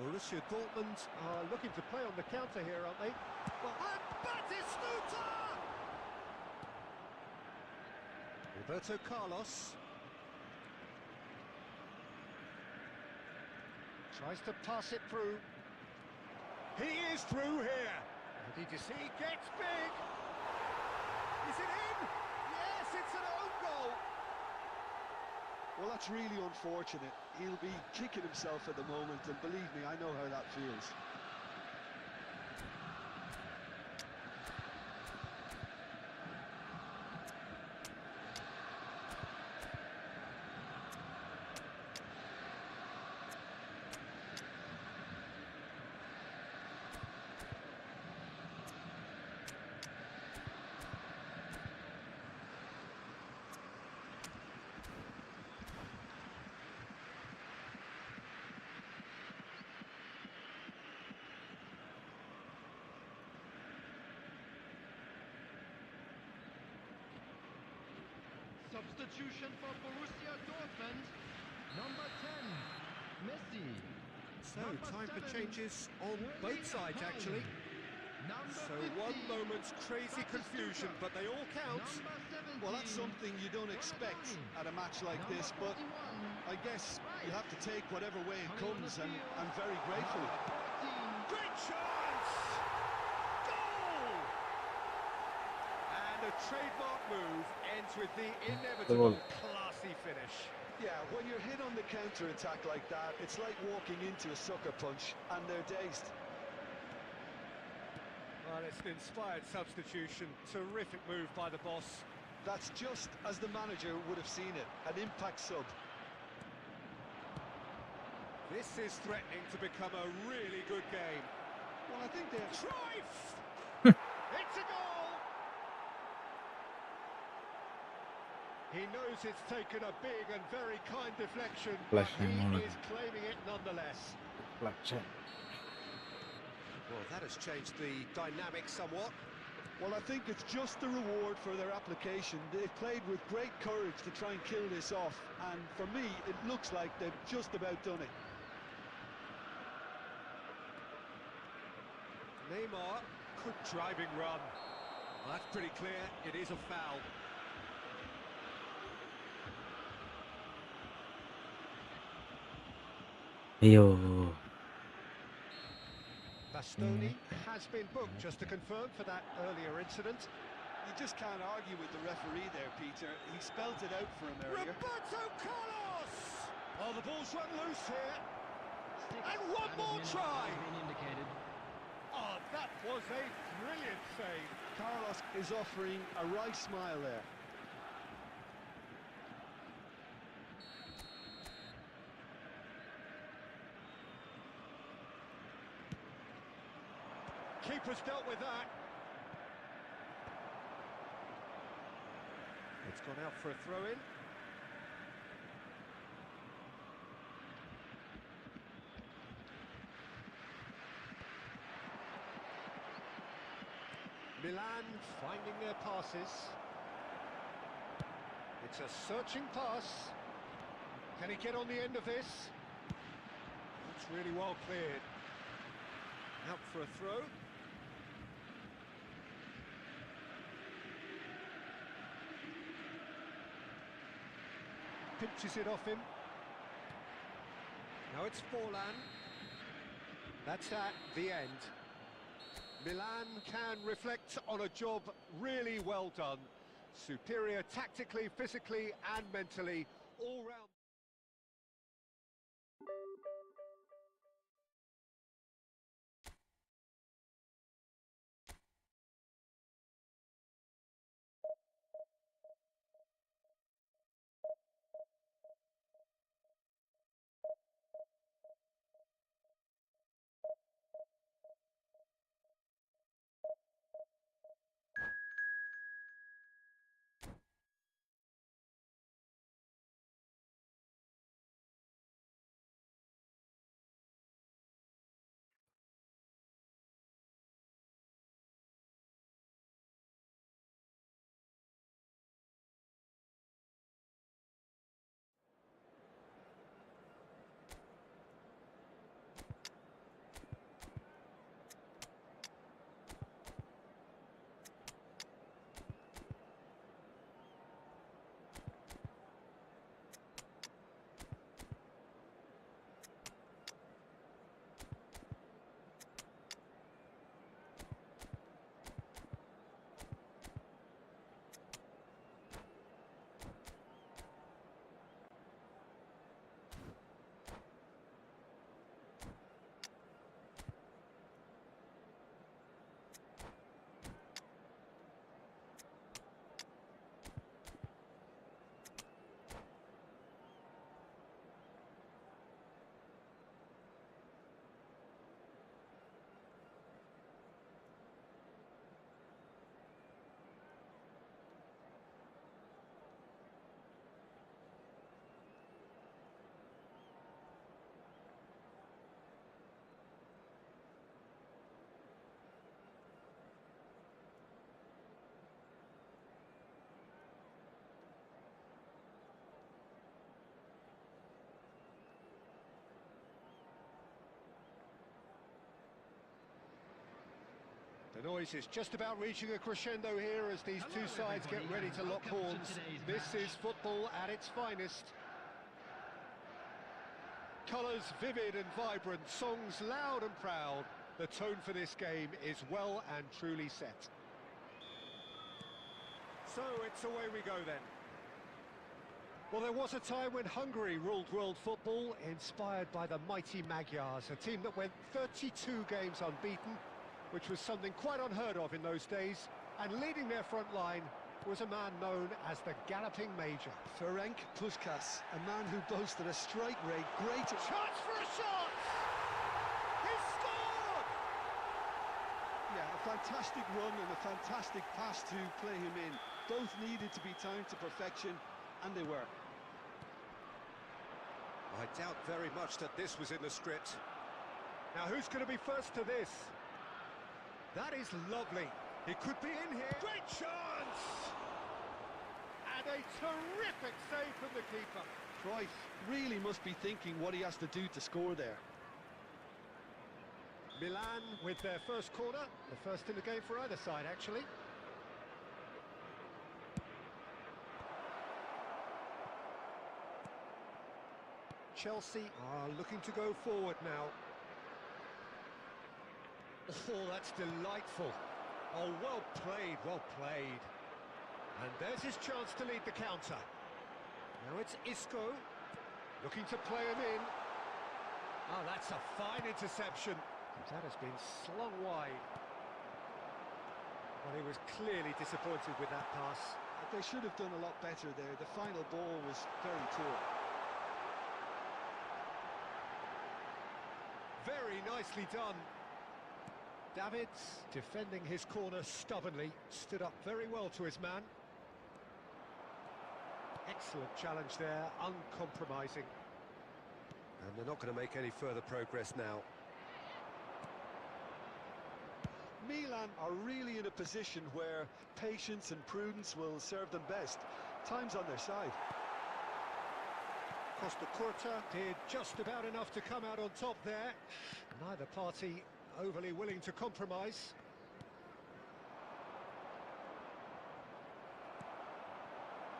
Borussia Dortmund are looking to play on the counter here, aren't they? Well, and Batistuta! Roberto Carlos. Tries to pass it through. He is through here. And did you see? He gets big. Is it in? Yes, it's an own goal. Well, that's really unfortunate. He'll be kicking himself at the moment, and believe me, I know how that feels. Substitution for Borussia Dortmund. Number 10, Messi. So, Number time for 7, changes on both Erling sides, Haaland. actually. Number So 15, one moment's crazy confusion, Batistuta. but they all count. Number 17, Well, that's something you don't expect Donadoni. at a match like Number this, but 41, I guess you have to take whatever way it Coming on comes, the and field. I'm very grateful. Number 14, Great chance! Goal! And a trademark move ends with the inevitable classy finish. Yeah, when you're hit on the counter-attack like that, it's like walking into a sucker punch, and they're dazed. Well, it's an inspired substitution. Terrific move by the boss. That's just as the manager would have seen it, an impact sub. This is threatening to become a really good game. Well, I think they're... Cruyff! It's a goal! He knows it's taken a big and very kind deflection, but Flashing he on is claiming it nonetheless. Flashing. Well, that has changed the dynamic somewhat. Well, I think it's just the reward for their application. They've played with great courage to try and kill this off, and for me, it looks like they've just about done it. Neymar, good driving run. Well, that's pretty clear, it is a foul. Yo. Bastoni has been booked, just to confirm, for that earlier incident. You just can't argue with the referee there, Peter. He spelt it out for him earlier. Roberto Carlos! Oh, the ball's run loose here. 6 And one out of more minutes try. has been indicated. Oh, that was a brilliant save. Carlos is offering a wry smile there. Keeper's dealt with that. It's gone out for a throw-in. Milan finding their passes. It's a searching pass. Can he get on the end of this? It's really well cleared. Out for a throw. Pinches it off him. Now it's Forlan. That's at the end. Milan can reflect on a job really well done. Superior tactically, physically and mentally, all round. The noise is just about reaching a crescendo here as these Hello, two sides get everybody, ready and to lock welcome to horns. today's This match. is football at its finest. Colours vivid and vibrant, songs loud and proud. The tone for this game is well and truly set. So it's away we go then. Well, there was a time when Hungary ruled world football, inspired by the mighty Magyars, a team that went 32 games unbeaten, which was something quite unheard of in those days, and leading their front line was a man known as the Galloping Major. Ferenc Puskás, a man who boasted a strike rate greater... Chance for a shot! He scored! Yeah, a fantastic run and a fantastic pass to play him in. Both needed to be timed to perfection, and they were. I doubt very much that this was in the script. Now, who's going to be first to this? That is lovely. He could be in here. Great chance! And a terrific save from the keeper. Cruyff really must be thinking what he has to do to score there. Milan with their first corner. The first in the game for either side, actually. Chelsea are looking to go forward now. Oh, that's delightful. Oh, well played, well played. And there's his chance to lead the counter. Now it's Isco, looking to play him in. Oh, that's a fine interception. That has been slung wide. Well, he was clearly disappointed with that pass. They should have done a lot better there. The final ball was very poor. Very nicely done. Davids, defending his corner stubbornly, stood up very well to his man. Excellent challenge there, uncompromising. And they're not going to make any further progress now. Milan are really in a position where patience and prudence will serve them best. Time's on their side. Costa Curta did just about enough to come out on top there. Neither party overly willing to compromise.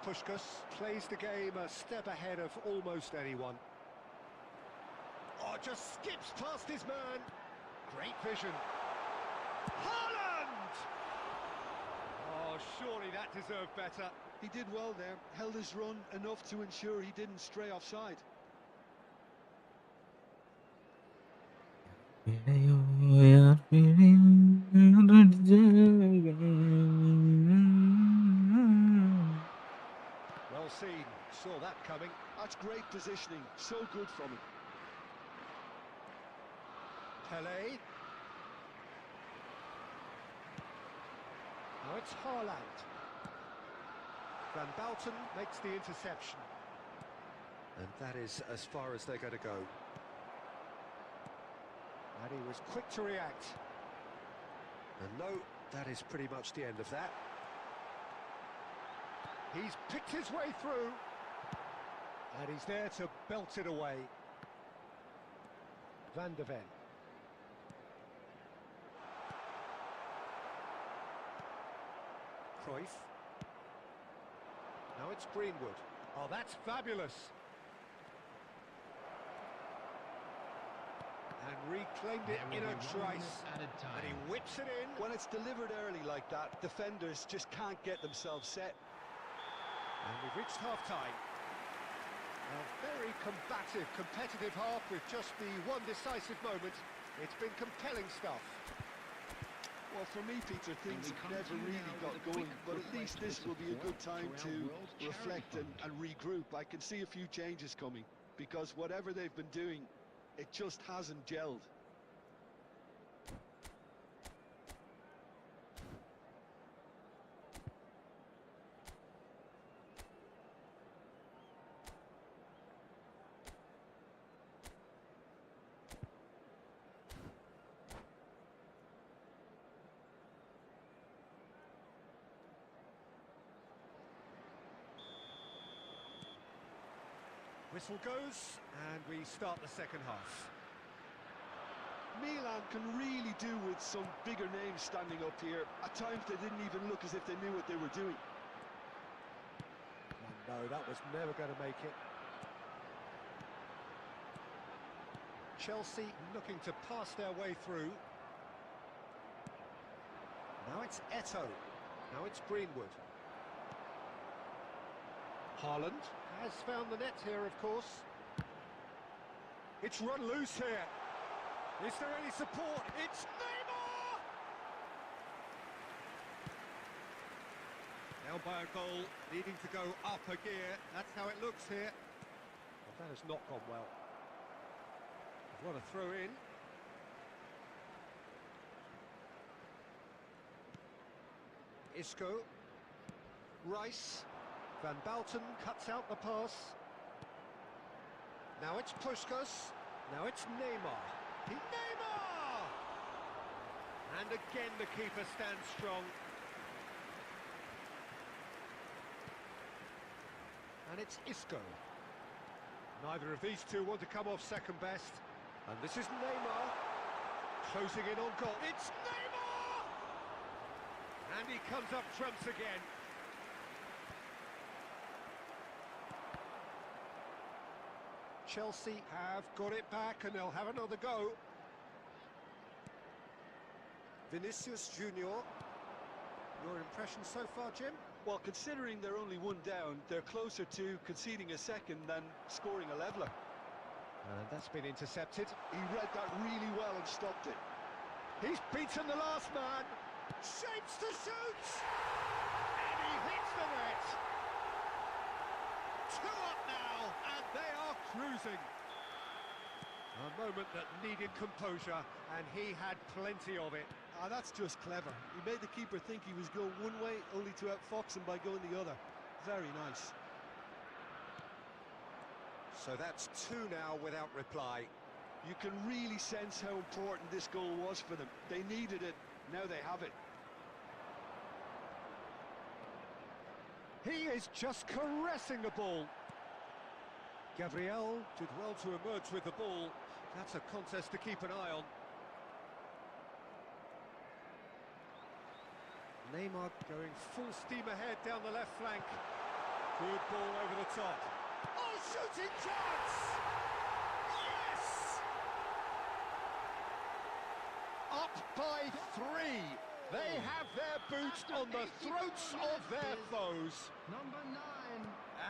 Puskás plays the game a step ahead of almost anyone. Oh, just skips past his man. Great vision. Haaland! Oh, surely that deserved better. He did well there, held his run enough to ensure he didn't stray offside. Well seen, saw that coming. That's great positioning, so good from him. Pelé. Now it's Haaland. Van Bouten makes the interception. And that is as far as they're going to go. And he was quick to react. And no, that is pretty much the end of that. He's picked his way through. And he's there to belt it away. Van de Ven. Cruyff. Now it's Greenwood. Oh, that's fabulous. And reclaimed it in a trice. Added time. And he whips it in. When it's delivered early like that, defenders just can't get themselves set. And we've reached half-time. A very combative, competitive half with just the one decisive moment. It's been compelling stuff. Well, for me, Peter, things we come have never to you really now got with a going, quick but at least request this for will be a good support time to to our World Charity reflect and Fund. regroup. I can see a few changes coming, because whatever they've been doing, it just hasn't gelled. Whistle goes, and we start the second half. Milan can really do with some bigger names standing up here. At times they didn't even look as if they knew what they were doing. And no, that was never going to make it. Chelsea looking to pass their way through. Now it's Eto'o. Now it's Greenwood. Haaland has found the net here, of course. It's run loose here. Is there any support? It's Neymar! Down by a goal, needing to go up a gear. That's how it looks here. But that has not gone well. What a throw in. Isco. Rice. Van Bauten cuts out the pass. Now it's Puskas. Now it's Neymar. Neymar! And again the keeper stands strong. And it's Isco. Neither of these two want to come off second best. And this is Neymar. Closing in on goal. It's Neymar! And he comes up trumps again. Chelsea have got it back and they'll have another go. Vinicius Junior. Your impression so far, Jim? Well, considering they're only one down, they're closer to conceding a second than scoring a leveller. And that's been intercepted. He read that really well and stopped it. He's beaten the last man. Shapes to shoot. And he hits the net. 2 up now, and they are cruising. A moment that needed composure, and he had plenty of it. Ah, that's just clever. He made the keeper think he was going one way, only to outfox him by going the other. Very nice. So that's 2 now without reply. You can really sense how important this goal was for them. They needed it, now they have it. He is just caressing the ball. Gabriel did well to emerge with the ball. That's a contest to keep an eye on. Neymar going full steam ahead down the left flank. Good ball over the top. Oh, shooting chance! Yes! Up by 3. They have their boots on the throats of their foes. Number 9.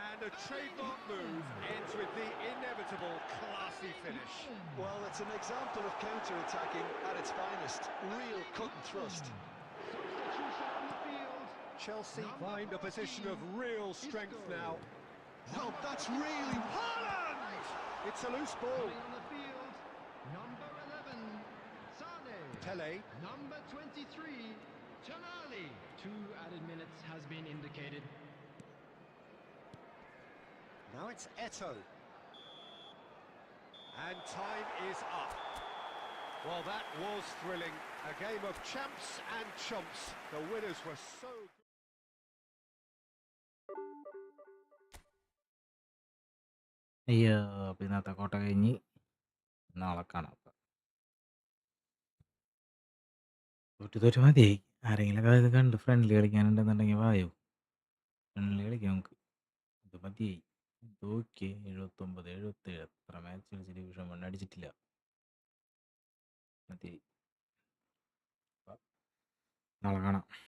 And a trademark move ends with the inevitable classy finish. Well, it's an example of counter-attacking at its finest. Real cut and thrust. Substitution on the field. Chelsea find a position of real strength now. Well, that's really... Haaland! It's a loose ball. Coming on the field. Number 11. Sane. Pele. Number 23. Tonali. 2 added minutes has been indicated. Now it's Eto'o. And time is up. Well, that was thrilling. A game of champs and chumps. The winners were so good. അയ്യോ അപ്പം ഇന്നത്തെ കോട്ട കഴിഞ്ഞ് നാളെ കാണാം. തോറ്റ് മതിയായി. ആരെങ്കിലൊക്കെ ഇത് കണ്ട് ഫ്രണ്ട്ലി കളിക്കാനുണ്ടെന്നുണ്ടെങ്കിൽ വായോ, ഫ്രണ്ട്ലി കളിക്കാം നമുക്ക്. ഇത് മതിയായി. തോക്കെ 79 77 എത്ര മാച്ച് കളിച്ച് ഡിവിഷൻ 1 അടിച്ചിട്ടില്ല. മതിയായി. നാളെ കാണാം.